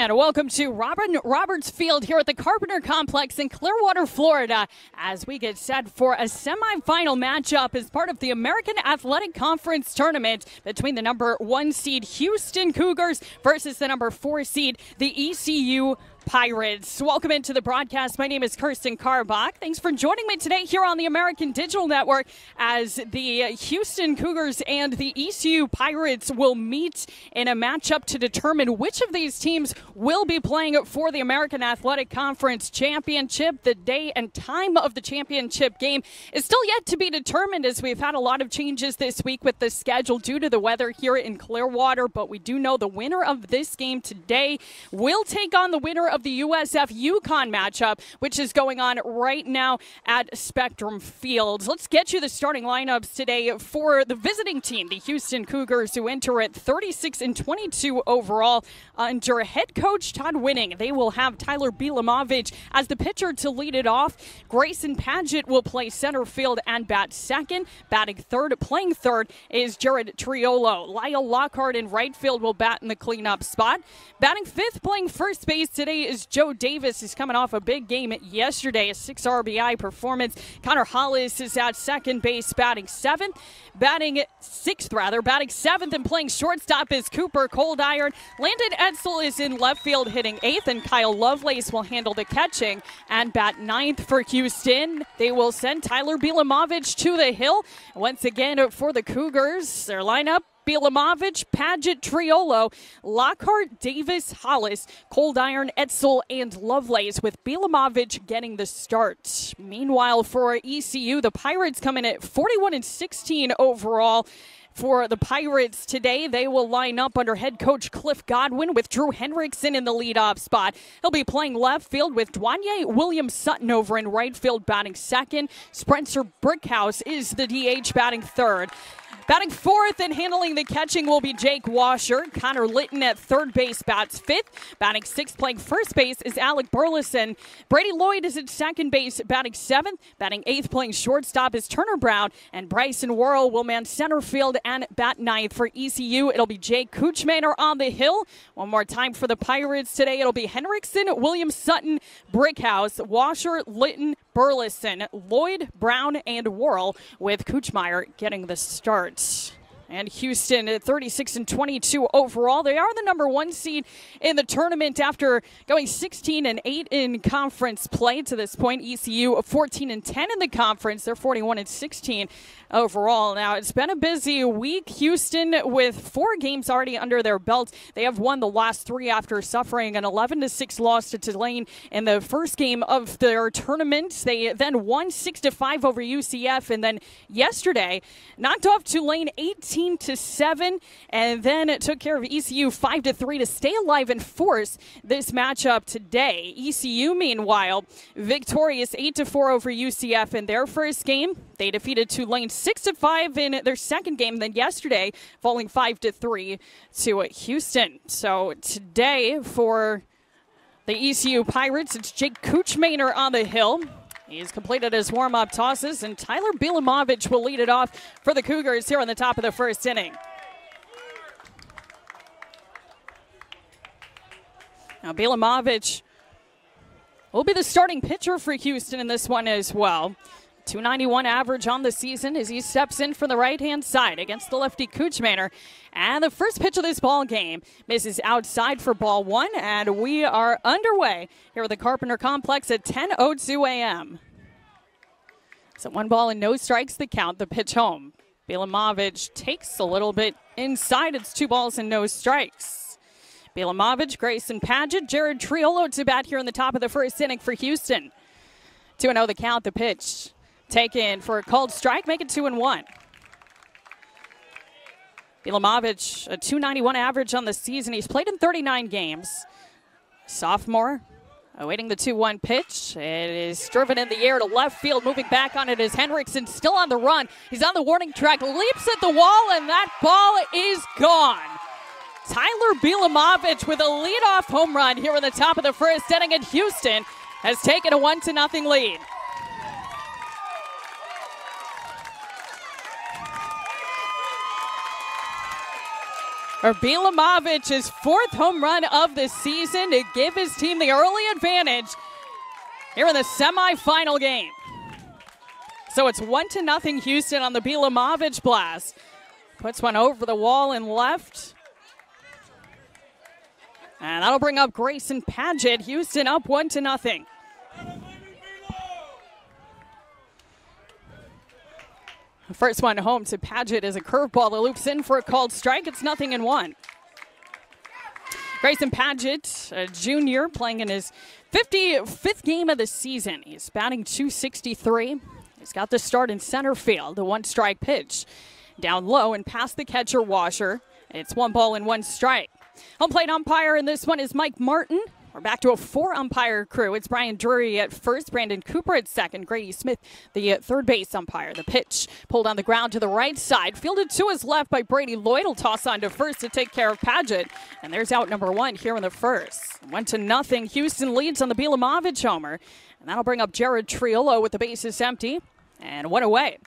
And welcome to Roberts Field here at the Carpenter Complex in Clearwater, Florida, as we get set for a semifinal matchup as part of the American Athletic Conference tournament between the number 1 seed Houston Cougars versus the number 4 seed, the ECU Pirates. Welcome into the broadcast. My name is Kirsten Karbach. Thanks for joining me today here on the American Digital Network as the Houston Cougars and the ECU Pirates will meet in a matchup to determine which of these teams will be playing for the American Athletic Conference Championship. The day and time of the championship game is still yet to be determined, as we've had a lot of changes this week with the schedule due to the weather here in Clearwater, but we do know the winner of this game today will take on the winner of the USF-UConn matchup, which is going on right now at Spectrum Field. Let's get you the starting lineups today for the visiting team, the Houston Cougars, who enter at 36-22 overall under head coach Todd Winning. They will have Tyler Bielamovich as the pitcher to lead it off. Grayson Padgett will play center field and bat second. Playing third is Jared Triolo. Lyle Lockhart in right field will bat in the cleanup spot. Batting fifth, playing first base today is Joe Davis. He's coming off a big game yesterday, a 6 RBI performance. Connor Hollis is at second base, batting seventh. Batting seventh and playing shortstop is Cooper Coldiron. Landon Edsel is in left field hitting eighth, and Kyle Lovelace will handle the catching and bat ninth for Houston. They will send Tyler Bielamovich to the hill. Once again for the Cougars, their lineup: Bielamovich, Padgett, Triolo, Lockhart, Davis, Hollis, Coldiron, Edsel, and Lovelace, with Bielamovich getting the start. Meanwhile, for ECU, the Pirates come in at 41-16 overall. For the Pirates today, they will line up under head coach Cliff Godwin with Drew Henriksen in the leadoff spot. He'll be playing left field with Dwanye Williams-Sutton over in right field batting second. Spencer Brickhouse is the DH batting third. Batting fourth and handling the catching will be Jake Washer. Connor Litton at third base bats fifth. Batting sixth, playing first base, is Alec Burleson. Brady Lloyd is at second base, batting seventh. Batting eighth, playing shortstop, is Turner Brown. And Bryson Worrell will man center field and bat ninth. For ECU, it'll be Jake Kuchmaner on the hill. One more time for the Pirates today, it'll be Henriksen, Williams-Sutton, Brickhouse, Washer, Litton, Burleson, Lloyd, Brown, and Worrell, with Kuchmeyer getting the start. And Houston at 36-22 overall. They are the number 1 seed in the tournament after going 16-8 in conference play to this point. ECU 14-10 in the conference. They're 41-16 overall. Now, it's been a busy week. Houston with 4 games already under their belt. They have won the last 3 after suffering an 11-6 loss to Tulane in the first game of their tournament. They then won 6-5 over UCF, and then yesterday knocked off Tulane 18-7, and then it took care of ECU 5-3 to stay alive and force this matchup today. ECU, meanwhile, victorious 8-4 over UCF in their first game. They defeated Tulane 6-5 in their second game, then yesterday falling 5-3 to Houston. So today for the ECU Pirates, it's Jake Kuchmaner on the hill. He's completed his warm-up tosses, and Tyler Bielamovich will lead it off for the Cougars here on the top of the first inning. Now, Bielamovich will be the starting pitcher for Houston in this one as well. 291 average on the season as he steps in from the right-hand side against the lefty Kuchmaner. And the first pitch of this ball game misses outside for ball one, and we are underway here at the Carpenter Complex at 10:02 a.m. So 1 ball and no strikes the count, the pitch home. Bielamovich takes a little bit inside. It's 2 balls and no strikes. Bielamovich, Grayson Padgett, Jared Triolo to bat here in the top of the first inning for Houston. 2-0 the count, the pitch taken for a called strike, make it 2-1. Bielamovich, a 291 average on the season. He's played in 39 games. Sophomore, awaiting the 2-1 pitch. It is driven in the air to left field. Moving back on it is Henriksen, still on the run. He's on the warning track, leaps at the wall, and that ball is gone. Tyler Bielamovich with a leadoff home run here in the top of the first inning, and Houston has taken a 1-0 lead. for Bilamovic's fourth home run of the season to give his team the early advantage here in the semifinal game. So it's 1-0 Houston on the Bilamovic blast. Puts one over the wall and left. And that'll bring up Grayson Padgett. Houston up 1-0. First one home to Padgett is a curveball that loops in for a called strike. It's 0-1. Grayson Padgett, a junior, playing in his 55th game of the season. He's batting .263. He's got the start in center field. The one strike pitch down low and past the catcher Washer. It's 1 ball and 1 strike. Home plate umpire in this one is Mike Martin. We're back to a 4-umpire crew. It's Brian Drury at first, Brandon Cooper at second, Grady Smith, the third base umpire. The pitch pulled on the ground to the right side, fielded to his left by Brady Lloyd. Will toss on to first to take care of Padgett. And there's out number 1 here in the first. 1-0. Houston leads on the Bilamovic homer. And that'll bring up Jared Triolo with the bases empty. And 1 away.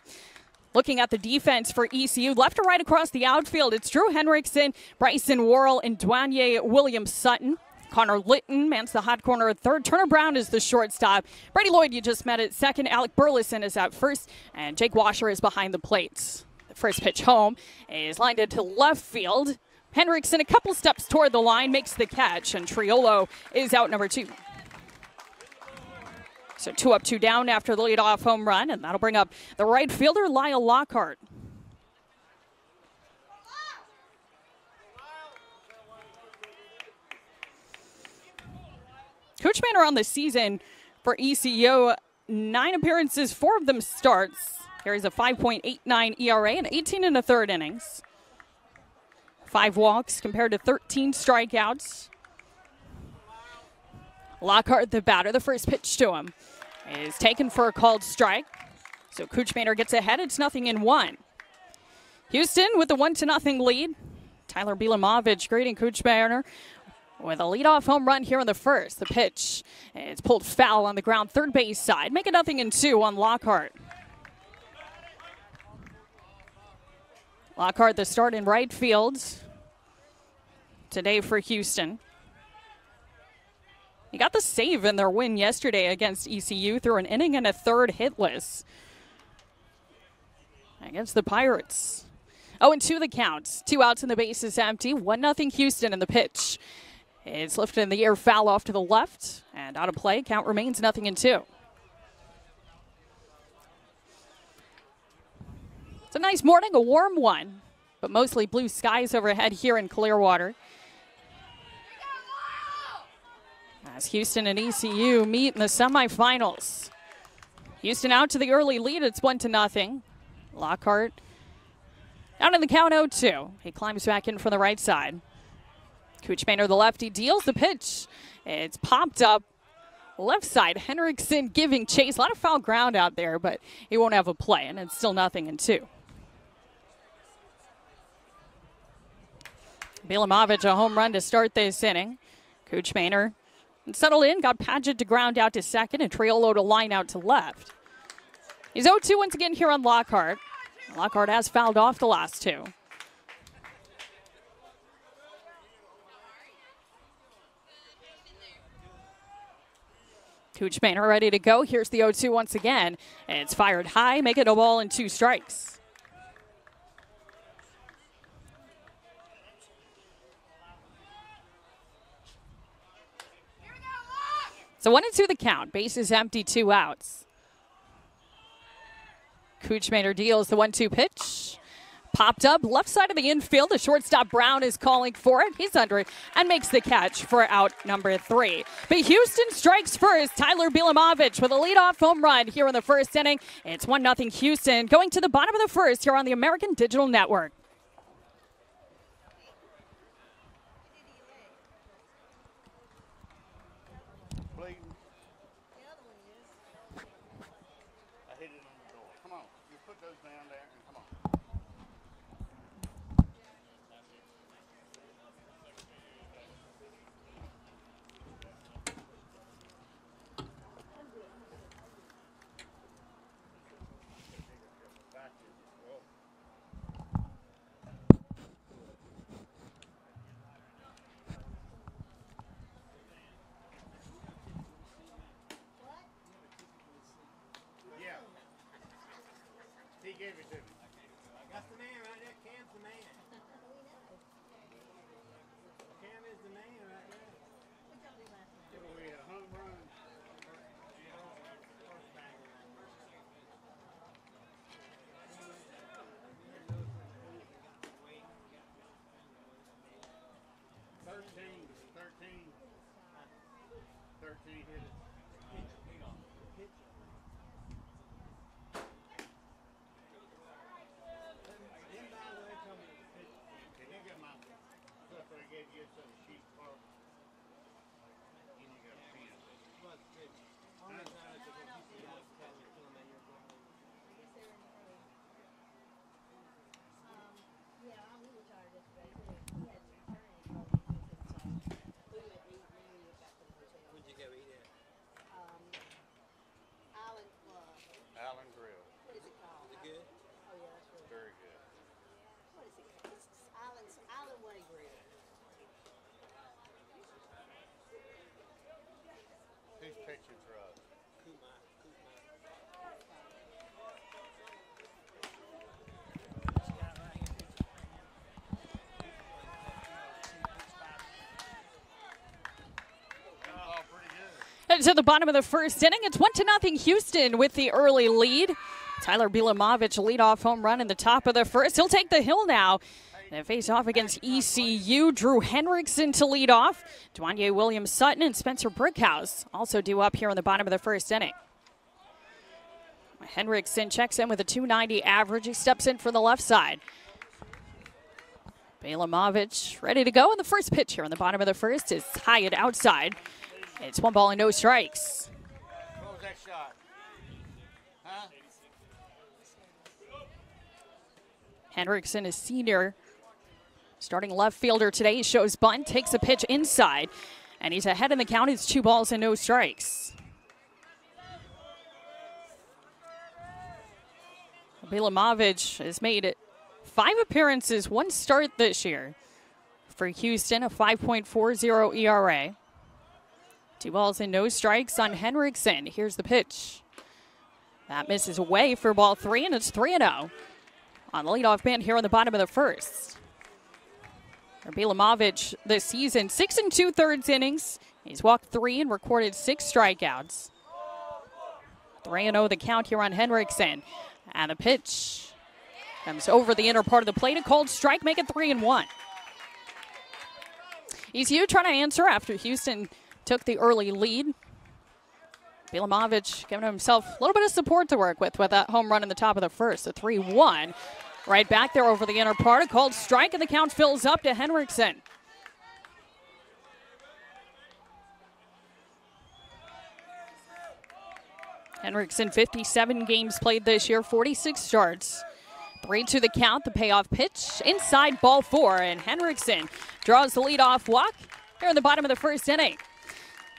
Looking at the defense for ECU, left to right across the outfield, it's Drew Henriksen, Bryson Worrell, and Dwanye Williams-Sutton. Connor Litton mans the hot corner at third. Turner Brown is the shortstop. Brady Lloyd, you just met at second. Alec Burleson is at first. And Jake Washer is behind the plates. The first pitch home is lined into left field. Henriksen a couple steps toward the line, makes the catch. And Triolo is out number 2. So 2 up, 2 down after the leadoff home run. And that'll bring up the right fielder, Lyle Lockhart. Coach Manor on the season for ECU, 9 appearances, 4 of them starts. Carries a 5.89 ERA and 18 1/3 innings. 5 walks compared to 13 strikeouts. Lockhart, the batter, the first pitch to him is taken for a called strike. So Coach Manor gets ahead. It's 0-1. Houston with the 1-0 lead. Tyler Bilamovic greeting Coach Manor with a leadoff home run here in the first. The pitch, it's pulled foul on the ground, third base side. Make it 0-2 on Lockhart. Lockhart, the start in right field today for Houston. He got the save in their win yesterday against ECU through an inning and a third hitless against the Pirates. 0-2 the count. 2 outs and the base is empty. 1-0 Houston in the pitch. It's lifted in the air, foul off to the left, and out of play. Count remains 0-2. It's a nice morning, a warm one, but mostly blue skies overhead here in Clearwater. As Houston and ECU meet in the semifinals. Houston out to the early lead. It's 1-0. Lockhart down in the count 0-2. He climbs back in from the right side. Coach Manor, the lefty, deals the pitch. It's popped up left side. Henriksen giving chase. A lot of foul ground out there, but he won't have a play, and it's still 0-2. Bilamovic, a home run to start this inning. Coach Manor settled in, got Padgett to ground out to second, and Triolo to line out to left. He's 0-2 once again here on Lockhart. Lockhart has fouled off the last 2. Coach Manor ready to go. Here's the 0-2 once again. It's fired high, make it a ball and 2 strikes. So 1-2 the count. Base is empty, 2 outs. Coach Manor deals the 1-2 pitch. Popped up left side of the infield. The shortstop Brown is calling for it. He's under it and makes the catch for out number 3. But Houston strikes first. Tyler Bilamovic with a leadoff home run here in the first inning. It's 1-0 Houston going to the bottom of the first here on the American Digital Network. To the bottom of the first inning, it's 1-0 Houston with the early lead. Tyler Bilamovich leadoff home run in the top of the first. He'll take the hill now. And face off against ECU. Drew Henriksen to lead off. Dwanye Williams-Sutton and Spencer Brickhouse also due up here in the bottom of the first inning. Henriksen checks in with a .290 average. He steps in for the left side. Bilamovich ready to go. And the first pitch here in the bottom of the first is high and outside. It's 1 ball and no strikes. What was that shot? Huh? Henriksen is senior. Starting left fielder today. He shows bunt, takes a pitch inside, and he's ahead in the count. It's 2 balls and no strikes. Bilamovich has made it 5 appearances, 1 start this year. For Houston, a 5.40 ERA. 2 balls and no strikes on Henriksen. Here's the pitch. That misses away for ball 3, and it's 3-0 on the leadoff man here on the bottom of the first. Bilamovich this season, 6 2/3 innings. He's walked 3 and recorded 6 strikeouts. 3-0 the count here on Henriksen. And the pitch comes over the inner part of the plate. A called strike, make it 3-1. ECU trying to answer after Houston took the early lead. Bilamovich giving himself a little bit of support to work with that home run in the top of the first. A 3-1. Right back there over the inner part. A called strike, and the count fills up to Henriksen. Henriksen, 57 games played this year, 46 starts. 3-2 the count, the payoff pitch. Inside ball 4, and Henriksen draws the leadoff walk here in the bottom of the first inning.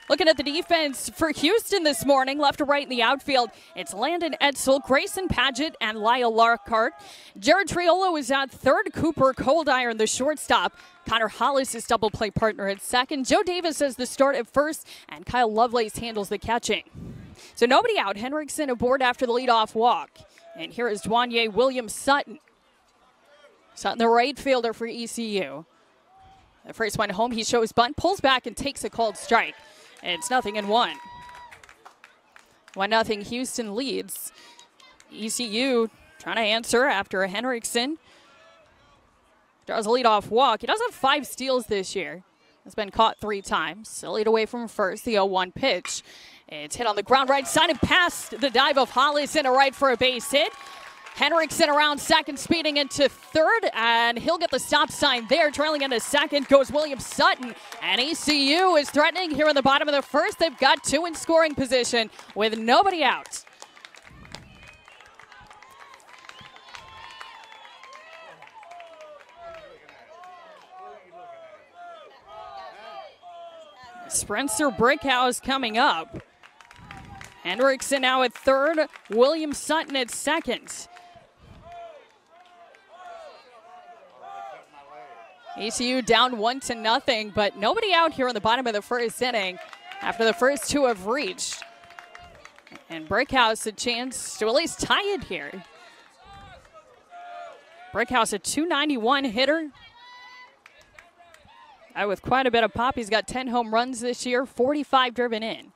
Looking at the defense for Houston this morning, left to right in the outfield, it's Landon Edsel, Grayson Padgett, and Lyle Larkart. Jared Triolo is at third, Cooper Coldiron, the shortstop. Connor Hollis is double play partner at second. Joe Davis has the start at first, and Kyle Lovelace handles the catching. So nobody out. Henriksen aboard after the leadoff walk. And here is Dwanye Williams-Sutton. Sutton, the right fielder for ECU. The first one home, he shows bunt, pulls back, and takes a called strike. It's 0-1. 1-0 Houston leads. ECU trying to answer after Henriksen draws a leadoff walk. He does have 5 steals this year. Has been caught 3 times. A lead away from first, the 0-1 pitch. It's hit on the ground right side and past the dive of Hollis into right for a base hit. Henriksen around second, speeding into third, and he'll get the stop sign there. Trailing into second goes Williams-Sutton, and ECU is threatening here in the bottom of the first. They've got 2 in scoring position with nobody out. Spencer Brickhouse coming up. Henriksen now at third, Williams-Sutton at second. ECU down 1-0, but nobody out here in the bottom of the first inning after the first 2 have reached. And Brickhouse a chance to at least tie it here. Brickhouse a .291 hitter. With quite a bit of pop. He's got 10 home runs this year, 45 driven in.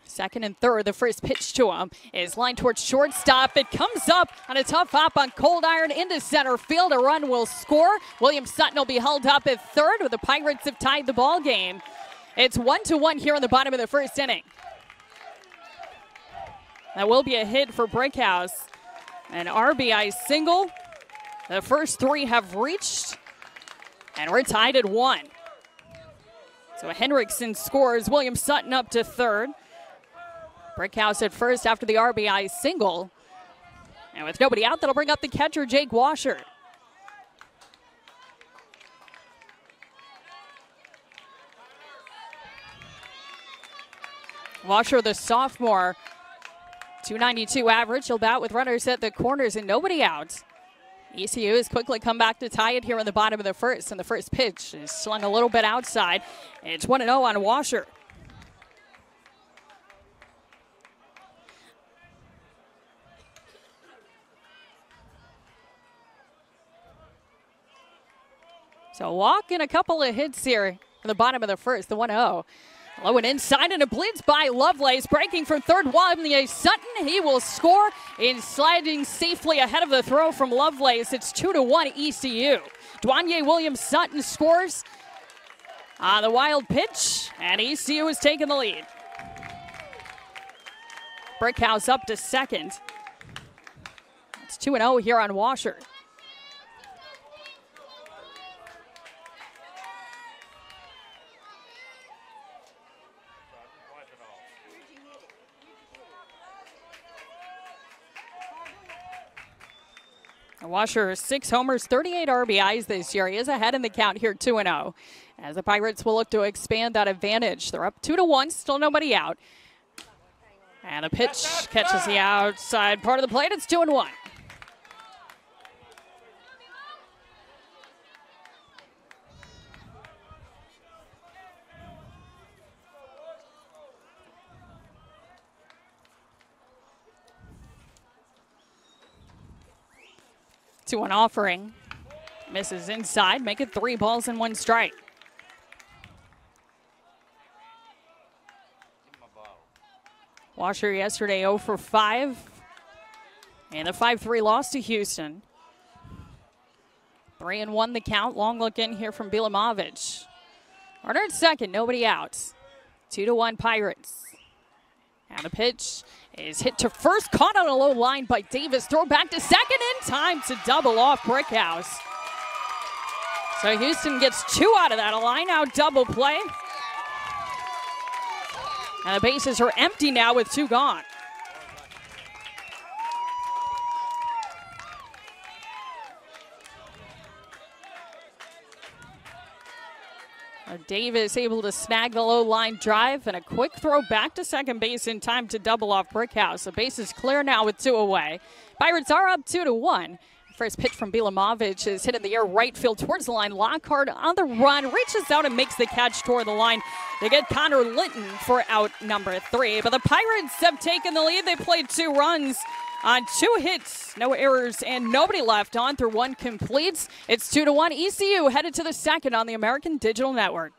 Second and third, the first pitch to him is lined towards shortstop. It comes up on a tough hop on Coldiron into center field. A run will score. Williams-Sutton will be held up at third, with the Pirates have tied the ball game. It's 1-1 here in the bottom of the first inning. That will be a hit for Brickhouse. An RBI single. The first three have reached, and we're tied at 1. So Henriksen scores, William Sutton up to third. Brickhouse at first after the RBI single. And with nobody out, that'll bring up the catcher, Jake Washer. Washer, the sophomore, 292 average. He'll bat with runners at the corners and nobody out. ECU has quickly come back to tie it here in the bottom of the first, and the first pitch is slung a little bit outside. It's 1-0 on Washer. So a walk and a couple of hits here in the bottom of the first, the 1-0. Low and inside, and a blitz by Lovelace, breaking from third. Sutton, he will score in sliding safely ahead of the throw from Lovelace. It's 2-1 ECU. Dwanye Williams Sutton scores on the wild pitch, and ECU is taking the lead. Brickhouse up to second. It's 2-0 here on Washer. Washer, 6 homers, 38 RBIs this year. He is ahead in the count here, 2-0. As the Pirates will look to expand that advantage. They're up 2-1, still nobody out. And the pitch catches the outside part of the plate. It's 2-1. To an offering. Misses inside. Make it 3 balls and 1 strike. Washer yesterday 0 for 5. And the 5-3 loss to Houston. 3-1 the count. Long look in here from Bilimovich. Runner at second. Nobody out. 2-1 Pirates. And the pitch is hit to first, caught on a low line by Davis. Throw back to second in time to double off Brickhouse. So Houston gets 2 out of that. A line-out double play. And the bases are empty now with 2 gone. Davis able to snag the low line drive and a quick throw back to second base in time to double off Brickhouse. The base is clear now with 2 away. Pirates are up 2-1. First pitch from Bilimovich is hit in the air right field towards the line. Lockhart on the run, reaches out and makes the catch toward the line. They get Connor Linton for out number 3. But the Pirates have taken the lead. They played 2 runs on 2 hits, no errors, and nobody left on through 1 completes. It's 2-1. ECU headed to the second on the American Digital Network.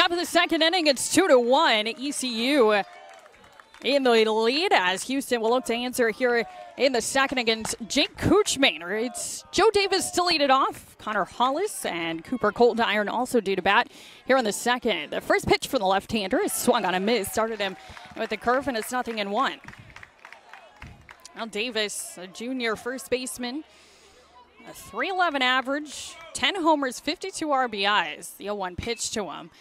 Top of the second inning, it's 2-1. ECU in the lead as Houston will look to answer here in the second against Jake Kuchmaner. It's Joe Davis to lead it off. Connor Hollis and Cooper Coldiron also due to bat here in the second. The first pitch from the left-hander is swung on a miss. Started him with the curve, and it's 0-1. Now Davis, a junior first baseman, a .311 average, 10 homers, 52 RBIs. The 0-1 pitch to him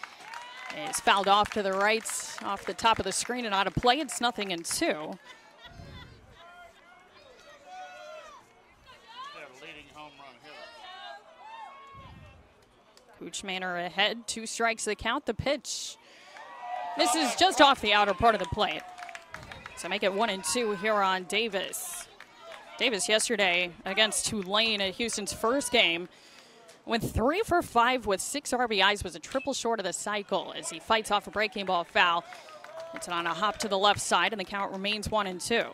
is fouled off to the right, off the top of the screen and out of play. It's 0-2. Kuchmaner ahead, 2 strikes the count. The pitch. This is just off the outer part of the plate. So make it 1-2 here on Davis. Davis yesterday against Tulane at Houston's first game went 3 for 5 with 6 RBIs, was a triple short of the cycle as he fights off a breaking ball foul. It's on a hop to the left side, and the count remains 1-2.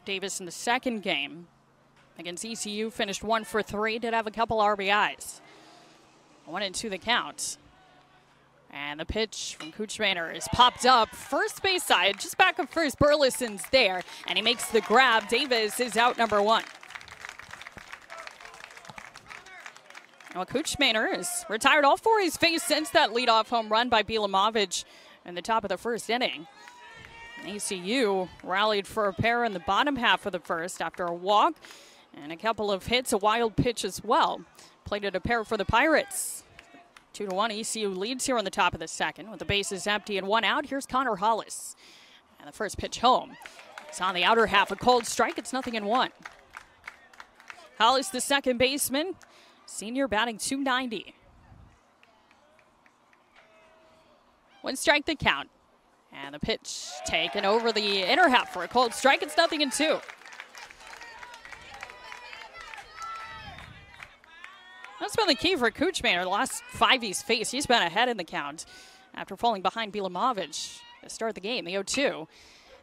Davis in the second game against ECU finished 1 for 3, did have a couple RBIs. 1-2 the count. And the pitch from Kuchmaner is popped up first base side, just back of first. Burleson's there, and he makes the grab. Davis is out number 1. Well, Kuchmaner has retired all 4 he's faced since that leadoff home run by Bilamovic in the top of the first inning. ECU rallied for a pair in the bottom half of the first after a walk and a couple of hits, a wild pitch as well. Plated a pair for the Pirates. 2-1, ECU leads here on the top of the second with the bases empty and 1 out. Here's Connor Hollis. And the first pitch home. It's on the outer half, a cold strike. It's 0-1. Hollis, the second baseman, senior, batting .290. 1 strike the count. And the pitch taken over the inner half for a cold strike. It's 0-2. That's been the key for Kuchmaner. The last 5 he's faced, he's been ahead in the count after falling behind Bilamovic to start the game. The 0-2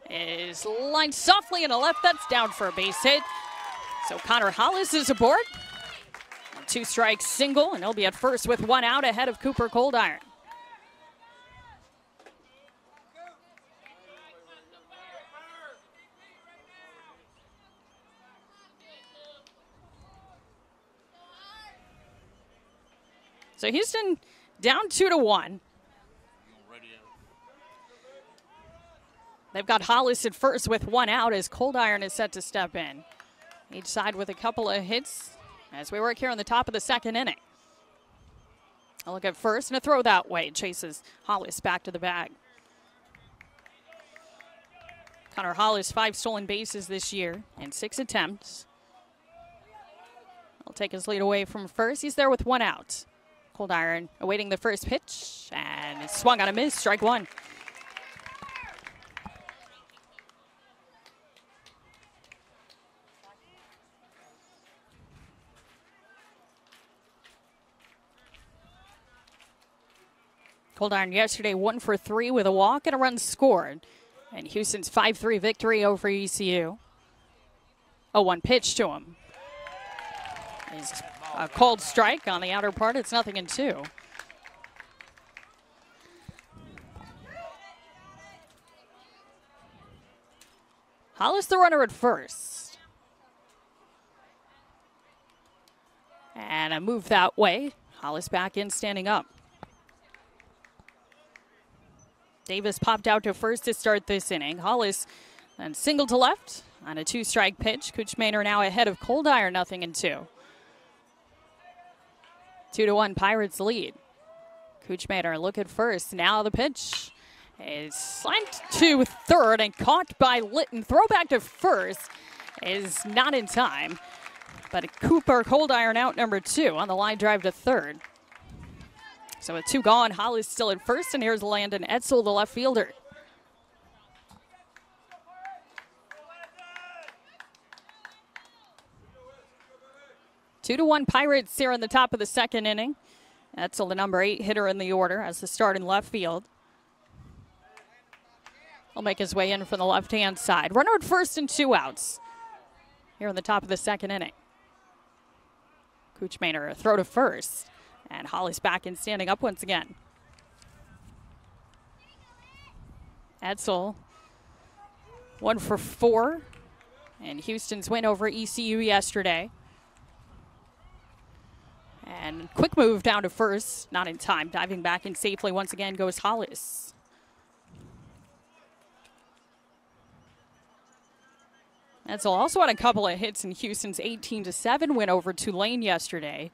is lined softly in the left. That's down for a base hit. So Connor Hollis is aboard. 2 strikes single, and he'll be at first with 1 out ahead of Cooper Coldiron. So Houston down 2-1. They've got Hollis at first with 1 out as Coldiron is set to step in. Each side with a couple of hits as we work here on the top of the second inning. A look at first and a throw that way. Chases Hollis back to the bag. Connor Hollis, 5 stolen bases this year and 6 attempts. He'll take his lead away from first. He's there with 1 out. Coldiron awaiting the first pitch, and it's swung on a miss, strike 1. Coldiron yesterday 1 for 3 with a walk and a run scored. And Houston's 5-3 victory over ECU. 0-1 pitch to him. He's a cold strike on the outer part. It's 0-2. Hollis the runner at first. And a move that way. Hollis back in, standing up. Davis popped out to first to start this inning. Hollis then single to left on a 2-strike pitch. Kuchmaner now ahead of Coldiron, 0-2. 2-1 Pirates lead. Kuchmaner look at first. Now the pitch is sent to third and caught by Litton. Throw back to first is not in time. But Cooper Coldiron out number 2 on the line drive to third. So with 2 gone, Hollis still at first, and here's Landon Etzel, the left fielder. Two to 1 Pirates here in the top of the second inning. Etzel, the number 8 hitter in the order, as the start in left field. He'll make his way in from the left-hand side. Runner at first and 2 outs here in the top of the second inning. Kuchmaner, a throw to first. And Hollis back in, standing up once again. Edsel, 1 for 4. And Houston's win over ECU yesterday. And quick move down to first, not in time. Diving back in safely once again goes Hollis. Edsel also had a couple of hits in Houston's 18-7 win over Tulane yesterday.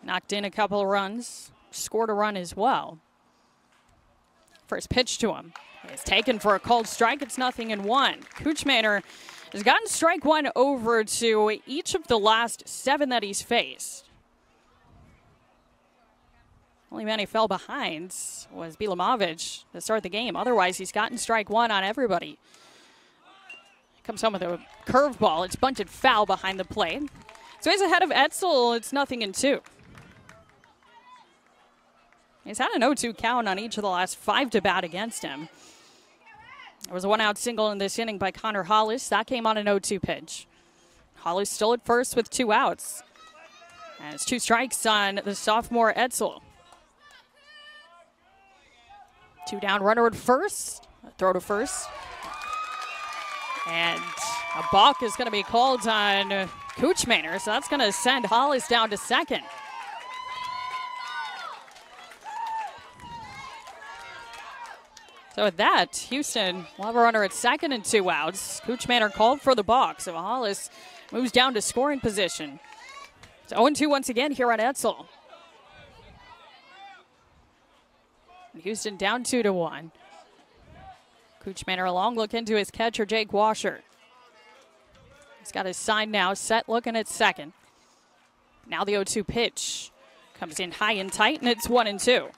Knocked in a couple of runs, scored a run as well. First pitch to him is taken for a called strike. It's 0-1. Kuchmaner has gotten strike one over to each of the last 7 that he's faced. Only man he fell behind was Bilamovic to start the game. Otherwise, he's gotten strike one on everybody. Comes home with a curveball. It's bunted foul behind the plate. So he's ahead of Edsel. It's 0-2. He's had an 0-2 count on each of the last 5 to bat against him. There was a 1-out single in this inning by Connor Hollis. That came on an 0-2 pitch. Hollis still at first with 2 outs. And it's 2 strikes on the sophomore Edsel. 2 down, runner at first. A throw to first. And a balk is going to be called on Kuchmaner, so that's going to send Hollis down to second. So with that, Houston will have a runner at second and 2 outs. Kuchmaner called for the balk, so Hollis moves down to scoring position. It's 0-2 once again here on Edsel. Houston down 2-1. Kuchmaner a long look into his catcher, Jake Washer. He's got his sign now, set looking at second. Now the 0-2 pitch comes in high and tight, and it's 1-2.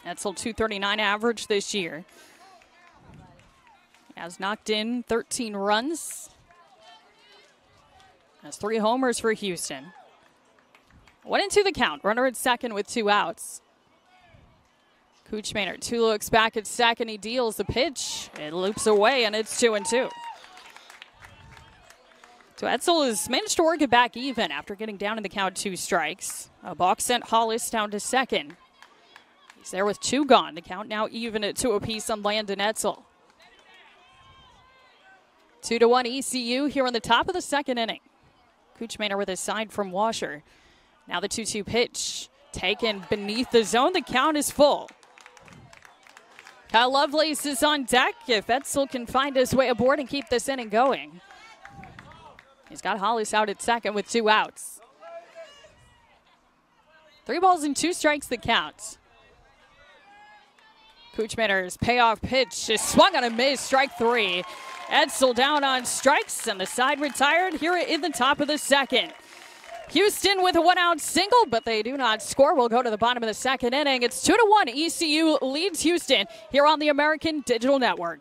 Edsel .239 average this year. Has knocked in 13 runs. Has 3 homers for Houston. 1-2 the count. Runner at second with 2 outs. Kuchmaner, 2 looks back at second. He deals the pitch. It loops away, and it's 2-2. So Edsel has managed to work it back even after getting down in the count 2 strikes. A balk sent Hollis down to second. He's there with 2 gone. The count now even at 2 apiece on Landon Edsel. 2-1 ECU here on the top of the second inning. Kuchmaner with a sign from Washer. Now the 2-2 pitch taken beneath the zone. The count is full. Kyle Lovelace is on deck if Edsel can find his way aboard and keep this inning going. He's got Hollis out at second with 2 outs. 3 balls and 2 strikes the count. Kuchmaner's payoff pitch is swung on a miss, strike 3. Edsel down on strikes, and the side retired here in the top of the second. Houston with a 1-out single, but they do not score. We'll go to the bottom of the second inning. It's 2-1. ECU leads Houston here on the American Digital Network.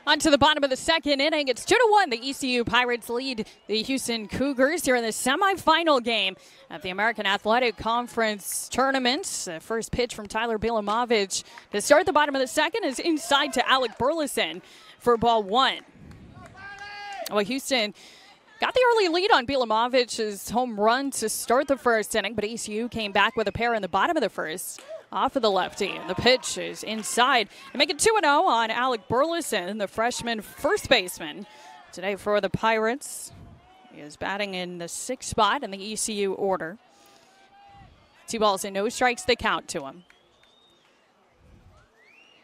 On to the bottom of the second inning. It's 2-1. The ECU Pirates lead the Houston Cougars here in the semifinal game at the American Athletic Conference Tournament. The first pitch from Tyler Bilamovich to start the bottom of the second is inside to Alec Burleson for ball one. Well, Houston got the early lead on Bilamovich's home run to start the first inning, but ECU came back with a pair in the bottom of the first. Off of the lefty. The pitch is inside to make it 2-0 on Alec Burleson, the freshman first baseman. Today for the Pirates, he is batting in the 6th spot in the ECU order. 2 balls and no strikes, the count to him.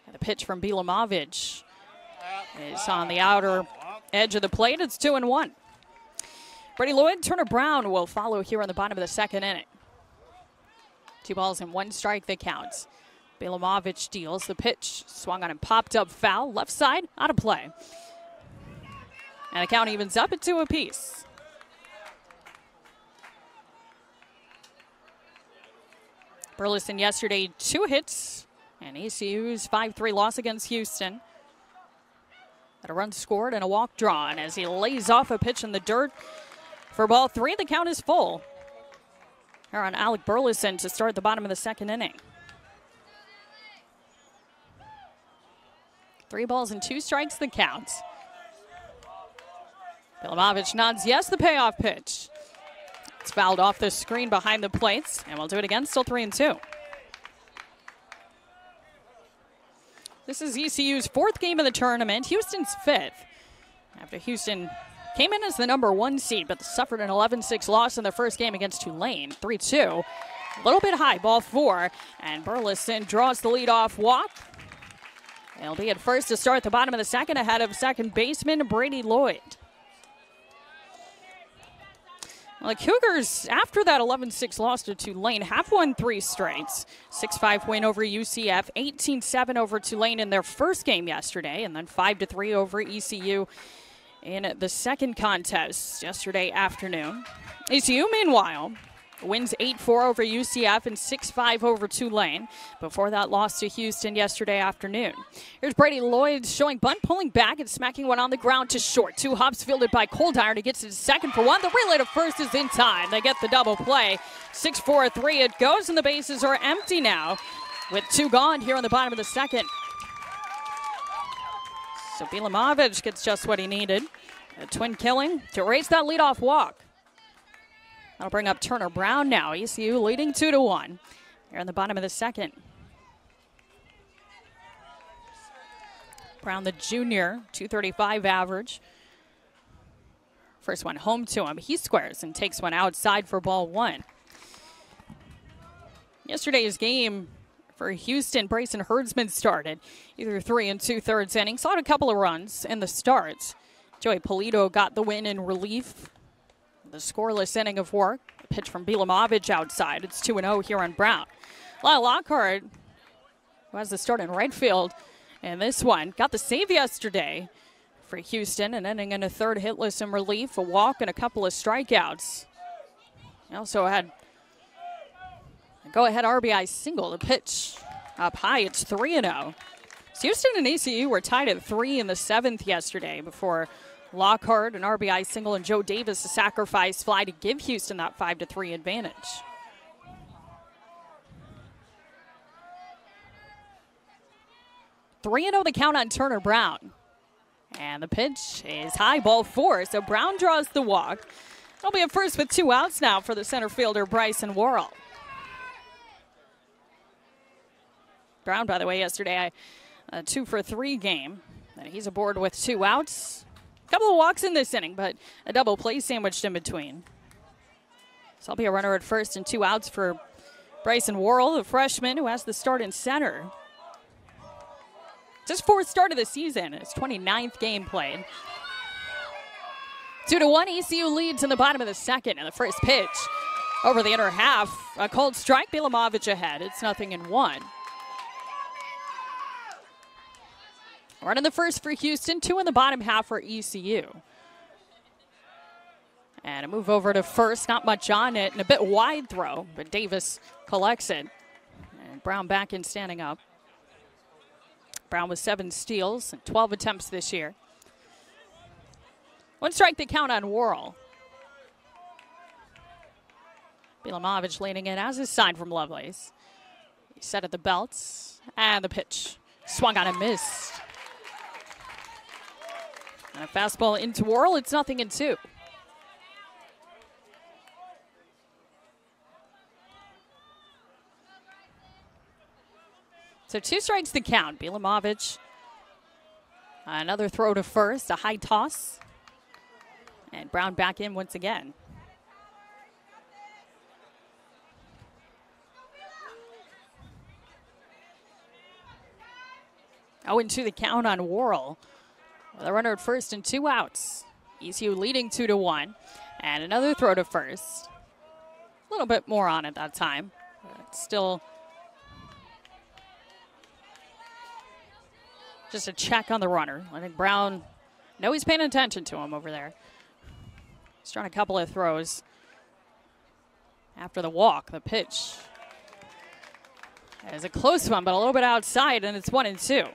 And the pitch from Bilamovich is on the outer edge of the plate. It's 2-1. Brady Lloyd, Turner Brown will follow here on the bottom of the second inning. 2 balls and 1 strike, the counts. Bilamovich deals. The pitch swung on and popped up foul. Left side, out of play. And the count evens up at 2 apiece. Burleson yesterday 2 hits, and ECU's 5-3 loss against Houston. Had a run scored and a walk drawn as he lays off a pitch in the dirt. For ball 3, the count is full. Here on Alec Burleson to start the bottom of the second inning. 3 balls and 2 strikes, the count. Bilamovich nods yes, the payoff pitch. It's fouled off the screen behind the plates, and we'll do it again, still 3-2. This is ECU's 4th game of the tournament, Houston's 5th. After Houston came in as the number 1 seed, but suffered an 11-6 loss in the first game against Tulane, 3-2. A little bit high, ball 4, and Burleson draws the leadoff walk. He'll be at first to start the bottom of the second ahead of second baseman Brady Lloyd. Well, the Cougars, after that 11-6 loss to Tulane, have won 3 straights. 6-5 win over UCF, 18-7 over Tulane in their first game yesterday, and then 5-3 over ECU in the second contest yesterday afternoon. ECU, meanwhile, wins 8-4 over UCF and 6-5 over Tulane before that loss to Houston yesterday afternoon. Here's Brady Lloyd showing bunt, pulling back and smacking one on the ground to short. 2 hops fielded by Coldiron. He gets to second for 1. The relay to first is in time. They get the double play. 6-4-3 it goes, and the bases are empty now with 2 gone here on the bottom of the second. So Bilamovich gets just what he needed. A twin killing to erase that leadoff walk. That'll bring up Turner Brown now. ECU leading 2-1 here in the bottom of the second. Brown, the junior, 235 average. First one home to him. He squares and takes one outside for ball 1. Yesterday's game for Houston, Bryson Herdsman started. Either 3 2/3 innings. Saw a couple of runs in the starts. Joey Polito got the win in relief. The scoreless inning of work. A pitch from Bilamovich outside. It's 2-0 here on Brown. Lyle Lockhart, who has the start in right field, and this one got the save yesterday for Houston, an inning in a third hitless in relief, a walk and a couple of strikeouts. He also had a go-ahead RBI single. The pitch up high. It's 3-0. So Houston and ECU were tied at 3 in the 7th yesterday before Lockhart, an RBI single, and Joe Davis, a sacrifice fly to give Houston that 5-3 advantage. Three 3-0 the count on Turner Brown. And the pitch is high, ball 4. So Brown draws the walk. It'll be a first with 2 outs now for the center fielder, Bryson Worrell. Brown, by the way, yesterday, a 2-for-3 game. He's aboard with 2 outs. A couple of walks in this inning, but a double play sandwiched in between. So I'll be a runner at first and 2 outs for Bryson Worrell, the freshman who has the start in center. Just 4th start of the season, his 29th game played. 2-1, ECU leads in the bottom of the second, and the first pitch over the inner half. A cold strike, Bilamovich ahead. It's 0-1. Running the first for Houston, 2 in the bottom half for ECU. And a move over to first, not much on it, and a bit wide throw, but Davis collects it. And Brown back in standing up. Brown with 7 steals and 12 attempts this year. 1 strike the count on Worrell. Bilamovich leaning in as his sign from Lovelace. He set at the belts, and the pitch. Swung on and missed. And a fastball into Worrell, it's 0-2. So 2 strikes the count. Bilamovich, another throw to first, a high toss. And Brown back in once again. Oh, and 2 the count on Worrell. With a runner at first and 2 outs. ECU leading 2-1. And another throw to first. A little bit more on it that time. But still just a check on the runner. I think Brown, know he's paying attention to him over there. He's trying a couple of throws. After the walk, the pitch. It is a close one, but a little bit outside, and it's 1-2.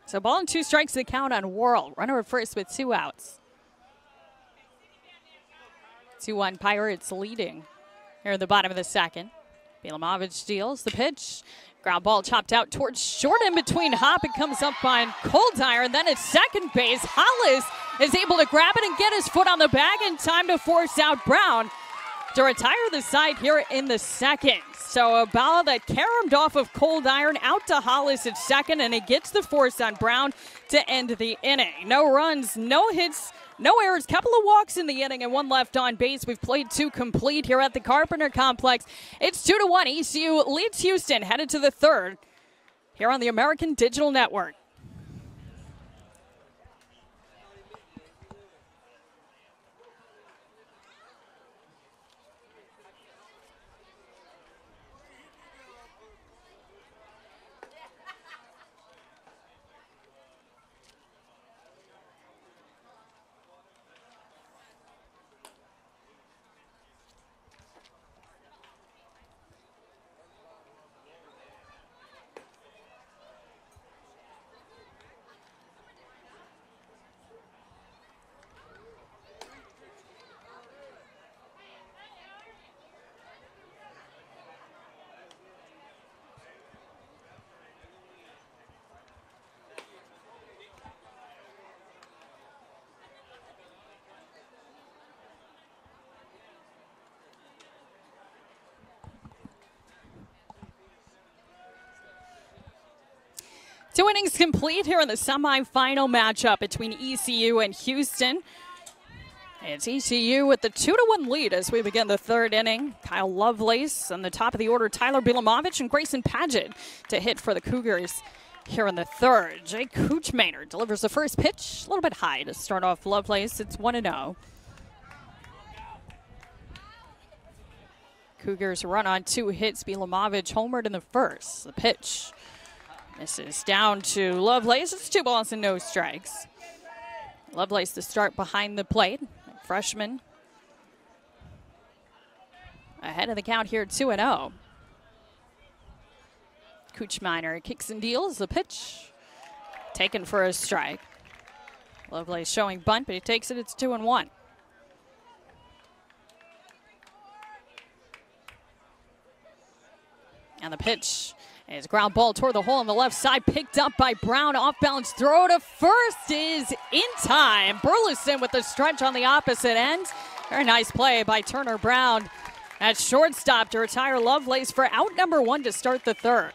So ball and 2 strikes the count on Worrell. Runner at first with 2 outs. 2-1 Pirates leading here at the bottom of the second. Bilamovich steals the pitch. Ground ball chopped out towards short in between hop. It comes up on Coldiron. And then at second base, Hollis is able to grab it and get his foot on the bag in time to force out Brown to retire the side here in the second. So a ball that caromed off of Coldiron out to Hollis at second, and it gets the force on Brown to end the inning. No runs, no hits, no errors, couple of walks in the inning, and 1 left on base. We've played 2 complete here at the Carpenter Complex. It's 2-1. ECU leads Houston, headed to the third here on the American Digital Network. Two innings complete here in the semifinal matchup between ECU and Houston. It's ECU with the 2-1 lead as we begin the third inning. Kyle Lovelace on the top of the order, Tyler Bilamovich and Grayson Paget to hit for the Cougars here in the third. Jake Kuchmaner delivers the first pitch, a little bit high to start off Lovelace. It's 1-0. Cougars run on 2 hits. Bilamovich homered in the first. The pitch misses down to Lovelace. It's 2 balls and no strikes. Lovelace to start behind the plate. Freshman ahead of the count here, 2-0. Kuchmaner kicks and deals. The pitch taken for a strike. Lovelace showing bunt, but he takes it. It's 2-1. And the pitch is ground ball toward the hole on the left side, picked up by Brown. Off balance throw to first is in time. Burleson with the stretch on the opposite end. Very nice play by Turner Brown at shortstop to retire Lovelace for out number 1 to start the third.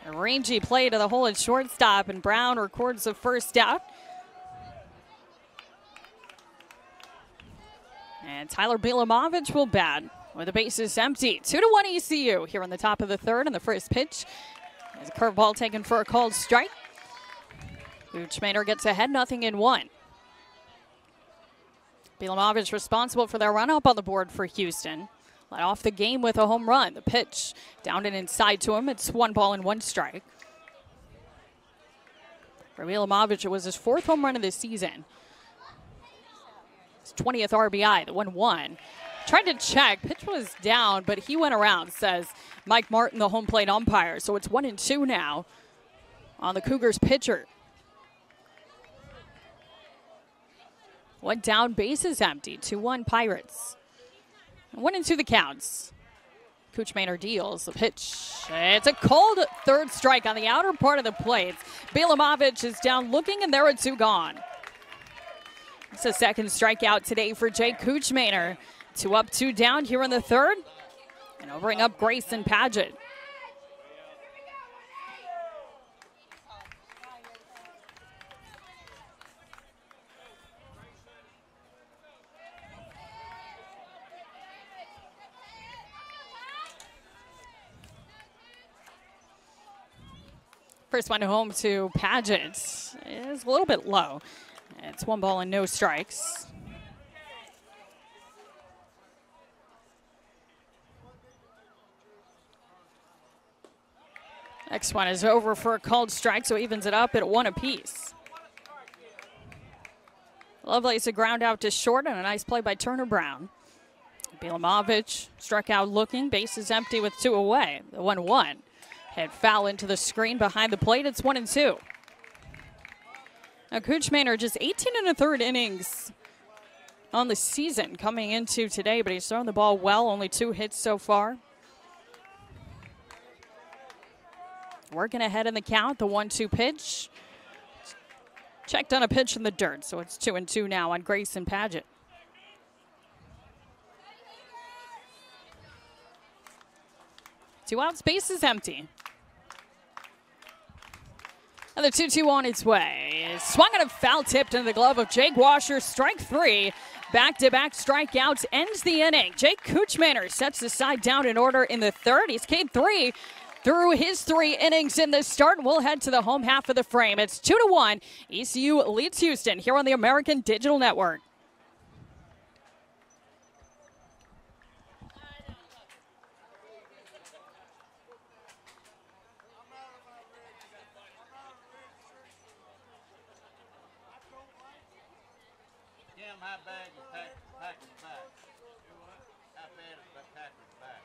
A rangy play to the hole at shortstop, and Brown records the first out. And Tyler Bilamovich will bat with the bases empty. 2-1 ECU here on the top of the third, and the first pitch is a curveball taken for a called strike. Kuchmaner gets ahead, 0-1. Bilamovich responsible for their run up on the board for Houston. Led off the game with a home run. The pitch down and inside to him. It's 1 ball and 1 strike. For Milomovic, it was his 4th home run of the season. His 20th RBI, the 1-1. Tried to check. Pitch was down, but he went around, says Mike Martin, the home plate umpire. So it's 1-2 now on the Cougars pitcher. One down, bases empty. 2-1 Pirates. 1-2 the counts. Cooch Maynard deals the pitch. It's a cold third strike on the outer part of the plate. Milomovic is down looking, and there are 2 gone. It's a second strikeout today for Jake Cooch Maynard. 2 up, 2 down here in the 3rd. And he'll bring up Grayson Padgett. First one home to Padgett is a little bit low. It's 1 ball and no strikes. Next one is over for a called strike, so evens it up at 1 apiece. Lovelace a ground out to short and a nice play by Turner Brown. Milomovic struck out looking, bases empty with 2 away. The 1-1. Hit foul into the screen behind the plate. It's 1-2. Now, Cooch Maynard just 18 1/3 innings on the season coming into today, but he's thrown the ball well. Only 2 hits so far. Working ahead in the count. The 1-2 pitch. Checked on a pitch in the dirt, so it's 2-2 now on Grayson Padgett. Two outs, bases empty. And the 2-2 on its way. Swung on a foul tipped into the glove of Jake Washer. Strike 3. Back-to-back strikeouts ends the inning. Jake Cooch Maynard sets the side down in order in the 3rd. He's K'd 3 through his 3 innings in the start. We'll head to the home half of the frame. It's 2-1. ECU leads Houston here on the American Digital Network. How bad is Packer's back? How bad is Packer's back?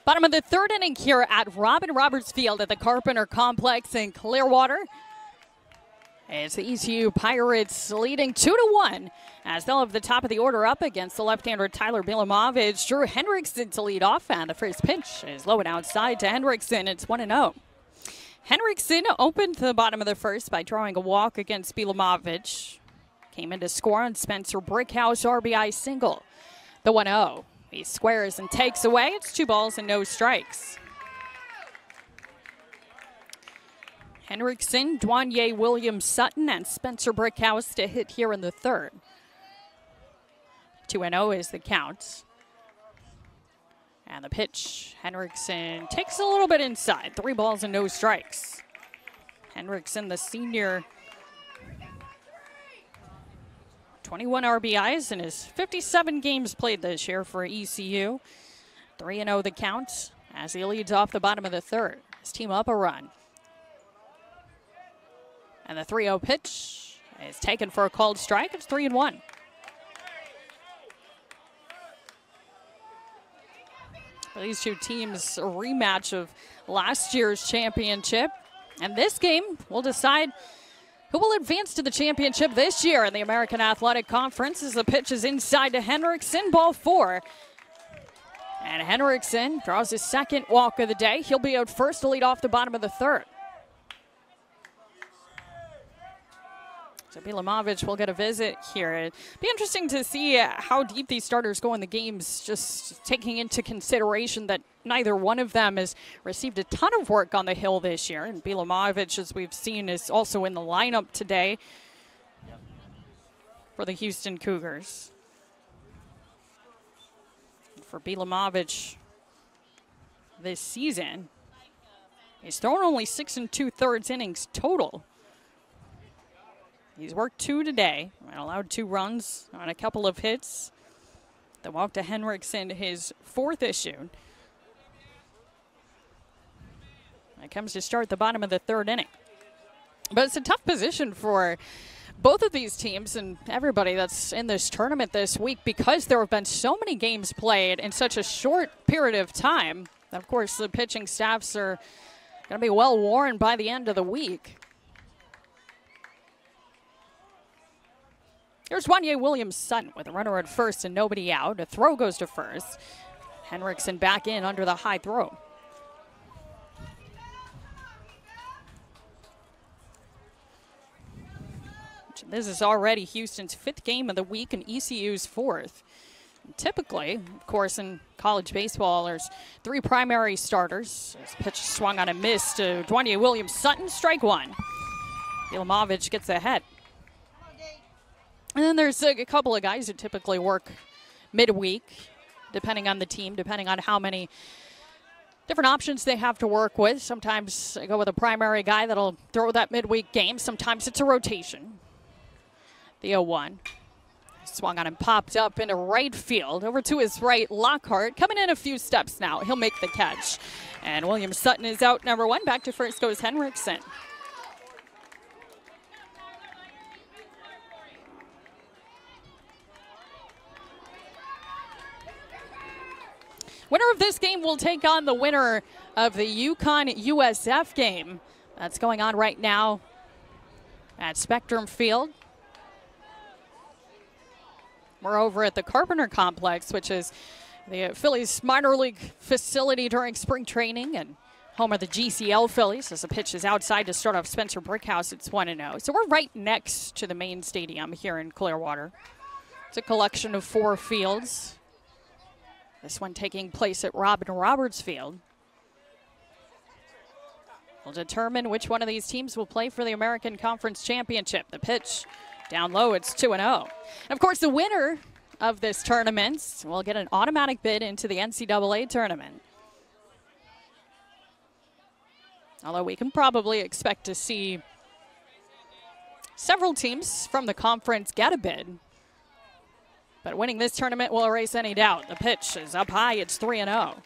Bottom of the 3rd inning here at Robin Roberts Field at the Carpenter Complex in Clearwater. It's the ECU Pirates leading 2-1 as they'll have the top of the order up against the left-hander Tyler Milomovic. Drew Hendrickson to lead off, and the first pitch is low and outside to Hendrickson. It's 1-0. Hendrickson opened the bottom of the 1st by drawing a walk against Milomovic. Came in to score on Spencer Brickhouse RBI single. The 1-0. He squares and takes away. It's 2 balls and no strikes. Hendrickson, Dwanye Williams Sutton, and Spencer Brickhouse to hit here in the 3rd. 2-0 is the count. And the pitch, Hendrickson takes a little bit inside. 3 balls and no strikes. Hendrickson, the senior, 21 RBIs in his 57 games played this year for ECU. 3-0 the count as he leads off the bottom of the 3rd. His team up a run. And the 3-0 pitch is taken for a called strike. It's 3-1. These two teams, a rematch of last year's championship. And this game will decide who will advance to the championship this year in the American Athletic Conference. As the pitch is inside to Henriksen, ball 4. And Henriksen draws his second walk of the day. He'll be out first to lead off the bottom of the 3rd. So Bilamovic will get a visit here. It'd be interesting to see how deep these starters go in the games, just taking into consideration that neither one of them has received a ton of work on the hill this year. And Bilamovic, as we've seen, is also in the lineup today for the Houston Cougars. For Bilamovic this season, he's thrown only 6 2/3 innings total. He's worked 2 today and allowed 2 runs on a couple of hits. The walk to Henriksen, his 4th issue. It comes to start the bottom of the 3rd inning. But it's a tough position for both of these teams and everybody that's in this tournament this week because there have been so many games played in such a short period of time. And of course, the pitching staffs are going to be well worn by the end of the week. Here's Wanye Williams-Sutton with a runner at first and nobody out. A throw goes to first. Henriksen back in under the high throw. This is already Houston's 5th game of the week and ECU's 4th. Typically, of course, in college baseball, there's 3 primary starters. This pitch swung on a miss to Wanye Williams-Sutton, strike 1. Bilamovic gets ahead. And then there's a couple of guys who typically work midweek, depending on the team, depending on how many different options they have to work with. Sometimes they go with a primary guy that'll throw that midweek game. Sometimes it's a rotation. The 0-1. Swung on and popped up into right field. Over to his right, Lockhart coming in a few steps now. He'll make the catch. And Williams-Sutton is out, number 1. Back to first goes Henriksen. Winner of this game will take on the winner of the UConn-USF game. That's going on right now at Spectrum Field. We're over at the Carpenter Complex, which is the Phillies minor league facility during spring training and home of the GCL Phillies. As the pitch is outside to start off Spencer Brickhouse, it's 1-0. So we're right next to the main stadium here in Clearwater. It's a collection of 4 fields. This one taking place at Robin Roberts Field. Will determine which one of these teams will play for the American Conference Championship. The pitch down low, it's 2-0. And of course, the winner of this tournament will get an automatic bid into the NCAA tournament. Although we can probably expect to see several teams from the conference get a bid. But winning this tournament will erase any doubt. The pitch is up high, it's 3-0.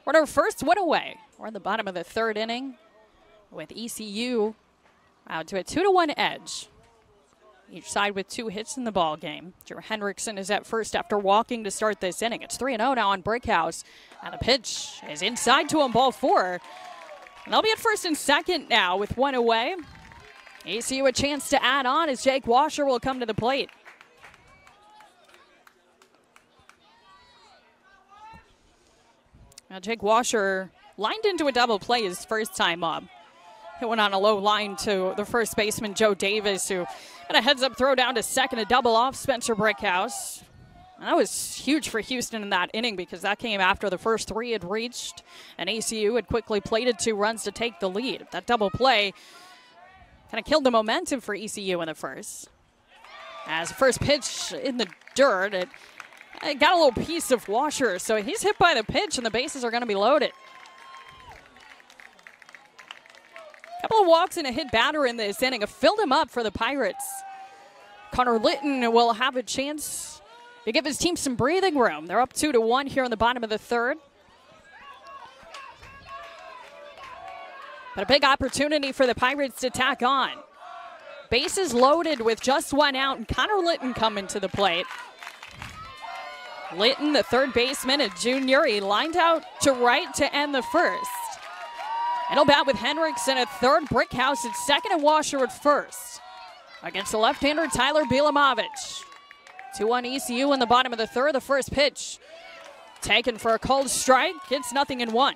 We're at our first win away. We're in the bottom of the 3rd inning with ECU out to a 2-1 edge. Each side with 2 hits in the ball game. Jer Henriksen is at first after walking to start this inning. It's 3-0 now on Brickhouse. And the pitch is inside to him, ball 4. And they'll be at first and second now with 1 away. ECU a chance to add on as Jake Washer will come to the plate. Now Jake Washer lined into a double play his first time up. Hit one on a low line to the first baseman, Joe Davis, who had a heads-up throw down to second, a double off Spencer Brickhouse. And that was huge for Houston in that inning because that came after the first 3 had reached, and ECU had quickly plated 2 runs to take the lead. That double play kind of killed the momentum for ECU in the first. As the first pitch in the dirt, it got a little piece of Washer, so he's hit by the pitch and the bases are going to be loaded. A couple of walks and a hit batter in this inning have filled him up for the Pirates. Connor Litton will have a chance to give his team some breathing room. They're up 2-1 here in the bottom of the 3rd. But a big opportunity for the Pirates to tack on. Bases loaded with just one out, and Connor Litton coming to the plate. Litton, the third baseman, a junior, he lined out to right to end the first. And he'll bat with Henriksen at third, Brickhouse at second, and Washer at first. Against the left-hander Tyler Bielamovich. 2-1 ECU in the bottom of the third. The first pitch taken for a cold strike. It's 0-1.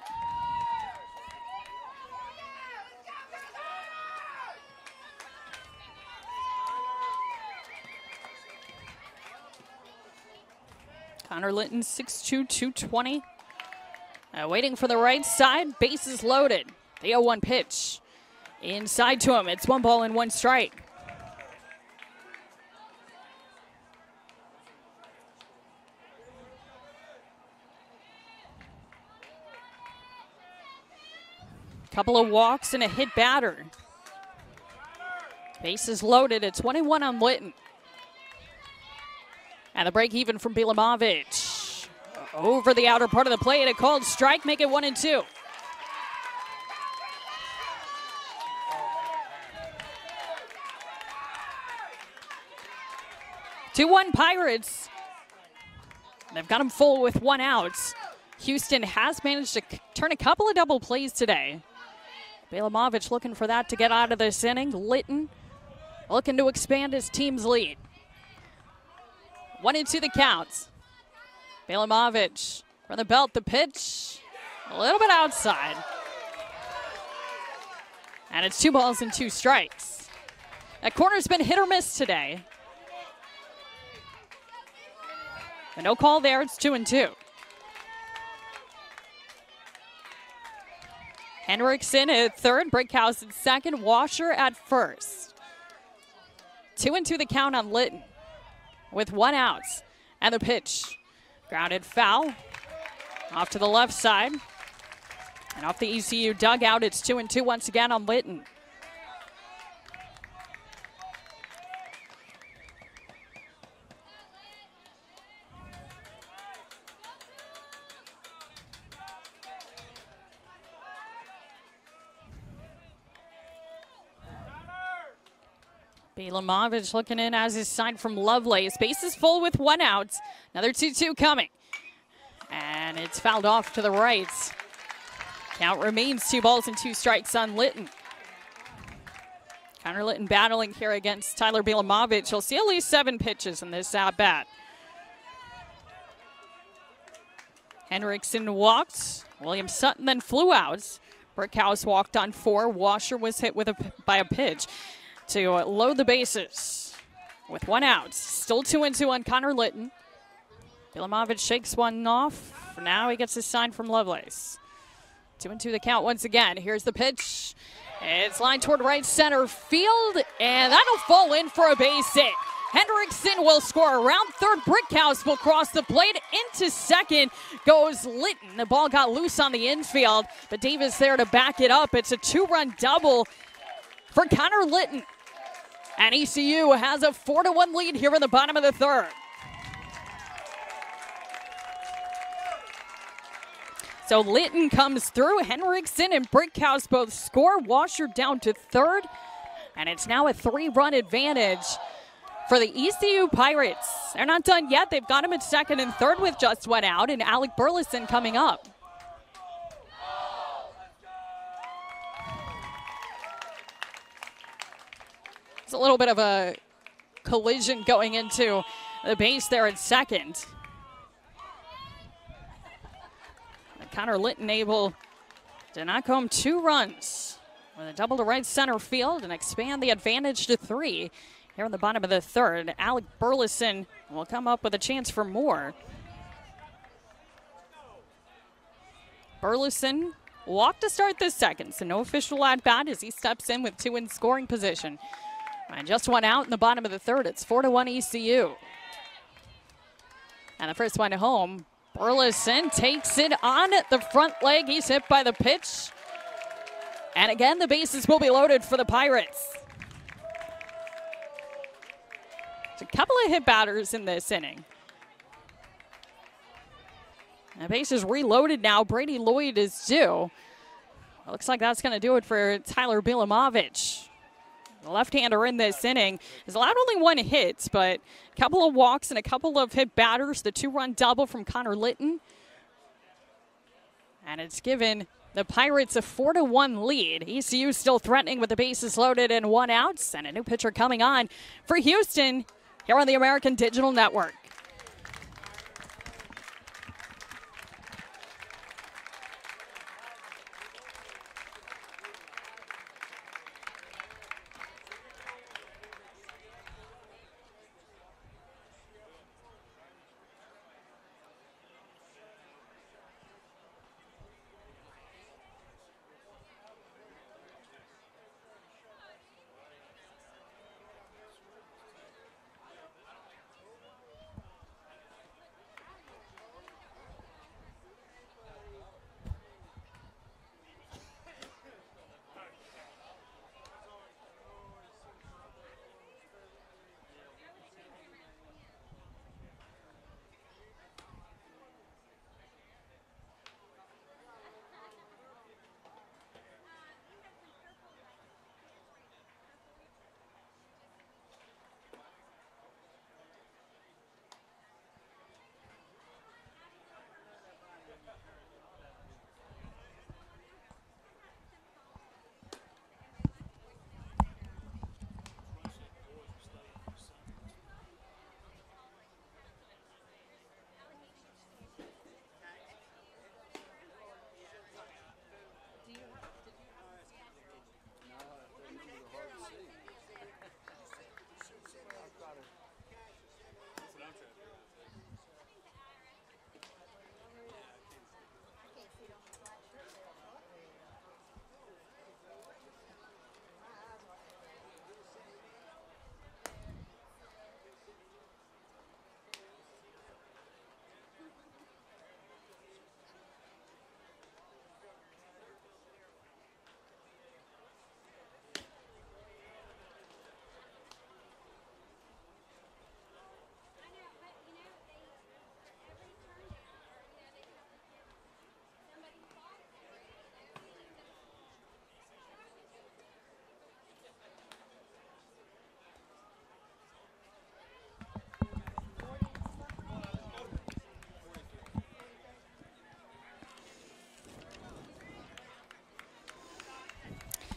Connor Litton, 6'2", 220. Waiting for the right side. Bases loaded. The 0-1 pitch. Inside to him. It's 1 ball and 1 strike. Couple of walks and a hit batter. Bases loaded. It's 1-1 on Litton. And the break even from Bielamovich. Over the outer part of the plate. A called strike. Make it 1-2. Two-1 Pirates. They've got them full with 1 out. Houston has managed to turn a couple of double plays today. Bielamovich looking for that to get out of this inning. Litton looking to expand his team's lead. 1-2 the counts. Bielamovich from the belt, the pitch. A little bit outside. And it's 2 balls and 2 strikes. That corner's been hit or miss today. But no call there, it's 2-2. Henriksen at third, Brickhouse at second, Washer at first. 2-2 the count on Litton with 1 out. And the pitch, grounded foul off to the left side. And off the ECU dugout, it's 2-2 once again on Litton. Bielamovich looking in as his sign from Lovelace. Bases full with 1 out. Another 2-2 coming. And it's fouled off to the right. Count remains 2 balls and 2 strikes on Litton. Connor Litton battling here against Tyler Bielamovich. He'll see at least 7 pitches in this at-bat. Henriksen walked. William Sutton then flew out. Brickhouse walked on 4. Washer was hit by a pitch to load the bases with 1 out. Still 2-2 on Connor Litton. Bielamovich shakes one off. Now he gets his sign from Lovelace. 2-2 the count once again. Here's the pitch. It's lined toward right center field, and that'll fall in for a base hit. Henriksen will score. Around third, Brickhouse will cross the plate. Into second goes Litton. The ball got loose on the infield, but Davis there to back it up. It's a 2-run double for Connor Litton. And ECU has a 4-1 lead here in the bottom of the third. So Litton comes through. Henriksen and Brickhouse both score. Washer down to third. And it's now a 3-run advantage for the ECU Pirates. They're not done yet. They've got him at second and third with just 1 out. And Alec Burleson coming up. It's a little bit of a collision going into the base there at second. And Connor Litton able to knock home 2 runs with a double to right center field and expand the advantage to 3 here in the bottom of the third. Alec Burleson will come up with a chance for more. Burleson walked to start this second, so no official at bat as he steps in with 2 in scoring position. And just 1 out in the bottom of the third. It's 4-1 ECU. And the first one home, Burleson takes it on the front leg. He's hit by the pitch. And again, the bases will be loaded for the Pirates. There's a couple of hit batters in this inning. The base is reloaded now. Brady Lloyd is due. Looks like that's going to do it for Tyler Bilimovich. The left-hander in this inning has allowed only one hit, but a couple of walks and a couple of hit batters. The 2-run double from Connor Litton. And it's given the Pirates a 4-1 lead. ECU still threatening with the bases loaded and 1 out. And a new pitcher coming on for Houston here on the American Digital Network.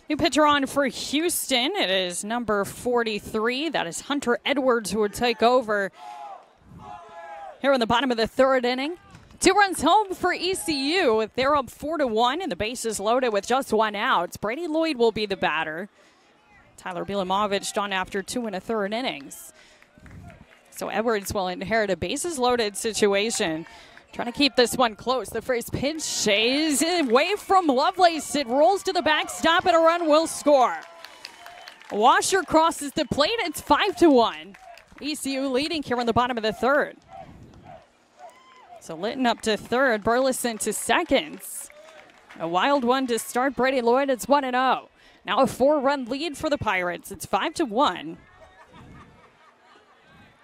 New pitcher on for Houston. It is number 43. That is Hunter Edwards, who would take over here in the bottom of the 3rd inning. 2 runs home for ECU. They're up 4-1, and the bases loaded with just 1 out. Brady Lloyd will be the batter. Tyler Bilimovich done after 2 1/3 innings. So Edwards will inherit a bases loaded situation. Trying to keep this one close. The first pitch is away from Lovelace. It rolls to the backstop, and a run will score. Washer crosses the plate. It's 5-1. ECU leading here in the bottom of the 3rd. So Litton up to 3rd, Burleson to 2nd. A wild one to start Brady Lloyd. It's 1-0. Now a 4-run lead for the Pirates. It's 5-1.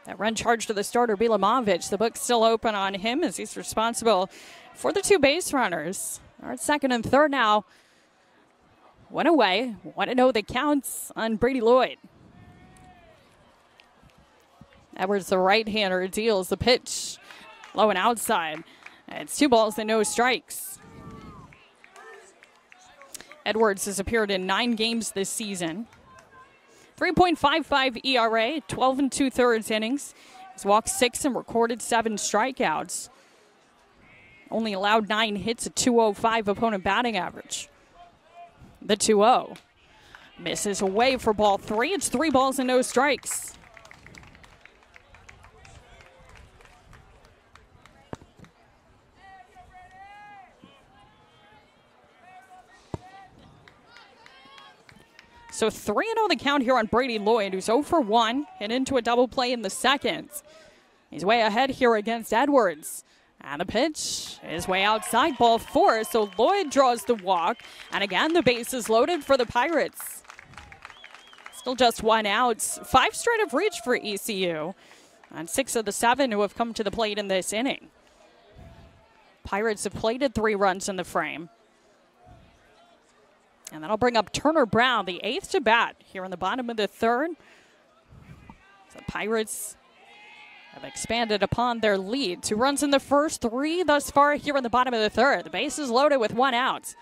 That run charge to the starter, Bilimovich. The book's still open on him as he's responsible for the 2 base runners. They're at 2nd and 3rd now. 1 away. 1-0 the counts on Brady Lloyd. Edwards, the right-hander, deals the pitch low and outside. It's 2 balls and no strikes. Edwards has appeared in 9 games this season. 3.55 ERA, 12 2/3 innings. He's walked 6 and recorded 7 strikeouts. Only allowed 9 hits, a .205 opponent batting average. The 2-0. Misses away for ball 3. It's 3 balls and no strikes. So 3-0 the count here on Brady Lloyd, who's 0 for 1, hit into a double play in the 2nd. He's way ahead here against Edwards. And the pitch is way outside, ball 4. So Lloyd draws the walk. And again, the base is loaded for the Pirates. Still just 1 out. 5 straight of reach for ECU. And 6 of the 7 who have come to the plate in this inning. Pirates have plated 3 runs in the frame. And that'll bring up Turner Brown, the 8th to bat here in the bottom of the 3rd. The Pirates have expanded upon their lead. 2 runs in the first, 3 thus far here in the bottom of the 3rd. The base is loaded with 1 out.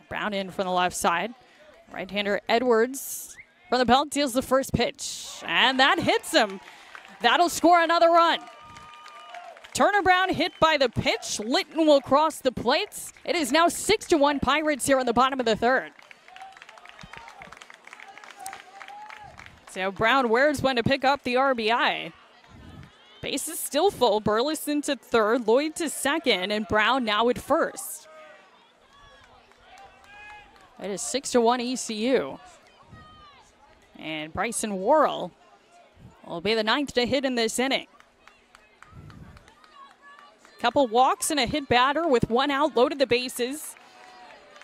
Brown in from the left side. Right-hander Edwards from the belt deals the first pitch. And that hits him. That'll score another run. Turner Brown hit by the pitch. Litton will cross the plates. It is now 6-1 Pirates here in the bottom of the 3rd. So Brown where's when to pick up the RBI. Base is still full. Burleson to 3rd, Lloyd to 2nd, and Brown now at 1st. It is 6-1 ECU. And Bryson Worrell will be the 9th to hit in this inning. Couple walks and a hit batter with 1 out, loaded the bases.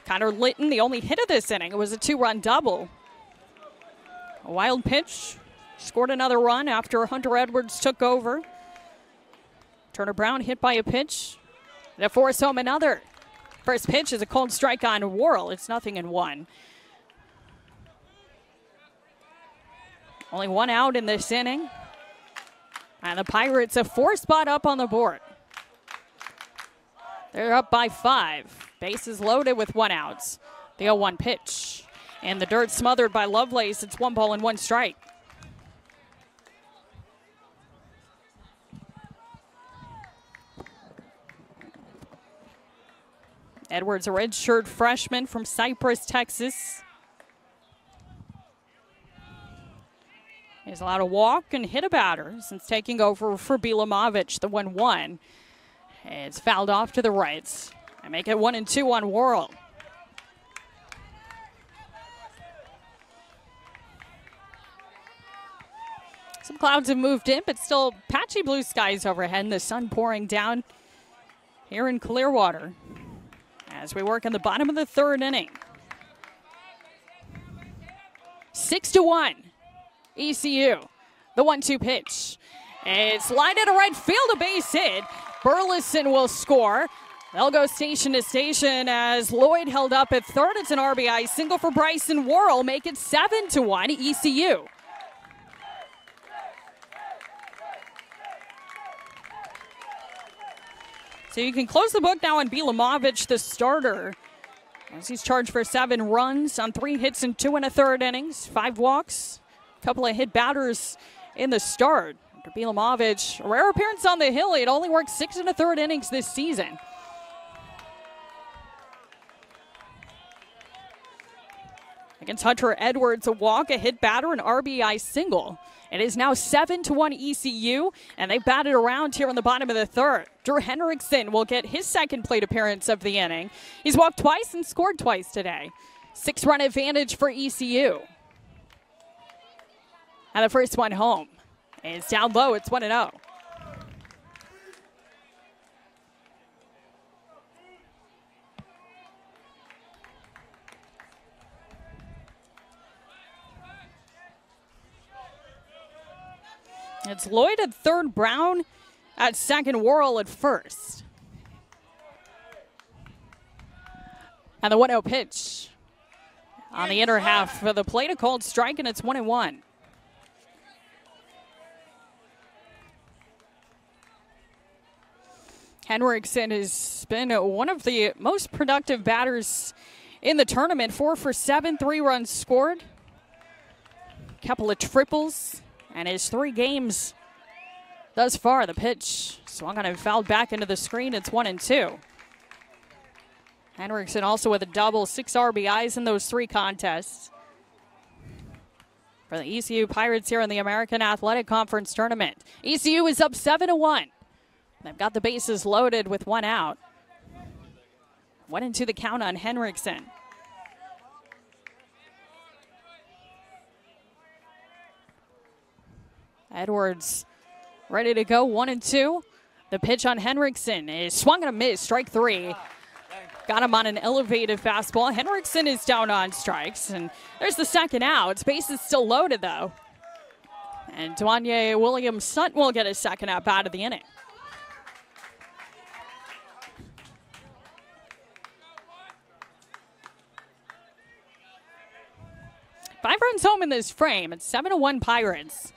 Connor Litton, the only hit of this inning. It was a 2-run double. A wild pitch, scored another run after Hunter Edwards took over. Turner Brown hit by a pitch to force home another. First pitch is a cold strike on Worrell. It's 0-1. Only 1 out in this inning. And the Pirates a 4 spot up on the board. They're up by 5. Bases loaded with 1 out. The 0-1 pitch. And the dirt smothered by Lovelace. It's 1 ball and 1 strike. Edwards, a redshirt freshman from Cypress, Texas. He's allowed to walk and hit a batter since taking over for Bilamovich, the 1-1. It's fouled off to the right. I make it 1-2 on Worrell. Some clouds have moved in, but still patchy blue skies overhead and the sun pouring down here in Clearwater as we work in the bottom of the 3rd inning. 6-1 ECU. The 1-2 pitch. It's lined into right field, a base hit. Burleson will score. They'll go station to station as Lloyd held up at 3rd. It's an RBI single for Bryson Worrell. Make it 7-1 ECU. So you can close the book now on Bilamovich, the starter, as he's charged for 7 runs on 3 hits and 2 1/3 innings, 5 walks, a couple of hit batters in the start. After Bilamovich, a rare appearance on the hill. He had only worked 6 1/3 innings this season. Against Hunter Edwards, a walk, a hit batter, an RBI single. It is now 7-1 ECU, and they batted around here in the bottom of the 3rd. Drew Henriksen will get his 2nd plate appearance of the inning. He's walked twice and scored twice today. 6-run advantage for ECU. And the first one home is down low. It's 1-0. It's Lloyd at 3rd, Brown at 2nd, Worrell at 1st. And the 1-0 pitch on the inner half of the plate, a cold strike, and it's 1-1. Henriksen has been one of the most productive batters in the tournament. 4 for 7, 3 runs scored, a couple of triples. And his 3 games thus far, the pitch swung on and fouled back into the screen. It's 1-2. Henriksen also with a double, 6 RBIs in those 3 contests. For the ECU Pirates here in the American Athletic Conference Tournament. ECU is up 7-1. They've got the bases loaded with 1 out. 1-2 the count on Henriksen. Edwards ready to go, 1-2. The pitch on Henriksen is swung and a miss, strike 3. Got him on an elevated fastball. Henriksen is down on strikes, and there's the 2nd out. Base is still loaded, though. And Dwanye Williams-Sutton will get his 2nd at bat of the inning. runs home in this frame. It's 7-1 Pirates.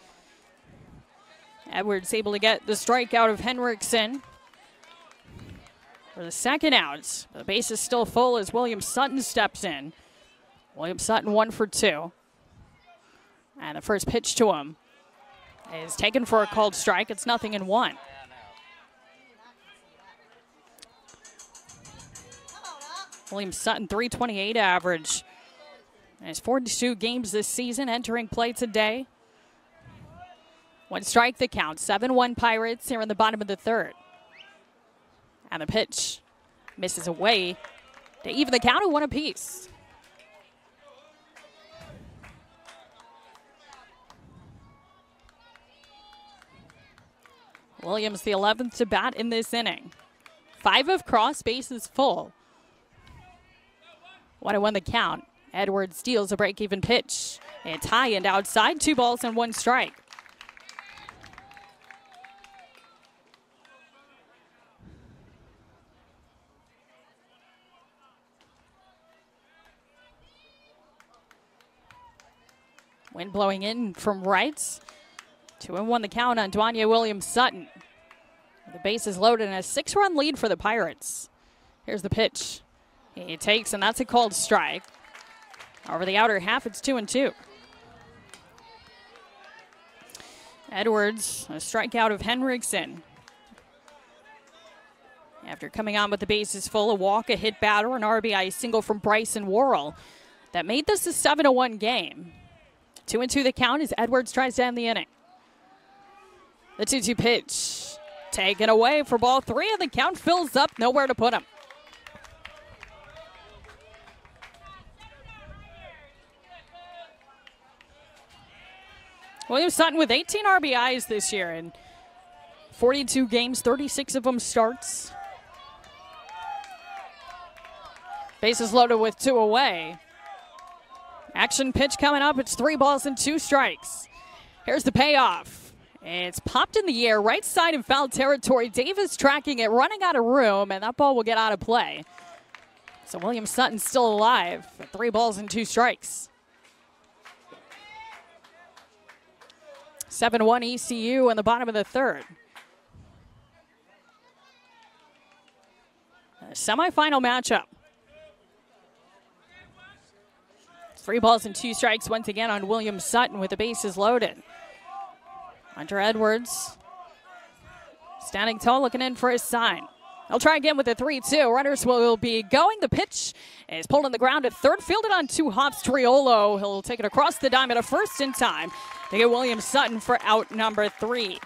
Edwards able to get the strikeout of Henriksen for the second out. The base is still full as William Sutton steps in. William Sutton 1 for 2. And the first pitch to him is taken for a called strike. It's 0-1. William Sutton, 328 average. And his 42 games this season, entering play today. 1 strike the count. 7-1 Pirates here in the bottom of the third. And the pitch misses away to even the count at 1 apiece. Williams, the 11th to bat in this inning. 5 of cross, bases full. 1-1 the count. Edwards steals a break-even pitch. It's high and outside, 2 balls and 1 strike. Wind blowing in from right. 2-1 the count on Dwanya Williams-Sutton. The bases loaded and a 6-run lead for the Pirates. Here's the pitch. He takes, and that's a called strike. Over the outer half, it's 2-2. Edwards, a strikeout of Henriksen. After coming on with the bases full, a walk, a hit batter, an RBI single from Bryson Worrell. That made this a 7-1 game. 2-2 the count as Edwards tries to end the inning. The 2-2 pitch taken away for ball 3, and the count fills up, nowhere to put him. William Sutton with 18 RBIs this year in 42 games, 36 of them starts. Bases loaded with 2 away. Action pitch coming up. It's 3 balls and 2 strikes. Here's the payoff. It's popped in the air, right side in foul territory. Davis tracking it, running out of room, and that ball will get out of play. So William Sutton still alive for 3 balls and 2 strikes. 7-1 ECU in the bottom of the third. A semifinal matchup. 3 balls and 2 strikes once again on William Sutton with the bases loaded. Hunter Edwards standing tall, looking in for his sign. He'll try again with the 3-2. Runners will be going. The pitch is pulled on the ground at third, fielded on 2 hops. Triolo, he'll take it across the diamond, a first in time to get William Sutton for out number 3.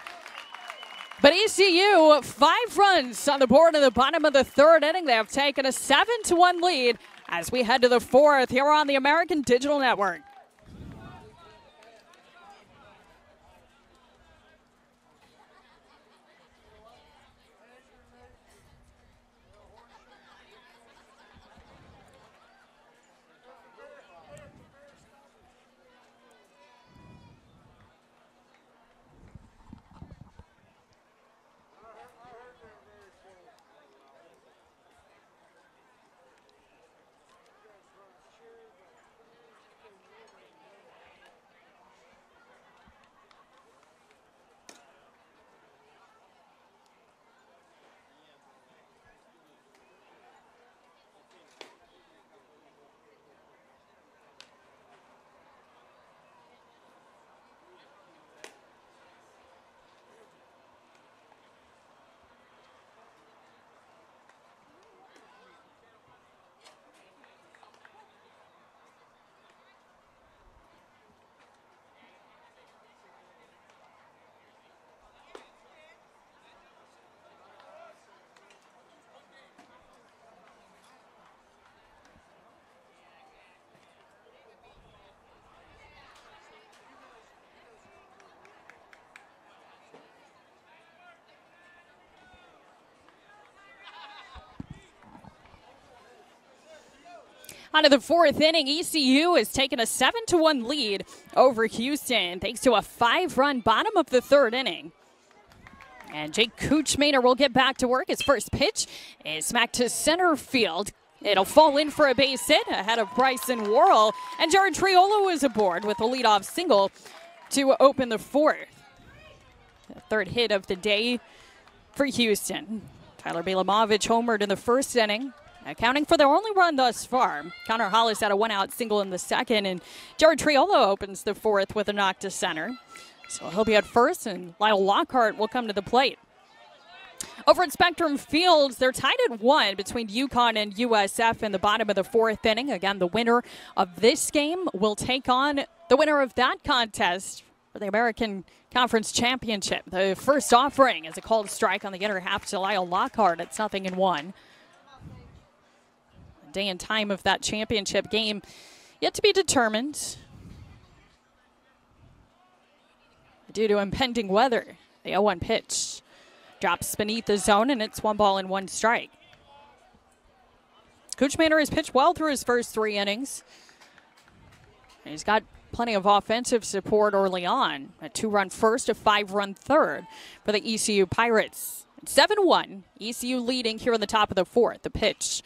But ECU, 5 runs on the board in the bottom of the third inning. They have taken a 7-1 lead as we head to the 4th here on the American Digital Network. On to the 4th inning, ECU has taken a 7-1 lead over Houston thanks to a 5-run bottom of the 3rd inning. And Jake Kuchmaner will get back to work. His first pitch is smacked to center field. It'll fall in for a base hit ahead of Bryson Worrell, and Jared Triolo is aboard with a leadoff single to open the fourth. The third hit of the day for Houston. Tyler Belamovich homered in the first inning, accounting for their only run thus far. Connor Hollis had a one-out single in the second, and Jared Triolo opens the fourth with a knock to center. So he'll be at first, and Lyle Lockhart will come to the plate. Over at Spectrum Fields, they're tied at 1 between UConn and USF in the bottom of the fourth inning. Again, the winner of this game will take on the winner of that contest for the American Conference Championship. The first offering is a called strike on the inner half to Lyle Lockhart. It's 0-1. The day and time of that championship game yet to be determined due to impending weather. The 0-1 pitch drops beneath the zone, and it's 1-1 strike. Coach Manor has pitched well through his first 3 innings. He's got plenty of offensive support early on. A 2-run first, a 5-run third for the ECU Pirates. 7-1, ECU leading here in the top of the fourth. The pitch,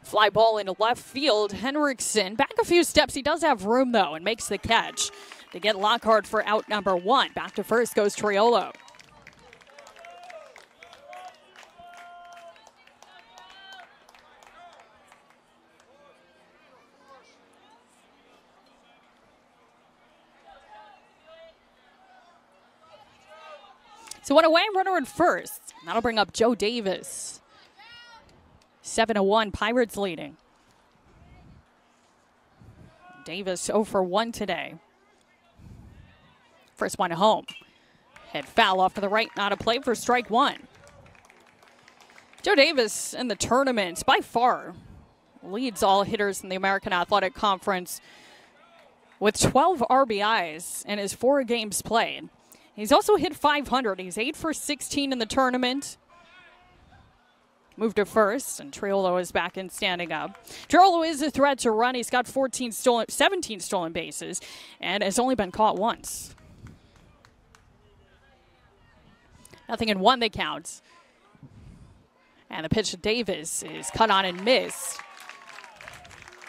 fly ball into left field. Henriksen back a few steps. He does have room, though, and makes the catch to get Lockhart for out number 1. Back to first goes Triolo. So one away, runner at first. That'll bring up Joe Davis. 7-1, Pirates leading. Davis 0 for 1 today. First one home. Head foul off to the right, not a play for strike 1. Joe Davis in the tournament by far leads all hitters in the American Athletic Conference with 12 RBIs in his 4 games played. He's also hit 500. He's 8 for 16 in the tournament. Moved to first, and Triolo is back in standing up. Triolo is a threat to run. He's got 17 stolen bases, and has only been caught once. 0-1 they count. And the pitch to Davis is cut on and missed.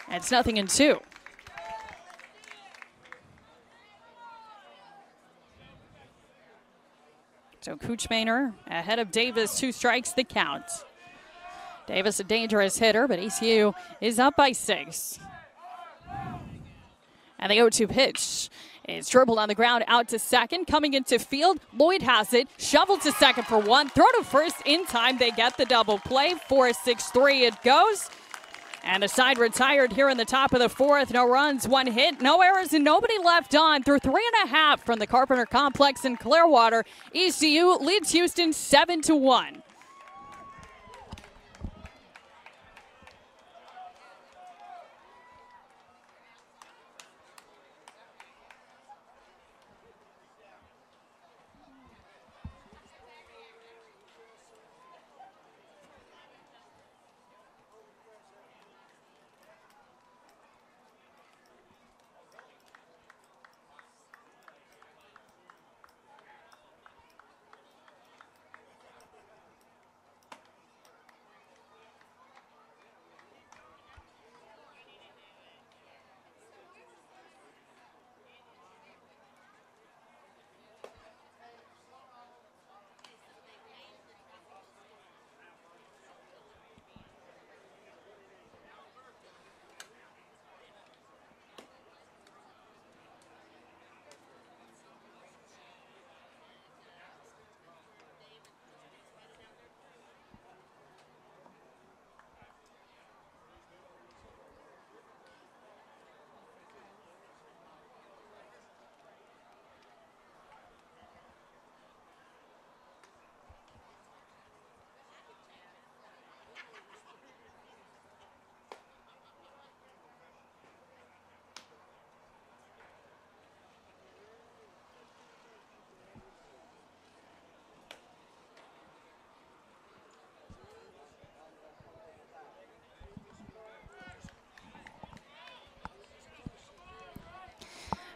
And it's 0-2. So Cooch Manor ahead of Davis, 2 strikes the count. Davis a dangerous hitter, but ECU is up by 6. And the 0-2 pitch is dribbled on the ground out to second. Coming into field, Lloyd has it. Shoveled to second for 1. Throw to first in time. They get the double play. 4-6-3 it goes. And the side retired here in the top of the fourth. No runs, 1 hit, no errors, and nobody left on through 3.5 from the Carpenter Complex in Clearwater. ECU leads Houston 7-1.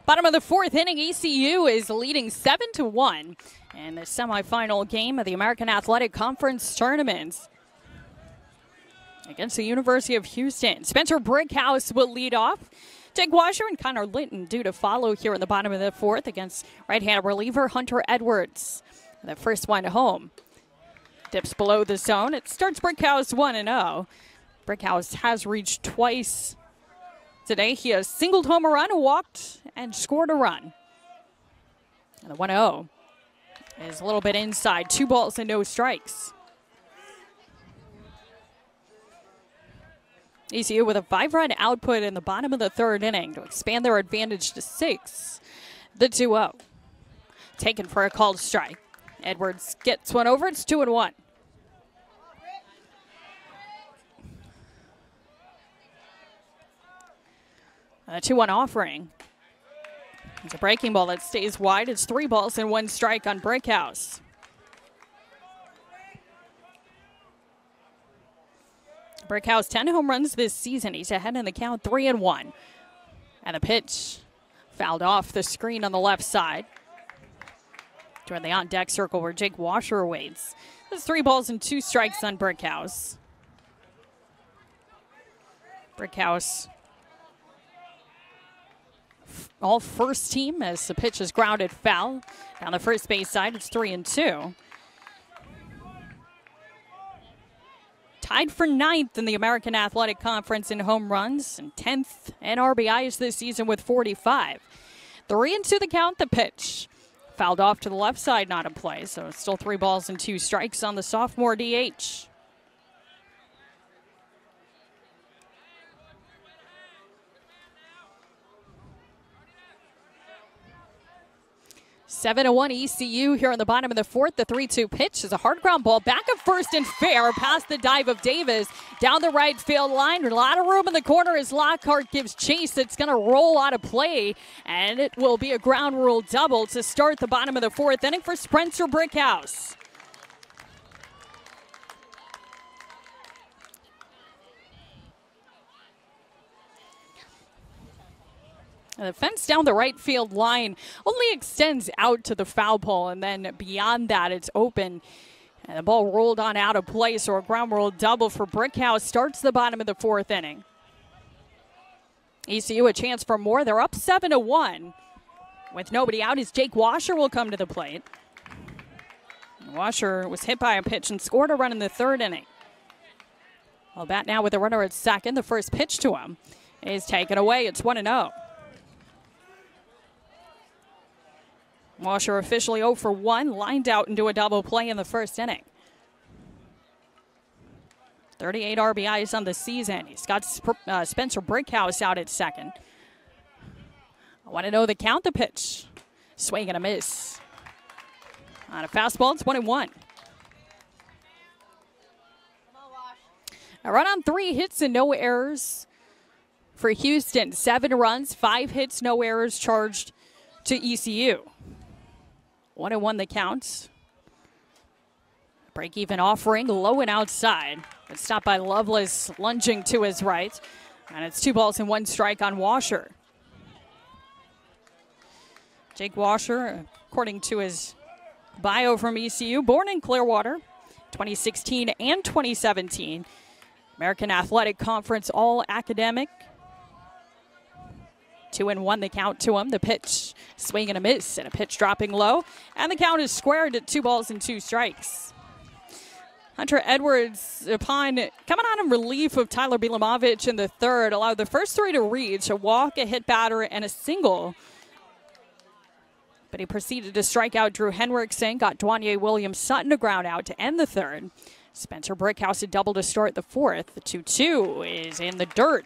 Bottom of the fourth inning, ECU is leading 7-1 in the semifinal game of the American Athletic Conference tournament. against the University of Houston. Spencer Brickhouse will lead off. Jake Washer and Connor Linton due to follow here in the bottom of the fourth against right-handed reliever Hunter Edwards. The first one home. Dips below the zone. It starts Brickhouse 1-0. Brickhouse has reached twice today. He has singled home a run, walked, and scored a run. And the 1-0 is a little bit inside. 2 balls and no strikes. ECU with a 5-run output in the bottom of the third inning to expand their advantage to 6. The 2-0. Taken for a called strike. Edwards gets one over. It's 2-1. A 2-1 offering. It's a breaking ball that stays wide. It's 3 balls and 1 strike on Brickhouse. Brickhouse 10 home runs this season. He's ahead in the count 3-1. And the pitch fouled off the screen on the left side. Toward the on-deck circle where Jake Washer waits. There's 3 balls and 2 strikes on Brickhouse. Brickhouse all first team as the pitch is grounded foul. Down the first base side, it's 3-2. Tied for 9th in the American Athletic Conference in home runs and 10th in RBIs this season with 45. 3-2 the count, the pitch. Fouled off to the left side, not in play, so it's still 3 balls and 2 strikes on the sophomore DH. (7-1) ECU here in the bottom of the fourth. The 3-2 pitch is a hard ground ball back at first and fair past the dive of Davis down the right field line. A lot of room in the corner as Lockhart gives chase. It's going to roll out of play, and it will be a ground rule double to start the bottom of the fourth inning for Spencer Brickhouse. The fence down the right field line only extends out to the foul pole, and then beyond that, it's open. And the ball rolled on out of play, so a ground rule double for Brickhouse starts the bottom of the fourth inning. ECU a chance for more. They're up 7-1. With nobody out, as Jake Washer will come to the plate. Washer was hit by a pitch and scored a run in the third inning. Well, bat now with a runner at second. The first pitch to him is taken away. It's 1-0. Washer officially 0 for 1, lined out into a double play in the first inning. 38 RBIs on the season. He's got Spencer Brickhouse out at second. I want to know the count, the pitch. Swing and a miss. On a fastball, it's 1-1. A run on 3 hits and no errors for Houston. 7 runs, 5 hits, no errors charged to ECU. 1-1 the count. Break-even offering, low and outside. But stopped by Lovelace, lunging to his right. And it's 2 balls and 1 strike on Washer. Jake Washer, according to his bio from ECU, born in Clearwater, 2016 and 2017. American Athletic Conference All-Academic. 2-1 the count to him. The pitch, swing and a miss, and a pitch dropping low. And the count is squared at 2 balls and 2 strikes. Hunter Edwards, upon coming on in relief of Tyler Bilamovich in the third, allowed the first 3 to reach, a walk, a hit batter, and a single. But he proceeded to strike out Drew Henriksen, got Dwanye Williams-Sutton to ground out to end the third. Spencer Brickhouse a double to start the fourth. The 2-2 is in the dirt,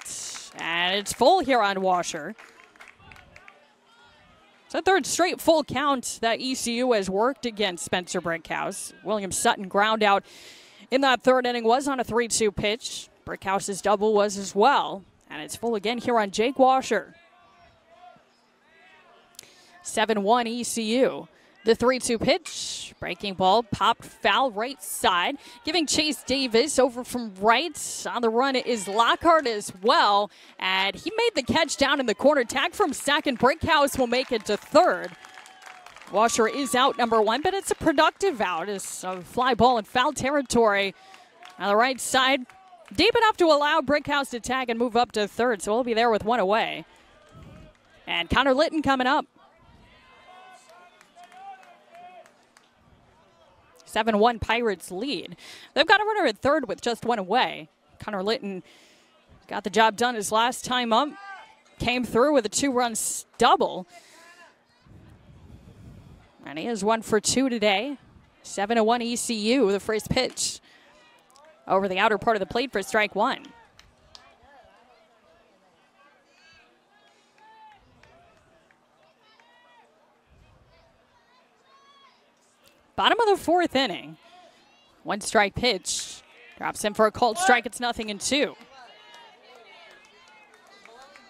and it's full here on Washer. It's the third straight full count that ECU has worked against Spencer Brickhouse. Williams-Sutton ground out in that third inning was on a 3-2 pitch. Brickhouse's double was as well, and it's full again here on Jake Washer. 7-1 ECU. The 3-2 pitch, breaking ball, popped foul right side, giving Chase Davis over from right. On the run is Lockhart as well, and he made the catch down in the corner. Tag from second. Brickhouse will make it to third. Washer is out number 1, but it's a productive out. It's a fly ball in foul territory. On the right side, deep enough to allow Brickhouse to tag and move up to third, so we'll be there with one away. And Connor Litton coming up. 7-1 Pirates lead. They've got a runner at third with just one away. Connor Litton got the job done his last time up. Came through with a 2-run double. And he is 1 for 2 today. 7-1 ECU, the first pitch over the outer part of the plate for strike one. Bottom of the fourth inning. 1 strike pitch. Drops in for a called strike. It's 0-2.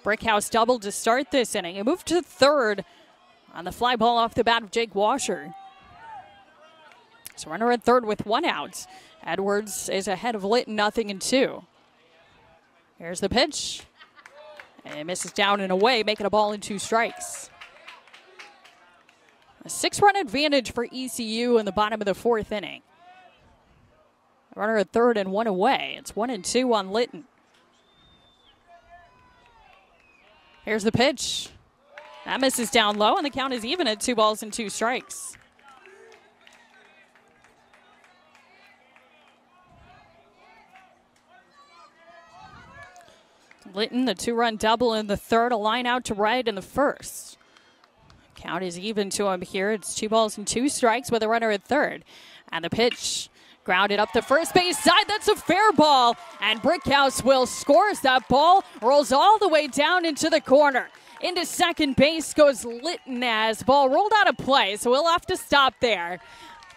Brickhouse doubled to start this inning. He moved to third on the fly ball off the bat of Jake Washer. So runner at third with 1 out. Edwards is ahead of Litton, 0-2. Here's the pitch. And it misses down and away, making a ball in 2 strikes. A 6-run advantage for ECU in the bottom of the fourth inning. Runner at third and 1 away. It's 1-2 on Litton. Here's the pitch. That misses down low, and the count is even at 2 balls and 2 strikes. Litton, the 2-run double in the third, a line out to right in the first. Count is even to him here. It's 2 balls and 2 strikes with a runner at third. And the pitch grounded up the first base side. That's a fair ball. And Brickhouse will scores that ball. Rolls all the way down into the corner. Into second base goes Litton as ball rolled out of play. So we'll have to stop there.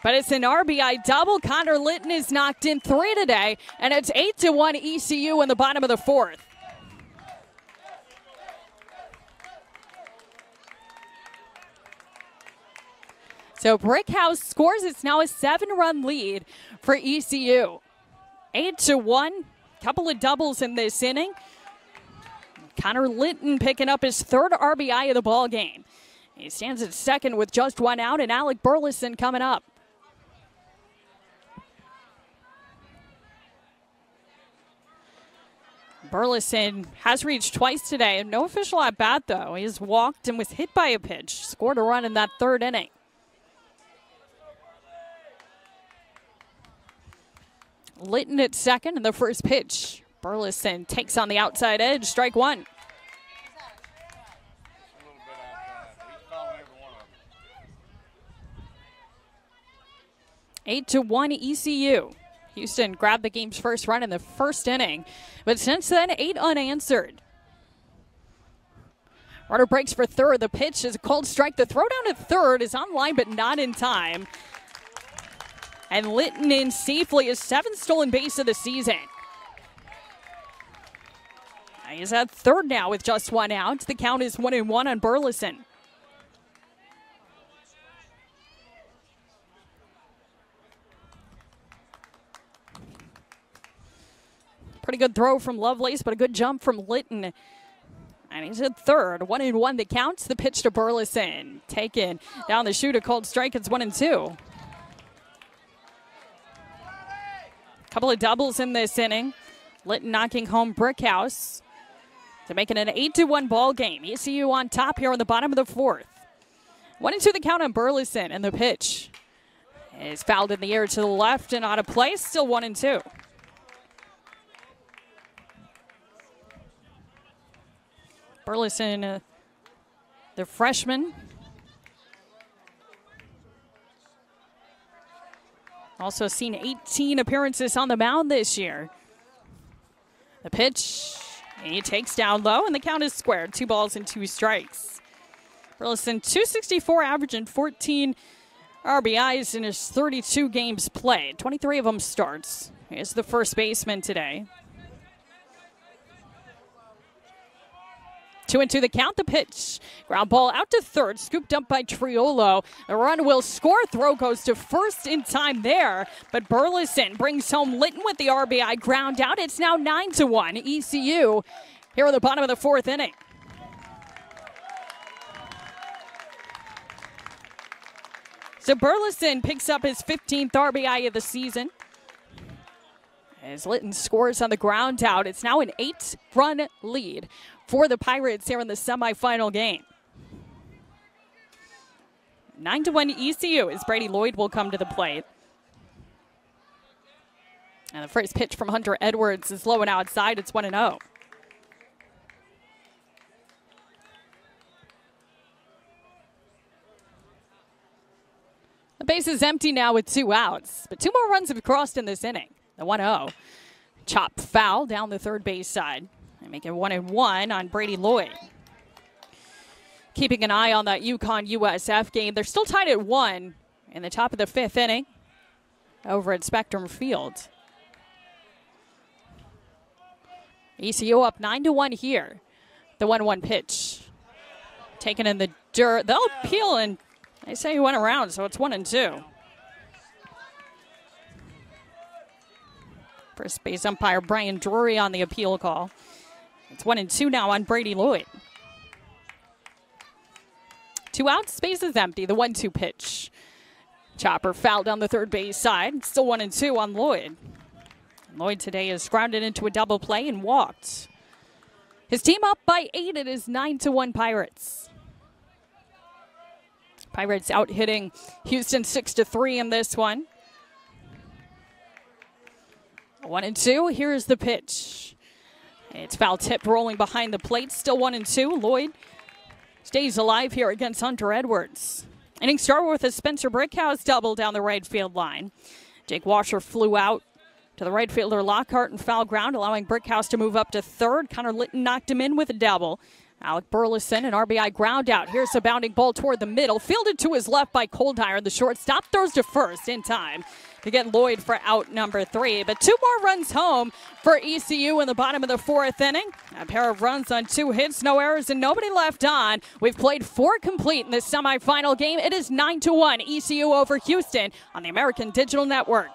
But it's an RBI double. Connor Litton is knocked in 3 today. And it's 8-1 ECU in the bottom of the fourth. So Brickhouse scores. It's now a 7-run lead for ECU. 8-1. Couple of doubles in this inning. Connor Litton picking up his 3rd RBI of the ball game. He stands at second with just 1 out, and Alec Burleson coming up. Burleson has reached twice today. No official at bat, though. He has walked and was hit by a pitch. Scored a run in that 3rd inning. Litton at second in the first pitch. Burleson takes on the outside edge. Strike 1. 8-1 ECU. Houston grabbed the game's first run in the first inning, but since then, 8 unanswered. Runner breaks for third. The pitch is a cold strike. The throw down at third is on line, but not in time. And Litton in safely, his 7th stolen base of the season. He's at third now with just 1 out. The count is 1-1 on Burleson. Pretty good throw from Lovelace, but a good jump from Litton. And he's at third. 1-1 the count. The pitch to Burleson. Taken down the chute, a cold strike. It's 1-2. Couple of doubles in this inning. Litton knocking home Brickhouse to make it an 8-1 ball game. ECU on top here in the bottom of the fourth. 1-2 the count on Burleson, and the pitch is fouled in the air to the left and out of place. Still 1-2. Burleson, the freshman. Also seen 18 appearances on the mound this year. The pitch, he takes down low, and the count is squared. 2 balls and 2 strikes. Burleson, .264 average and 14 RBIs in his 32 games played. 23 of them starts. He's the first baseman today. 2-2 the count. The pitch. Ground ball out to third. Scooped up by Triolo. The run will score. Throw goes to first in time there. But Burleson brings home Litton with the RBI ground out. It's now 9-1 ECU here at the bottom of the fourth inning. So Burleson picks up his 15th RBI of the season. as Litton scores on the ground out. It's now an 8-run lead for the Pirates here in the semifinal game. 9-1 ECU as Brady Lloyd will come to the plate. And the first pitch from Hunter Edwards is low and outside. It's 1-0. The base is empty now with 2 outs, but 2 more runs have crossed in this inning. The 1-0. Chop foul down the third base side. And make it 1-1 on Brady Lloyd. Keeping an eye on that UConn-USF game. They're still tied at 1 in the top of the 5th inning over at Spectrum Field. ECU up 9-1 here. The 1-1 pitch. Taken in the dirt. They'll peel, and they say he went around, so it's 1-2. First base umpire Brian Drury on the appeal call. It's 1-2 now on Brady Lloyd. 2 outs, space is empty. The 1-2 pitch. Chopper foul down the third base side. Still 1-2 on Lloyd. Lloyd today is grounded into a double play and walked. His team up by 8. It is 9-1 Pirates. Pirates out hitting Houston 6-3 in this one. 1-2. Here's the pitch. It's foul tip rolling behind the plate. Still 1-2. Lloyd stays alive here against Hunter Edwards. Inning started with a Spencer Brickhouse double down the right field line. Jake Washer flew out to the right fielder Lockhart and foul ground, allowing Brickhouse to move up to third. Connor Litton knocked him in with a double. Alec Burleson, an RBI ground out. Here's a bounding ball toward the middle. Fielded to his left by Coldiron. The shortstop throws to first in time to get Lloyd for out number 3. But 2 more runs home for ECU in the bottom of the 4th inning. A pair of runs on 2 hits, no errors, and nobody left on. We've played 4 complete in this semifinal game. It is 9-1 ECU over Houston on the American Digital Network.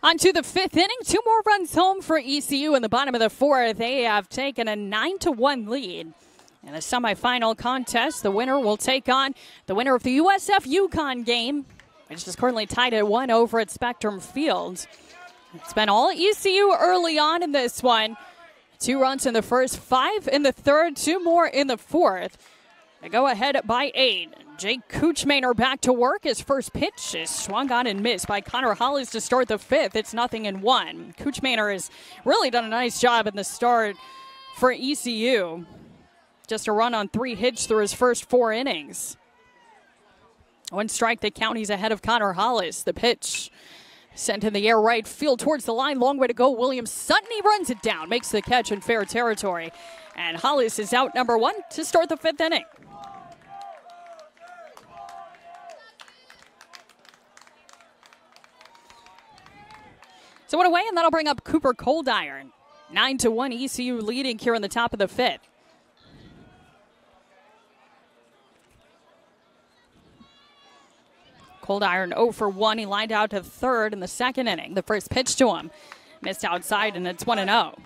On to the 5th inning. 2 more runs home for ECU in the bottom of the 4th. They have taken a 9-1 lead in the semifinal contest. The winner will take on the winner of the USF-UConn game, which is currently tied at 1 over at Spectrum Field. It's been all ECU early on in this one. 2 runs in the first, 5 in the third, 2 more in the 4th. They go ahead by 8. Jake Kuchmaner back to work. His first pitch is swung on and missed by Connor Hollis to start the 5th. It's 0-1. Kuchmaner has really done a nice job in the start for ECU. Just a run on 3 hits through his first 4 innings. 1 strike, the count. He's ahead of Connor Hollis. The pitch sent in the air right field towards the line. Long way to go. William Sutton, he runs it down. Makes the catch in fair territory. And Hollis is out number 1 to start the 5th inning. So one away, and that'll bring up Cooper Coldiron. 9-1 ECU leading here in the top of the 5th. Coldiron 0 for 1. He lined out to third in the 2nd inning. The first pitch to him missed outside, and it's 1-0.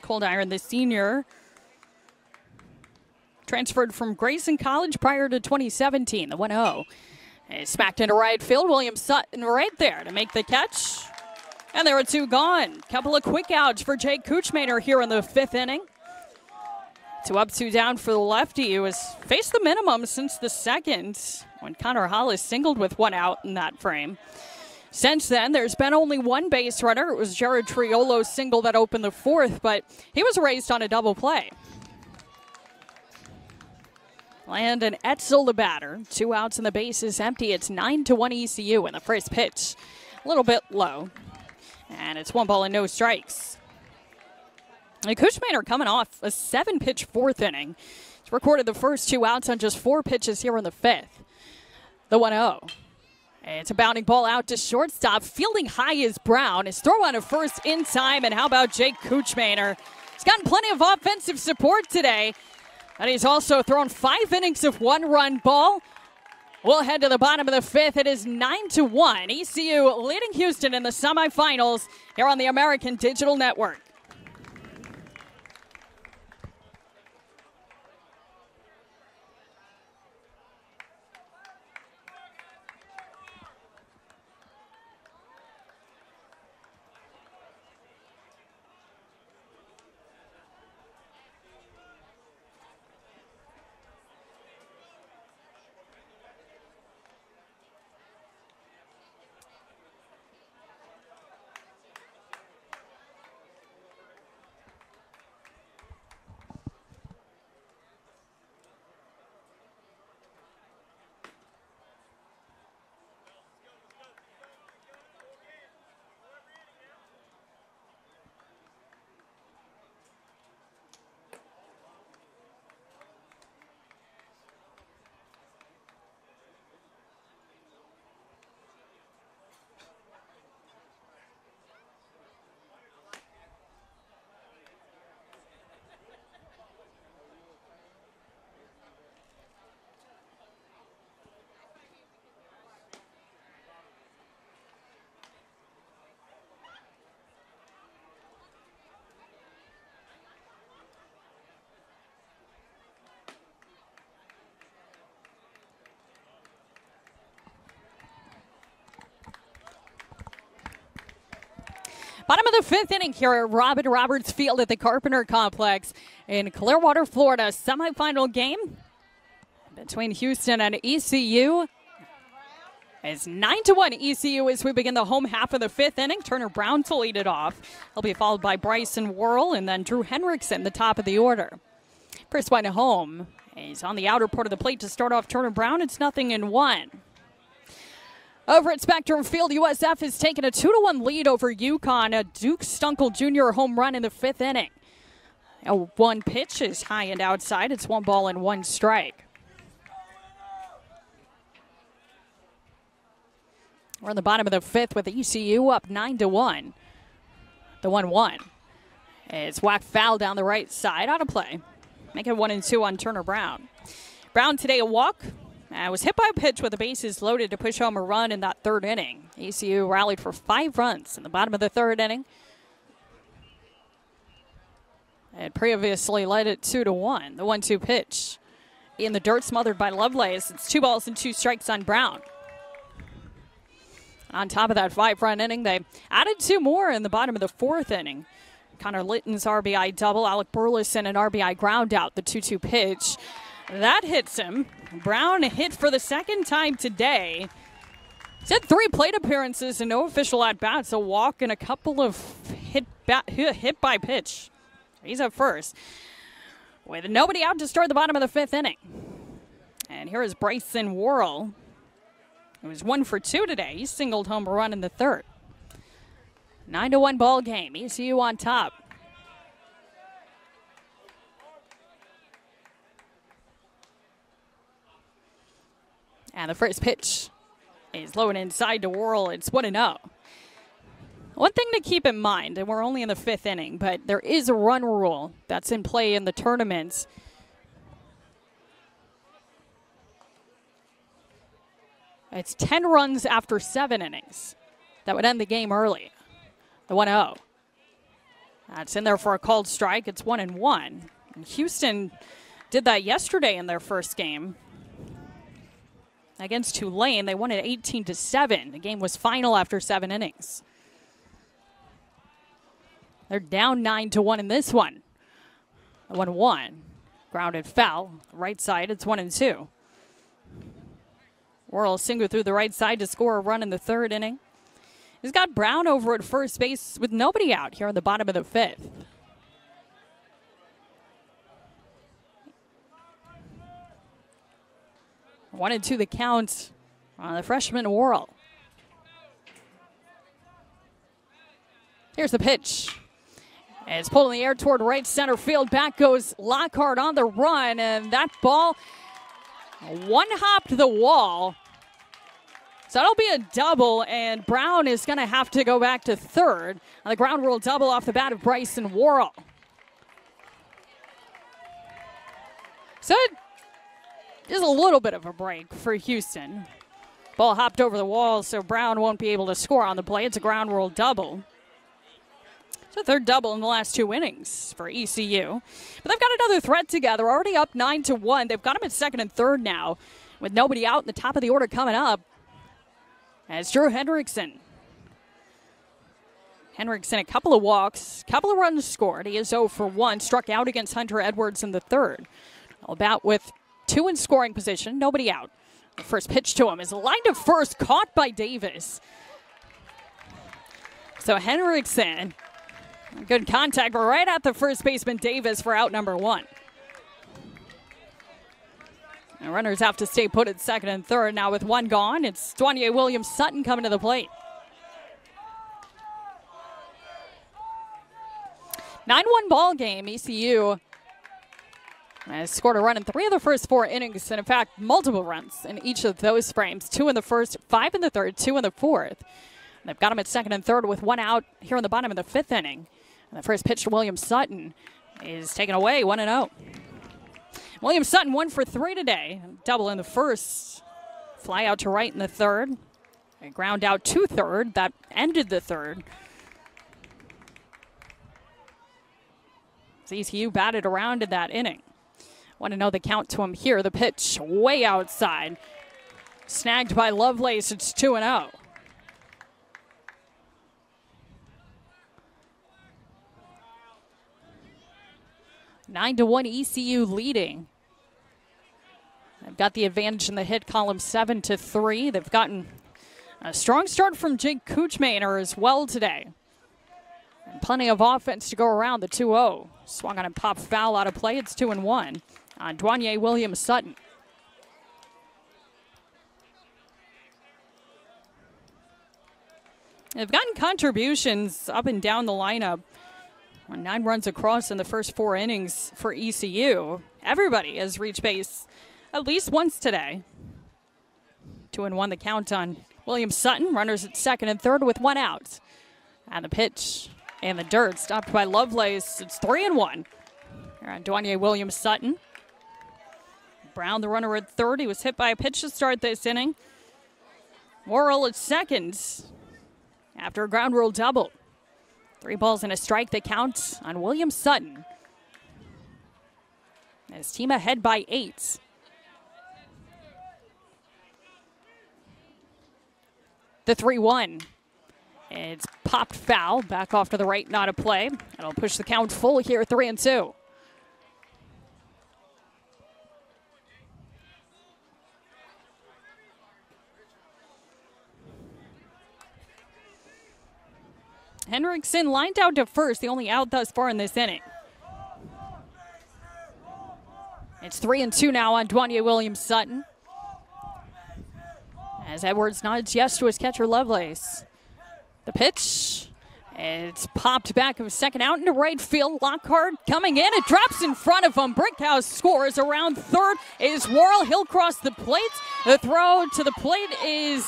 Coldiron, the senior, transferred from Grayson College prior to 2017. The 1-0. Smacked into right field. William Sutton right there to make the catch. And there are 2 gone. Couple of quick outs for Jake Kuchmaner here in the 5th inning. 2 up, 2 down for the lefty, who has faced the minimum since the 2nd when Connor Hollis singled with 1 out in that frame. Since then, there's been only 1 base runner. It was Jared Triolo's single that opened the 4th, but he was raised on a double play. Landon Etzel, the batter. 2 outs and the base is empty. It's 9-1 ECU in the first pitch. A little bit low. And it's 1 ball and no strikes. And Kuchmaner coming off a 7-pitch 4th inning. He's recorded the first 2 outs on just 4 pitches here in the 5th. The 1-0. It's a bounding ball out to shortstop. Fielding high is Brown. His throw on to first in time. And how about Jake Kuchmaner? He's gotten plenty of offensive support today. And he's also thrown 5 innings of 1-run ball. We'll head to the bottom of the 5th. It is 9-1. ECU leading Houston in the semifinals here on the American Digital Network. Bottom of the 5th inning here at Robin Roberts Field at the Carpenter Complex in Clearwater, Florida. Semifinal game between Houston and ECU. It's 9-1 ECU as we begin the home half of the 5th inning. Turner Brown to lead it off. He'll be followed by Bryson Worrell and then Drew Henriksen, the top of the order. First one home. He's on the outer part of the plate to start off Turner Brown. It's 0-1. Over at Spectrum Field, USF has taken a 2-1 lead over UConn. A Duke Stunkel Jr. home run in the 5th inning. A 1 pitch is high and outside. It's 1 ball and 1 strike. We're in the bottom of the 5th with ECU up 9-1. The 1-1. It's whacked foul down the right side. Out of play. Make it 1-2 on Turner Brown. Brown today a walk. Was hit by a pitch with the bases loaded to push home a run in that 3rd inning. ECU rallied for 5 runs in the bottom of the 3rd inning. It previously led it 2-1. The 1-2 pitch in the dirt, smothered by Lovelace. It's 2 balls and 2 strikes on Brown. On top of that 5-run inning, they added 2 more in the bottom of the 4th inning. Connor Litton's RBI double, Alec Burleson an RBI ground out, the 2-2 pitch. That hits him. Brown hit for the 2nd time today. He's had 3 plate appearances and no official at-bats, a walk and a couple of hit by pitch. He's up first. With nobody out to start the bottom of the 5th inning. And here is Bryson Worrell. It was 1 for 2 today. He singled home a run in the 3rd. 9-1 ball game. ECU on top. And the first pitch is low and inside to Worrell. It's 1-0. One thing to keep in mind, and we're only in the 5th inning, but there is a run rule that's in play in the tournaments. It's 10 runs after 7 innings. That would end the game early. The 1-0. That's in there for a called strike. It's 1-1. And Houston did that yesterday in their first game against Tulane. They won it 18-7. The game was final after 7 innings. They're down 9-1 in this one. 1-1. Grounded foul. Right side, it's 1-2. Worrell single through the right side to score a run in the third inning. He's got Brown over at first base with nobody out here in the bottom of the fifth. One and two the count on the freshman Worrell. Here's the pitch. It's pulled in the air toward right center field. Back goes Lockhart on the run, and that ball one-hopped the wall. So that'll be a double, and Brown is going to have to go back to third on the ground rule double off the bat of Bryson Worrell. So it is a little bit of a break for Houston. Ball hopped over the wall, so Brown won't be able to score on the play. It's a ground rule double. It's a third double in the last two innings for ECU. But they've got another threat together, already up 9-1. They've got them at second and third now with nobody out in the top of the order coming up. As Drew Hendrickson. Hendrickson, a couple of walks, couple of runs scored. He is 0 for 1, struck out against Hunter Edwards in the third. About with two in scoring position, nobody out. The first pitch to him is a line to first, caught by Davis. So Hendrickson, good contact right at the first baseman Davis for out number one. And runners have to stay put at second and third. Now with one gone, it's Dwanye Williams-Sutton coming to the plate. 9-1 ball game. ECU has scored a run in 3 of the first 4 innings, and in fact, multiple runs in each of those frames. 2 in the first, 5 in the third, 2 in the fourth. And they've got them at second and third with one out here in the bottom of the 5th inning. And the first pitch to Williams-Sutton is taken away, 1-0. Williams-Sutton 1 for 3 today. Double in the first. Fly out to right in the third. A ground out to third. That ended the third. ECU batted around in that inning. Want to know the count to him here. The pitch way outside. Snagged by Lovelace. It's 2-0. Nine to 1 ECU leading. They've got the advantage in the hit column 7-3. They've gotten a strong start from Jake Kuchmaner as well today. And plenty of offense to go around. The 2-0. Swung on a pop foul out of play. It's 2-1 on Dwanye Williams-Sutton. They've gotten contributions up and down the lineup. 9 runs across in the first 4 innings for ECU. Everybody has reached base at least once today. 2-1 the count on Williams-Sutton. Runners at second and third with one out. And the pitch in the dirt stopped by Lovelace. It's 3-1. Here on Dwanye Williams-Sutton. Brown, the runner at third. He was hit by a pitch to start this inning. Worrell at second after a ground rule double. 3 balls and a strike that counts on Williams-Sutton. His team ahead by 8. The 3-1. It's popped foul. Back off to the right, not a play. It'll push the count full here, 3-2. Hendrickson lined out to first, the only out thus far in this inning. It's 3-2 now on Dwanye Williams-Sutton. As Edwards nods yes to his catcher Lovelace. The pitch, it's popped back of second out into right field. Lockhart coming in, it drops in front of him. Brickhouse scores. Around third is Worrell. He'll cross the plate. The throw to the plate is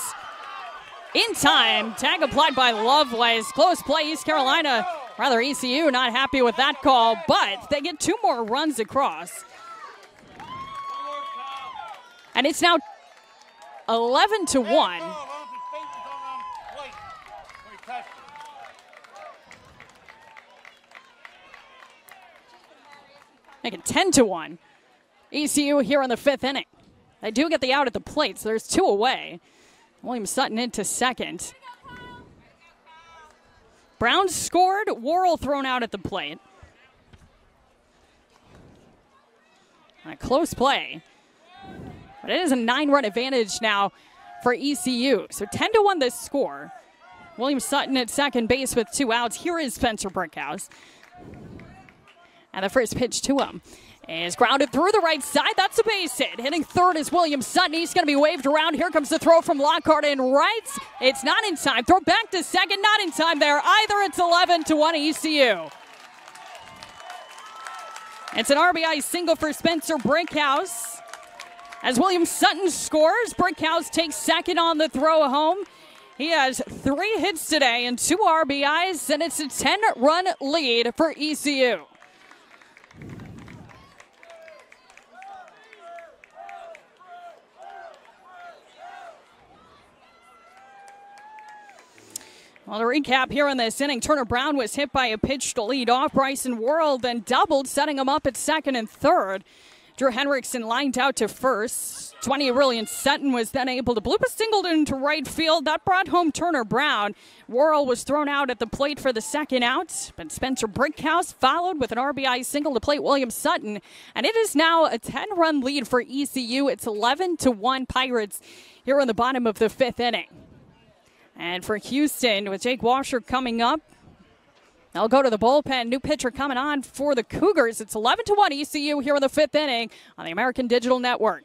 in time. Tag applied by Lovelace. Close play, East Carolina. Rather, ECU not happy with that call, but they get 2 more runs across. And it's now 11-1. Make it 10-1. ECU here in the 5th inning. They do get the out at the plate, so there's 2 away. Williams-Sutton into second. Brown scored, Worrell thrown out at the plate. A close play. But it is a 9-run advantage now for ECU. So 10-1 this score. William Sutton at second base with 2 outs. Here is Spencer Brickhouse. And the first pitch to him is grounded through the right side. That's a base hit. Hitting third is William Sutton. He's going to be waved around. Here comes the throw from Lockhart in right. It's not in time. Throw back to second. Not in time there either. It's 11-1 ECU. It's an RBI single for Spencer Brickhouse. As William Sutton scores, Brickhouse takes second on the throw home. He has 3 hits today and 2 RBIs, and it's a 10-run lead for ECU. Well, the recap here in this inning, Turner Brown was hit by a pitch to lead off. Bryson Worrell then doubled, setting him up at second and third. Drew Henriksen lined out to first. 20 Aurelian Sutton was then able to bloop a single into right field. That brought home Turner Brown. Worrell was thrown out at the plate for the second out, but Spencer Brickhouse followed with an RBI single to plate William Sutton. And it is now a 10-run lead for ECU. It's 11-1 Pirates here in the bottom of the 5th inning. And for Houston, with Jake Washer coming up, they'll go to the bullpen. New pitcher coming on for the Cougars. It's 11-1 ECU here in the 5th inning on the American Digital Network.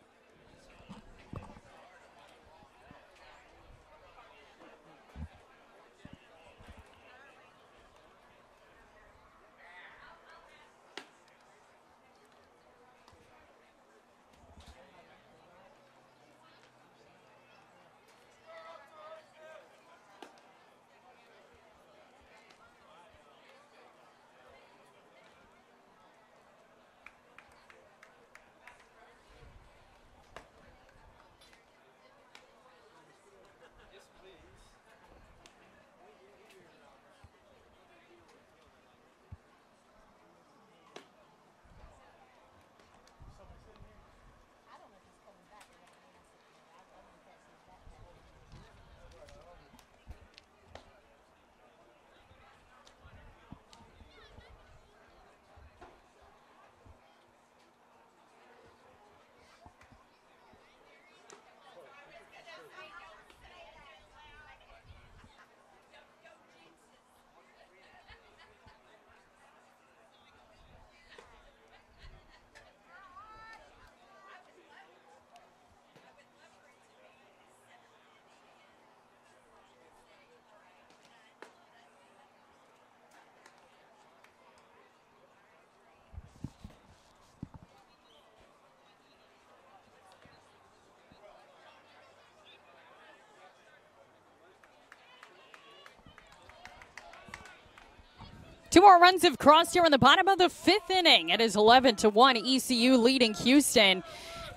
Two more runs have crossed here in the bottom of the 5th inning. It is 11-1 ECU leading Houston.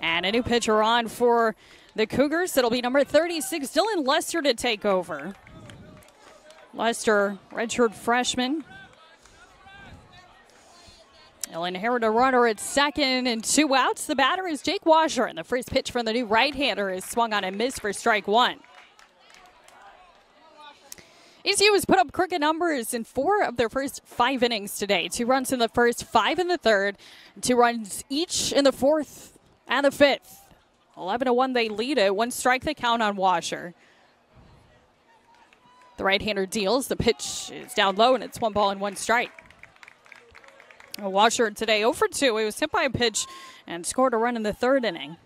And a new pitcher on for the Cougars. It'll be number 36, Dylan Lester, to take over. Lester, redshirt freshman. He'll inherit a runner at second and 2 outs. The batter is Jake Washer, and the first pitch from the new right-hander is swung on and missed for strike 1. ECU has put up crooked numbers in 4 of their first 5 innings today. 2 runs in the first, 5 in the third, 2 runs each in the 4th and the 5th. 11-1 they lead it. 1 strike the count on Washer. The right-hander deals. The pitch is down low, and it's 1 ball and 1 strike. Washer today 0 for 2. He was hit by a pitch and scored a run in the 3rd inning.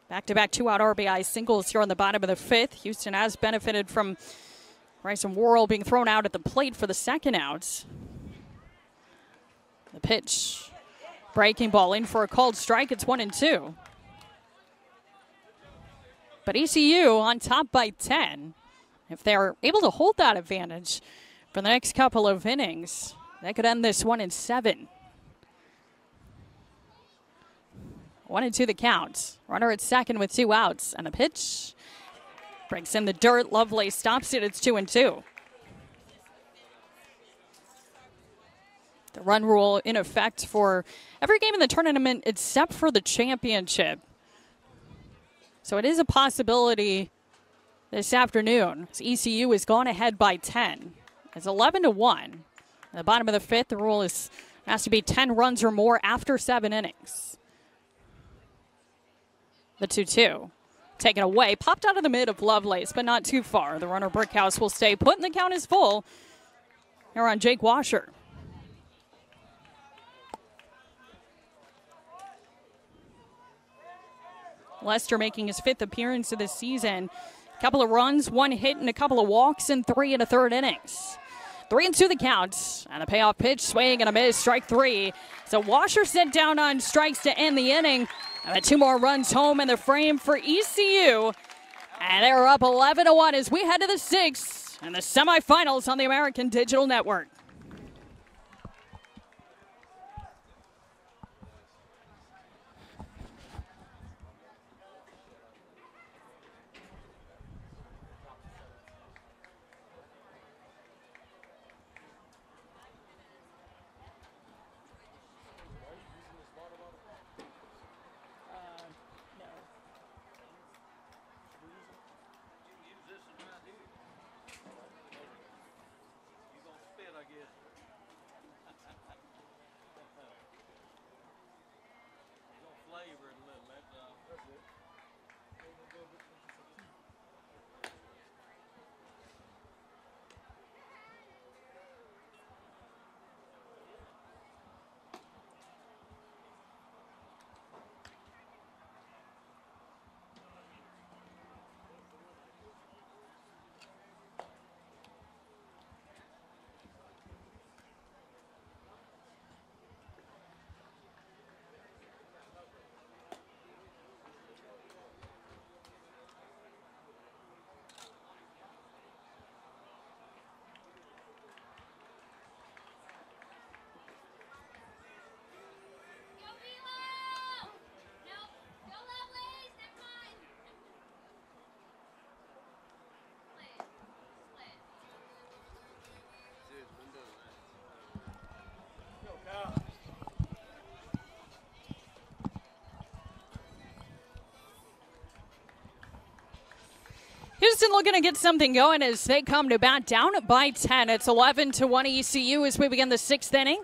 Back-to-back 2-out RBI singles here on the bottom of the 5th. Houston has benefited from Bryson Worrell being thrown out at the plate for the 2nd out. The pitch, breaking ball in for a called strike. It's 1-2. But ECU on top by 10. If they're able to hold that advantage for the next couple of innings, they could end this 1-7. 1-2 the count. Runner at second with 2 outs. And the pitch breaks in the dirt. Lovely stops it. It's 2-2. The run rule in effect for every game in the tournament except for the championship. So it is a possibility this afternoon. ECU has gone ahead by 10. It's 11-1. At the bottom of the fifth, the rule has to be 10 runs or more after 7 innings. The 2-2. Taken away, popped out of the mid of Lovelace, but not too far. The runner Brickhouse will stay put, and the count is full. Here on Jake Washer. Lester making his 5th appearance of the season. A couple of runs, 1 hit, and a couple of walks, and 3 in the 3rd innings. 3-2 the count, and a payoff pitch, swing and a miss, strike 3. So Washer sent down on strikes to end the inning. And 2 more runs home in the frame for ECU. And they're up 11-1 as we head to the 6th and the semifinals on the American Digital Network. Houston looking to get something going as they come to bat down by 10. It's 11-1 ECU as we begin the 6th inning.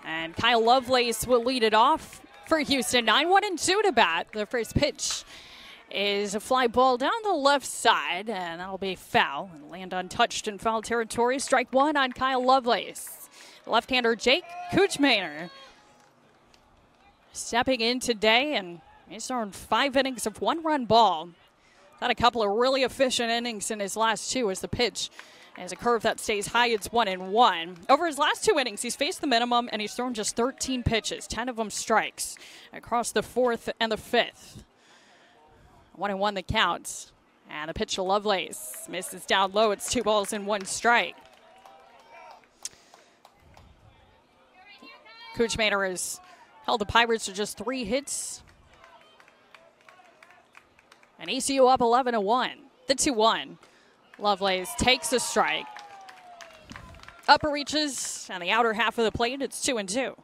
And Kyle Lovelace will lead it off for Houston. 9-1-2 to bat. The first pitch is a fly ball down the left side, and that'll be foul and land untouched in foul territory. Strike 1 on Kyle Lovelace. Left-hander Jake Kuchmaner stepping in today, and he's thrown 5 innings of 1-run ball. Had a couple of really efficient innings in his last 2 as the pitch is a curve that stays high. It's 1-1. Over his last 2 innings, he's faced the minimum, and he's thrown just 13 pitches, 10 of them strikes, across the 4th and the 5th. 1-1 the count. And the pitch to Lovelace misses down low. It's 2 balls and 1 strike. Kuchmaner has held the Pirates to just 3 hits. And ECU up 11-1. The 2-1. Lovelace takes a strike. Upper reaches on the outer half of the plate. It's 2-2.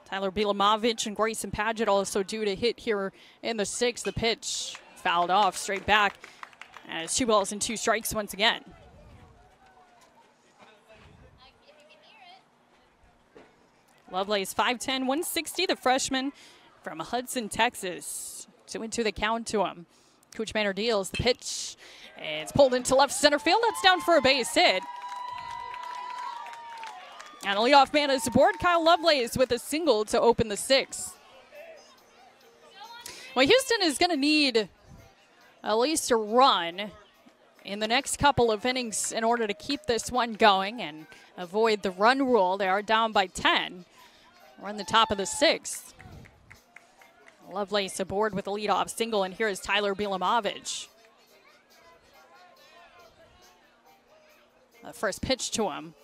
Tyler Bielamovich and Grayson Padgett also due to hit here in the 6th. The pitch fouled off straight back. And it's 2 balls and 2 strikes once again. Lovelace 5'10", 160, the freshman from Hudson, Texas. 2-2 the count to him. Kuchmaner deals the pitch. It's pulled into left center field. That's down for a base hit. And the leadoff man is aboard Kyle Lovelace with a single to open the 6th. Well, Houston is going to need at least a run in the next couple of innings in order to keep this one going and avoid the run rule. They are down by 10. We're in the top of the 6th. Lovelace aboard with a leadoff single, and here is Tyler Bielamovich. The first pitch to him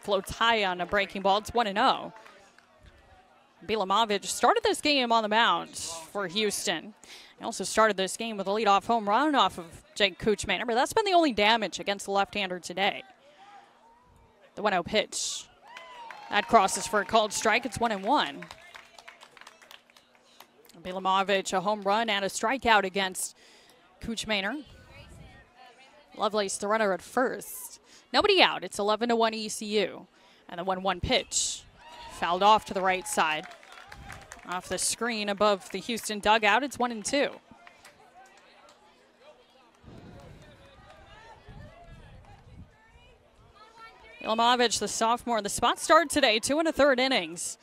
floats high on a breaking ball. It's 1-0. Bielamovich started this game on the mound for Houston. He also started this game with a leadoff home run off of Jake Kuchmaner, but that's been the only damage against the left-hander today. The 1-0 pitch. That crosses for a called strike. It's 1-1. Bielamovich, a home run and a strikeout against Kuchmaner. Lovelace, the runner at first. Nobody out. It's 11-1 ECU. And the 1-1 pitch. Fouled off to the right side. Off the screen above the Houston dugout. It's 1-2. Ilamovich, the sophomore, the spot start today, 2 1/3 innings.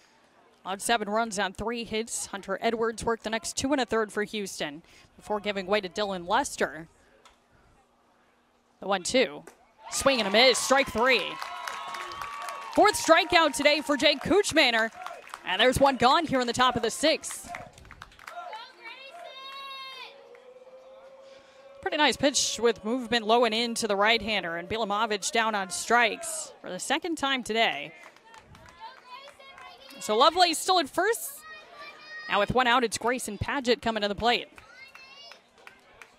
On 7 runs on 3 hits. Hunter Edwards worked the next 2 1/3 for Houston before giving way to Dylan Lester. The 1-2. Swing and a miss, strike 3. 4th strikeout today for Jake Kuchmaner. And there's one gone here in the top of the 6th. Pretty nice pitch with movement low and in to the right-hander, and Ilamovich down on strikes for the 2nd time today. So Lovelace still at first. Now with 1 out, it's Grayson Padgett coming to the plate.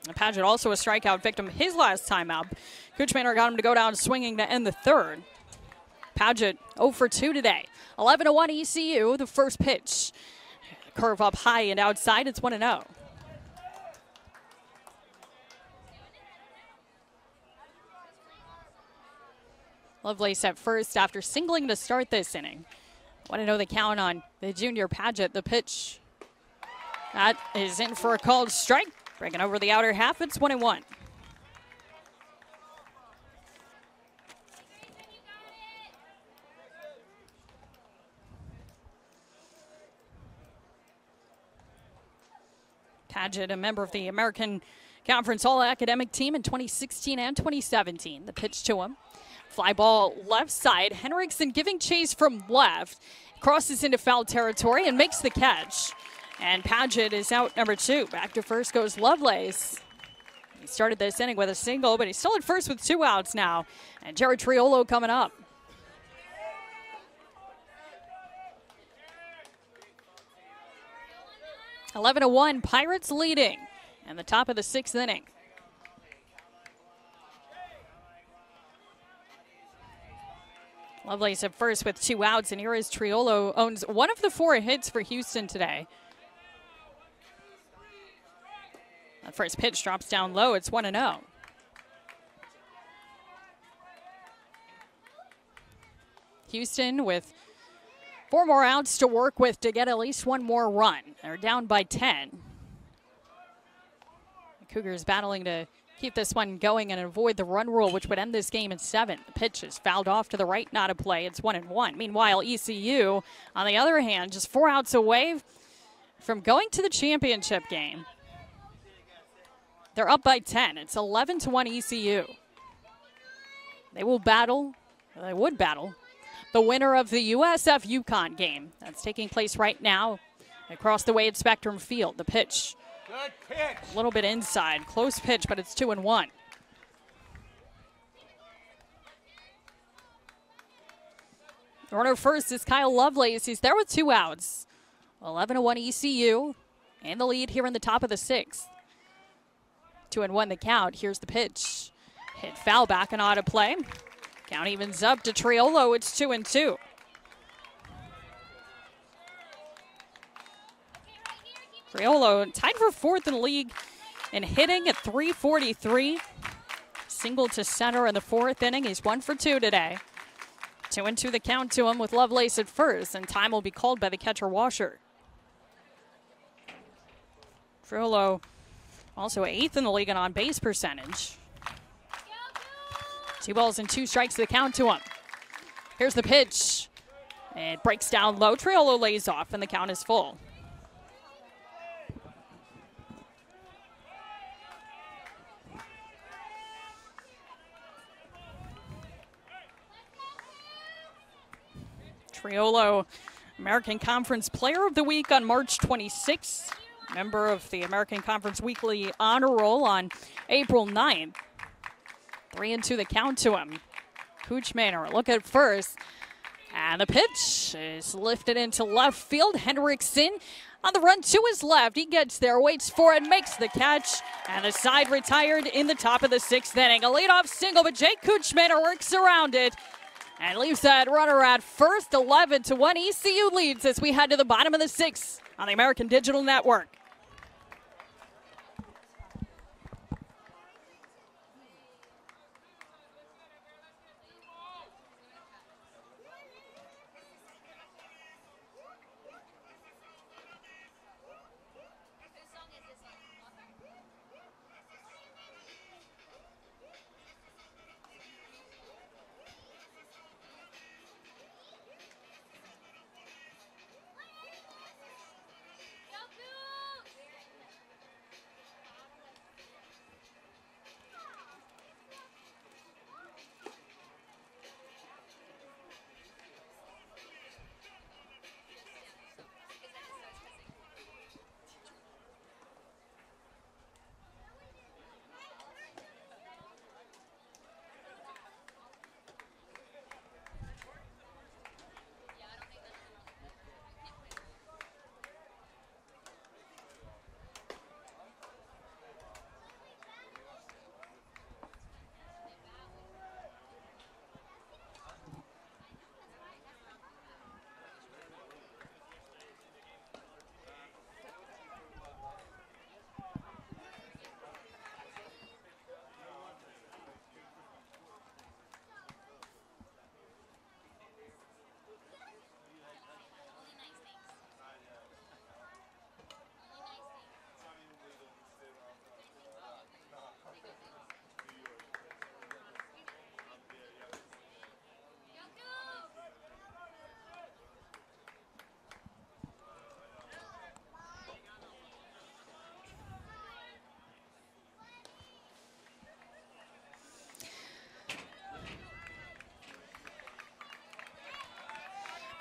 Padgett also a strikeout victim his last time out. Kuchmaner got him to go down swinging to end the 3rd. Padgett 0 for 2 today. 11-1 ECU, the first pitch. Curve up high and outside, it's 1-0. Lovelace at first after singling to start this inning. 1-0 the count on the junior Padgett. The pitch. That is in for a called strike. Breaking over the outer half, it's 1-1. Padgett, a member of the American Conference All-Academic team in 2016 and 2017. The pitch to him. Fly ball left side. Henriksen giving chase from left. Crosses into foul territory and makes the catch. And Padgett is out number 2. Back to first goes Lovelace. He started this inning with a single, but he's still at first with 2 outs now. And Jared Triolo coming up. (11-1) Pirates leading. And the top of the 6th inning. Lovelace at first with 2 outs, and here is Triolo, owns 1 of the 4 hits for Houston today. That first pitch drops down low. It's 1-0. Houston with 4 more outs to work with to get at least 1 more run. They're down by 10. The Cougars battling to keep this one going and avoid the run rule, which would end this game in 7. The pitch is fouled off to the right, not a play. It's 1-1. Meanwhile, ECU, on the other hand, just 4 outs away from going to the championship game. They're up by 10. It's 11-1 ECU. They would battle the winner of the USF UConn game. That's taking place right now across the way at Spectrum Field. The pitch. Good pitch. A little bit inside. Close pitch, but it's 2-1. The runner first is Kyle Lovelace. He's there with 2 outs. 11-1 ECU. And the lead here in the top of the 6th. 2-1 the count. Here's the pitch. Hit foul back and out of play. Count evens up to Triolo. It's 2-2. Triolo tied for 4th in the league in hitting at .343. Single to center in the 4th inning. He's 1 for 2 today. 2-2 the count to him with Lovelace at first, and time will be called by the catcher Washer. Triolo also 8th in the league in on-base percentage. 2 balls and 2 strikes to the count to him. Here's the pitch. It breaks down low. Triolo lays off, and the count is full. Triolo, American Conference Player of the Week on March 26th. Member of the American Conference Weekly Honor Roll on April 9th. 3-2 the count to him. Kuchmaner, look at first. And the pitch is lifted into left field. Henriksen on the run to his left. He gets there, waits for it, makes the catch. And the side retired in the top of the 6th inning. A leadoff single, but Jake Kuchmaner works around it and leaves that runner at first. 11-1 ECU leads as we head to the bottom of the 6th on the American Digital Network.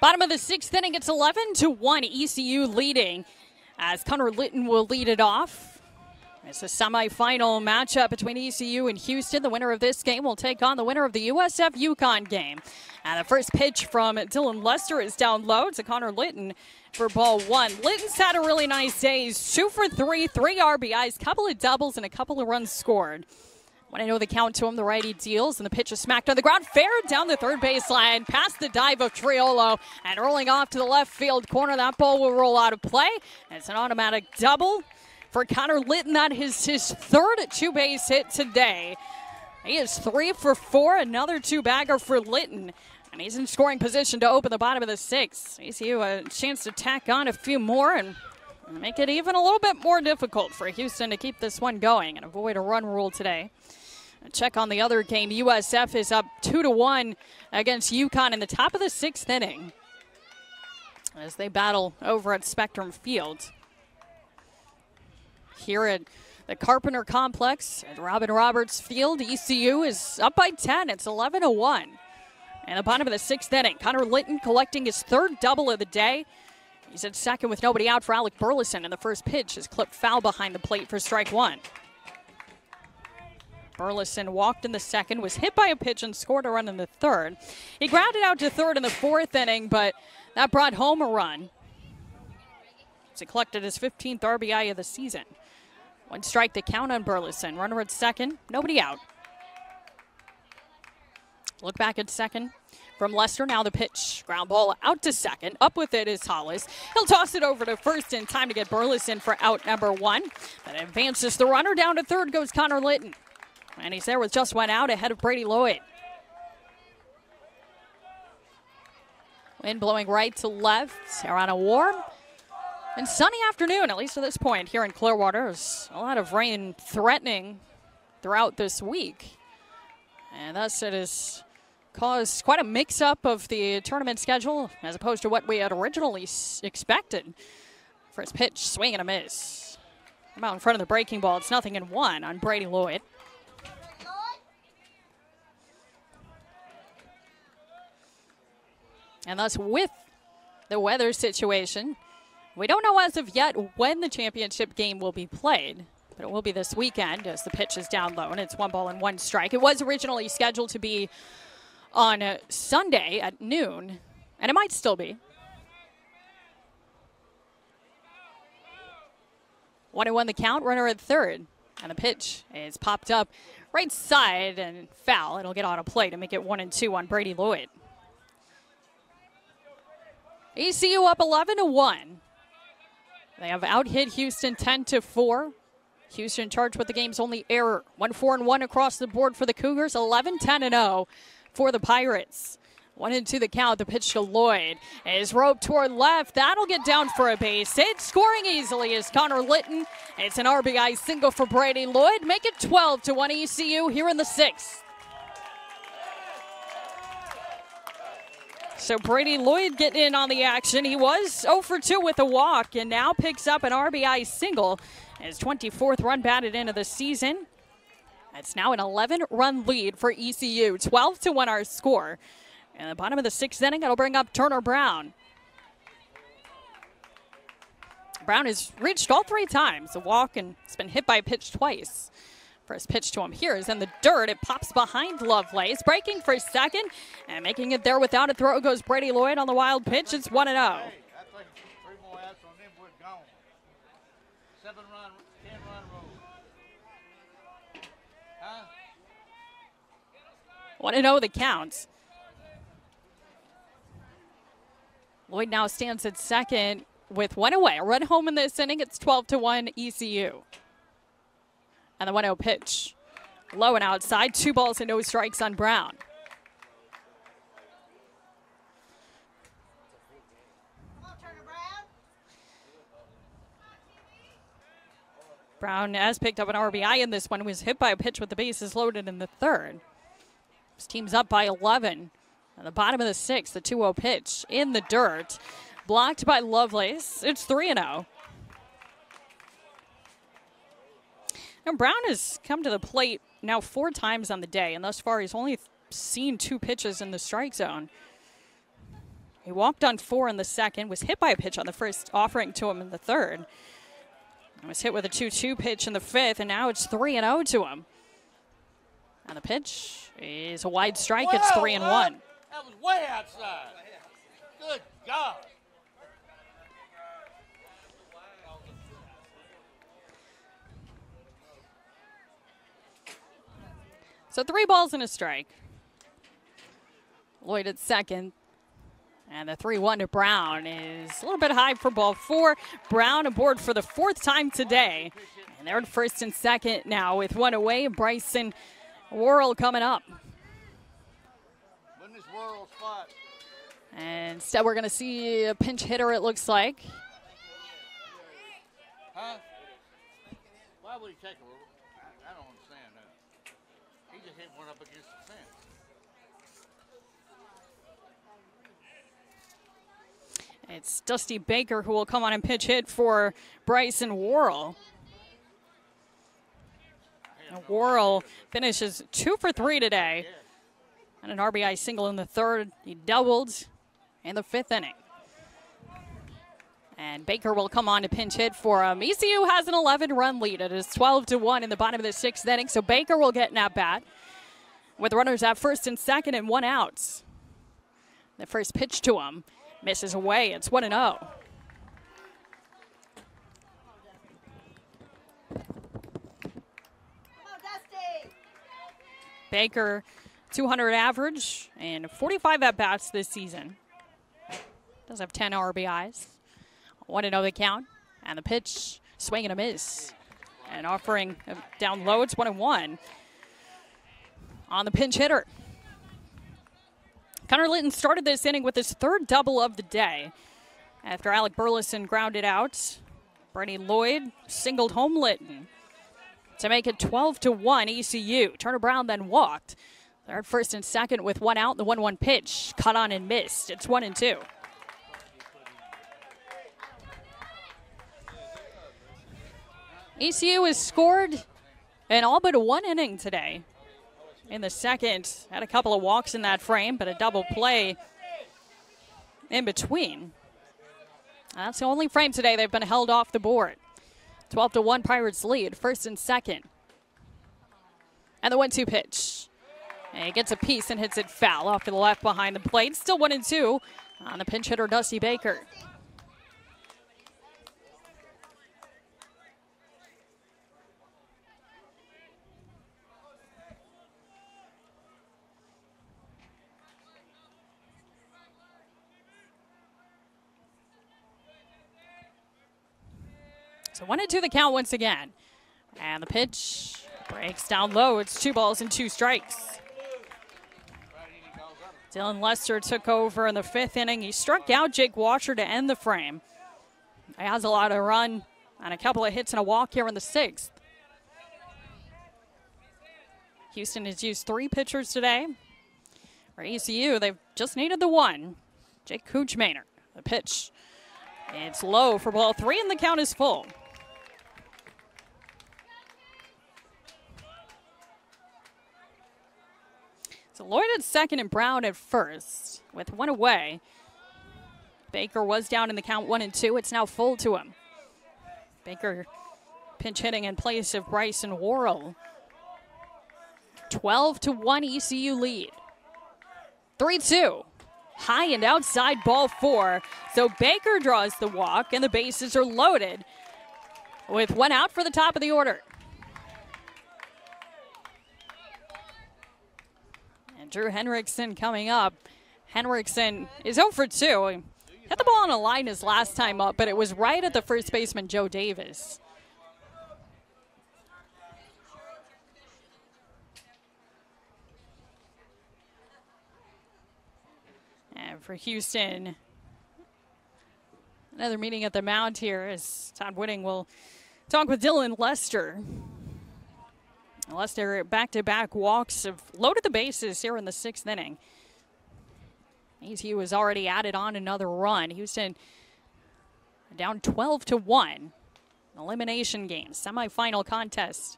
Bottom of the 6th inning, it's 11-1, ECU leading as Connor Litton will lead it off. It's a semifinal matchup between ECU and Houston. The winner of this game will take on the winner of the USF UConn game. And the first pitch from Dylan Lester is down low to Connor Litton for ball 1. Litton's had a really nice day. He's 2 for 3, 3 RBIs, couple of doubles, and a couple of runs scored. When I know the count to him, the righty deals, and the pitch is smacked on the ground. Fair down the third baseline, past the dive of Triolo, and rolling off to the left field corner. That ball will roll out of play. And it's an automatic double for Connor Litton. That is his third two-base hit today. He is 3 for 4, another two-bagger for Litton. And he's in scoring position to open the bottom of the 6th. ECU a chance to tack on a few more and make it even a little bit more difficult for Houston to keep this one going and avoid a run rule today. A check on the other game. USF is up 2-1 against UConn in the top of the 6th inning as they battle over at Spectrum Field. Here at the Carpenter Complex at Robin Roberts Field, ECU is up by 10. It's 11-1. And the bottom of the 6th inning, Connor Litton collecting his third double of the day. He's at second with nobody out for Alec Burleson, and the first pitch is clipped foul behind the plate for strike 1. Burleson walked in the second, was hit by a pitch, and scored a run in the third. He grounded out to third in the 4th inning, but that brought home a run. He collected his 15th RBI of the season. 1 strike to count on Burleson. Runner at second, nobody out. Look back at second from Lester. Now the pitch. Ground ball out to second. Up with it is Hollis. He'll toss it over to first in time to get Burleson for out number 1. That advances the runner. Down to third goes Connor Litton. And he's there with just 1 out ahead of Brady Lloyd. Wind blowing right to left. Here on a warm and sunny afternoon, at least at this point here in Clearwater. There's a lot of rain threatening throughout this week. And thus it has caused quite a mix-up of the tournament schedule as opposed to what we had originally expected. First pitch, swing and a miss. I'm out in front of the breaking ball. It's 0-1 on Brady Lloyd. And thus with the weather situation, we don't know as of yet when the championship game will be played. But it will be this weekend as the pitch is down low, and it's 1 ball and 1 strike. It was originally scheduled to be on Sunday at noon, and it might still be. 1-1 the count, runner at third. And the pitch is popped up right side and foul. It'll get on a play to make it 1-2 on Brady Lloyd. ECU up 11-1. They have out-hit Houston 10-4. Houston charged with the game's only error. 1-4-1 across the board for the Cougars. 11-10-0 for the Pirates. 1-2 the count. The pitch to Lloyd is roped toward left. That'll get down for a base hit. Scoring easily is Connor Litton. It's an RBI single for Brady Lloyd. Make it 12-1 ECU here in the 6th. So Brady Lloyd getting in on the action. He was 0 for 2 with a walk and now picks up an RBI single. His 24th run batted into the season. It's now an 11-run lead for ECU. 12-1 our score. And the bottom of the 6th inning, it'll bring up Turner Brown. Brown has reached all 3 times. A walk and it's been hit by a pitch twice. First pitch to him here is in the dirt. It pops behind Lovelace. Breaking for second and making it there without a throw goes Brady Lloyd on the wild pitch. It's 1-0. Hey, I think 3 more outs on them would gone. 7-run, 10-run rule. Huh? 1-0 the count. Lloyd now stands at second with 1 away. A run home in this inning. It's 12-1 ECU. And the 1-0 pitch. Low and outside. 2 balls and no strikes on Brown. Brown has picked up an RBI in this one. Was hit by a pitch with the bases loaded in the 3rd. His team's up by 11. At the bottom of the 6th, the 2-0 pitch in the dirt. Blocked by Lovelace. It's 3-0. Now, Brown has come to the plate now 4 times on the day, and thus far he's only seen 2 pitches in the strike zone. He walked on 4 in the second, was hit by a pitch on the first, offering to him in the third. He was hit with a 2-2 pitch in the fifth, and now it's 3-0 to him. And the pitch is a wide strike. It's 3-1. That was way outside. Good God. So 3 balls and a strike. Lloyd at second. And the 3-1 to Brown is a little bit high for ball 4. Brown aboard for the 4th time today. And they're at first and second now with 1 away. Bryson Worrell coming up. Win this Worrell spot. And instead we're going to see a pinch hitter, it looks like. Huh? Why would he take a little? I don't understand that. He just hit one up against the fence. It's Dusty Baker who will come on and pitch hit for Bryson Worrell. And Worrell finishes 2 for 3 today. And an RBI single in the third. He doubled in the 5th inning. And Baker will come on to pinch hit for him. ECU has an 11-run lead. It is 12-1 in the bottom of the 6th inning. So Baker will get an at-bat with runners at first and second and 1 out. The first pitch to him misses away. It's 1-0. Baker, 200 average and 45 at-bats this season. Does have 10 RBIs. 1-0 the count. And the pitch, swing and a miss. And offering down low, it's 1-1 on the pinch hitter. Connor Litton started this inning with his 3rd double of the day. After Alec Burleson grounded out, Brady Lloyd singled home Litton to make it 12-1 ECU. Turner Brown then walked. They're at first and second with 1 out. The 1-1 pitch cut on and missed. It's 1-2. ECU has scored in all but 1 inning today. In the second, had a couple of walks in that frame, but a double play in between. That's the only frame today they've been held off the board. 12-1 Pirates lead, first and second. And the 1-2 pitch. And he gets a piece and hits it foul off to the left behind the plate. Still 1-2 on the pinch hitter, Dusty Baker. So 1-2 the count once again. And the pitch breaks down low. It's 2 balls and 2 strikes. Dylan Lester took over in the 5th inning. He struck out Jake Washer to end the frame. He has a lot of run and a couple of hits and a walk here in the 6th. Houston has used 3 pitchers today. For ECU, they've just needed the 1. Jake Kuchmaner, the pitch. It's low for ball 3 and the count is full. So Lloyd at second and Brown at first with 1 away. Baker was down in the count 1-2. It's now full to him. Baker pinch hitting in place of Bryson Worrell. 12-1 ECU lead. 3-2. High and outside ball 4. So Baker draws the walk and the bases are loaded with 1 out for the top of the order. And Drew Henriksen coming up. Henriksen is 0 for 2. He hit the ball on a line his last time up, but it was right at the first baseman, Joe Davis. And for Houston, another meeting at the mound here as Todd Whitting will talk with Dylan Lester. Lester back-to-back walks have loaded the bases here in the 6th inning. ECU has already added on another run. Houston down 12-1. Elimination game, semifinal contest.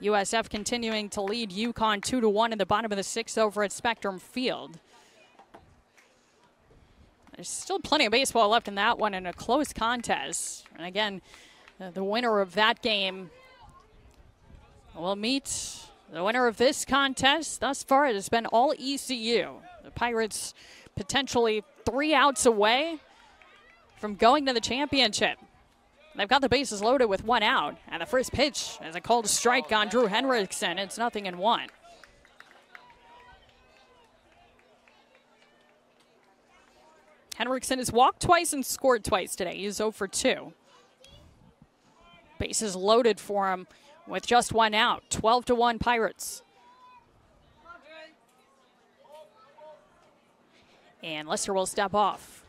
USF continuing to lead UConn 2-1 in the bottom of the 6th over at Spectrum Field. There's still plenty of baseball left in that one in a close contest. And again, the winner of that game will meet the winner of this contest. Thus far, it has been all ECU. The Pirates potentially 3 outs away from going to the championship. They've got the bases loaded with 1 out. And the first pitch is a called strike on Drew Henriksen. It's 0-1. Henriksen has walked twice and scored twice today. He's 0 for 2. Bases loaded for him with just 1 out. 12-1 Pirates. And Lester will step off.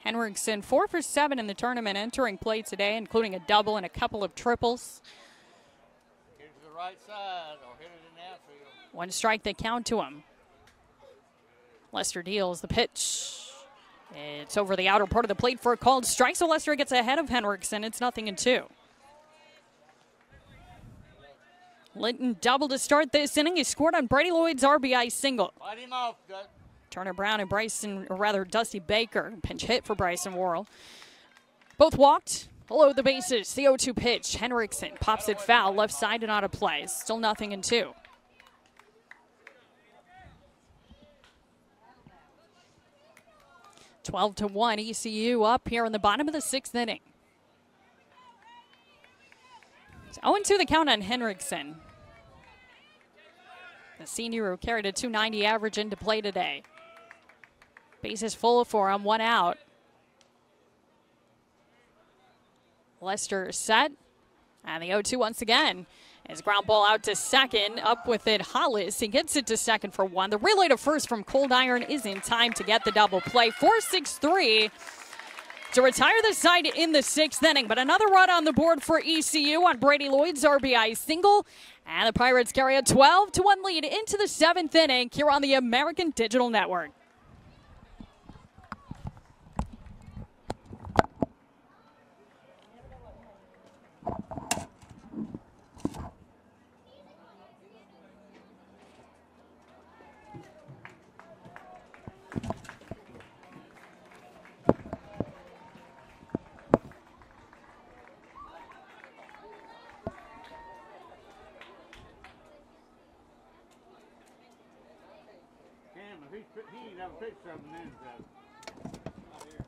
Henriksen 4 for 7 in the tournament entering play today, including a double and a couple of triples. Hit it to the right side or hit it in the outfield. 1 strike, they count to him. Lester deals the pitch. It's over the outer part of the plate for a called strike, so Lester gets ahead of Henriksen. It's 0-2. Linton double to start this inning. He scored on Brady Lloyd's RBI single. Fight him off, Gut. Turner Brown and Dusty Baker. Pinch hit for Bryson Worrell. Both walked. Below the bases. The 0-2 pitch. Henriksen pops it foul. Left side and out of play. Still 0-2. (12-1) ECU up here in the bottom of the 6th inning. It's 0-2 the count on Henriksen. The senior who carried a .290 average into play today. Bases full for him, 1 out. Lester set. And the 0-2 once again. His ground ball out to second. Up with it, Hollis. He gets it to second for 1. The relay to first from Cold Iron is in time to get the double play. 4-6-3 to retire the side in the 6th inning. But another run on the board for ECU on Brady Lloyd's RBI single. And the Pirates carry a 12-1 lead into the 7th inning here on the American Digital Network. He ain't never pitched 7 innings though. Not here.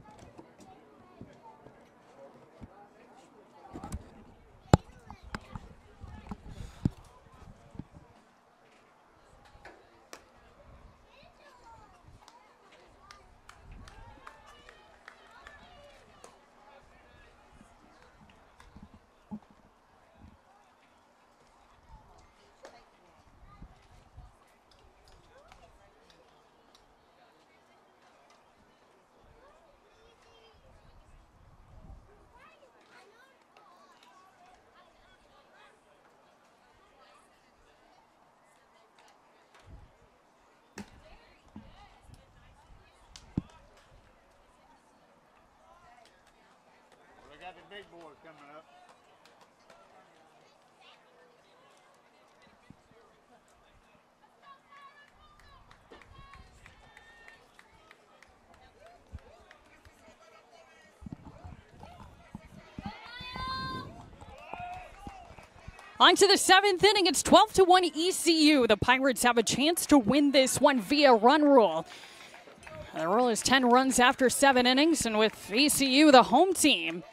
Got the big boys coming up. On to the 7th inning. It's 12-1 ECU. The Pirates have a chance to win this one via run rule. The rule is 10 runs after 7 innings, and with ECU, the home team,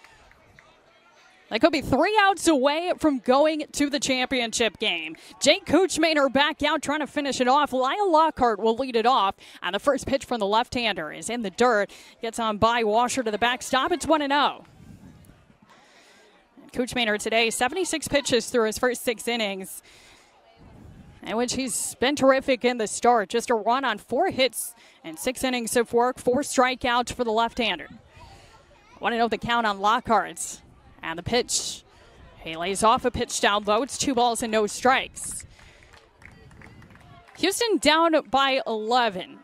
they could be 3 outs away from going to the championship game. Jake Kuchmaner back out trying to finish it off. Lyle Lockhart will lead it off. And the first pitch from the left-hander is in the dirt. Gets on by Washer to the backstop. It's 1-0. Kuchmaner today, 76 pitches through his first 6 innings, in which he's been terrific in the start. Just a run on 4 hits and 6 innings of work, 4 strikeouts for the left-hander. 1-0 the count on Lockhart. And the pitch, he lays off a pitch down low. It's 2 balls and no strikes. Houston down by 11.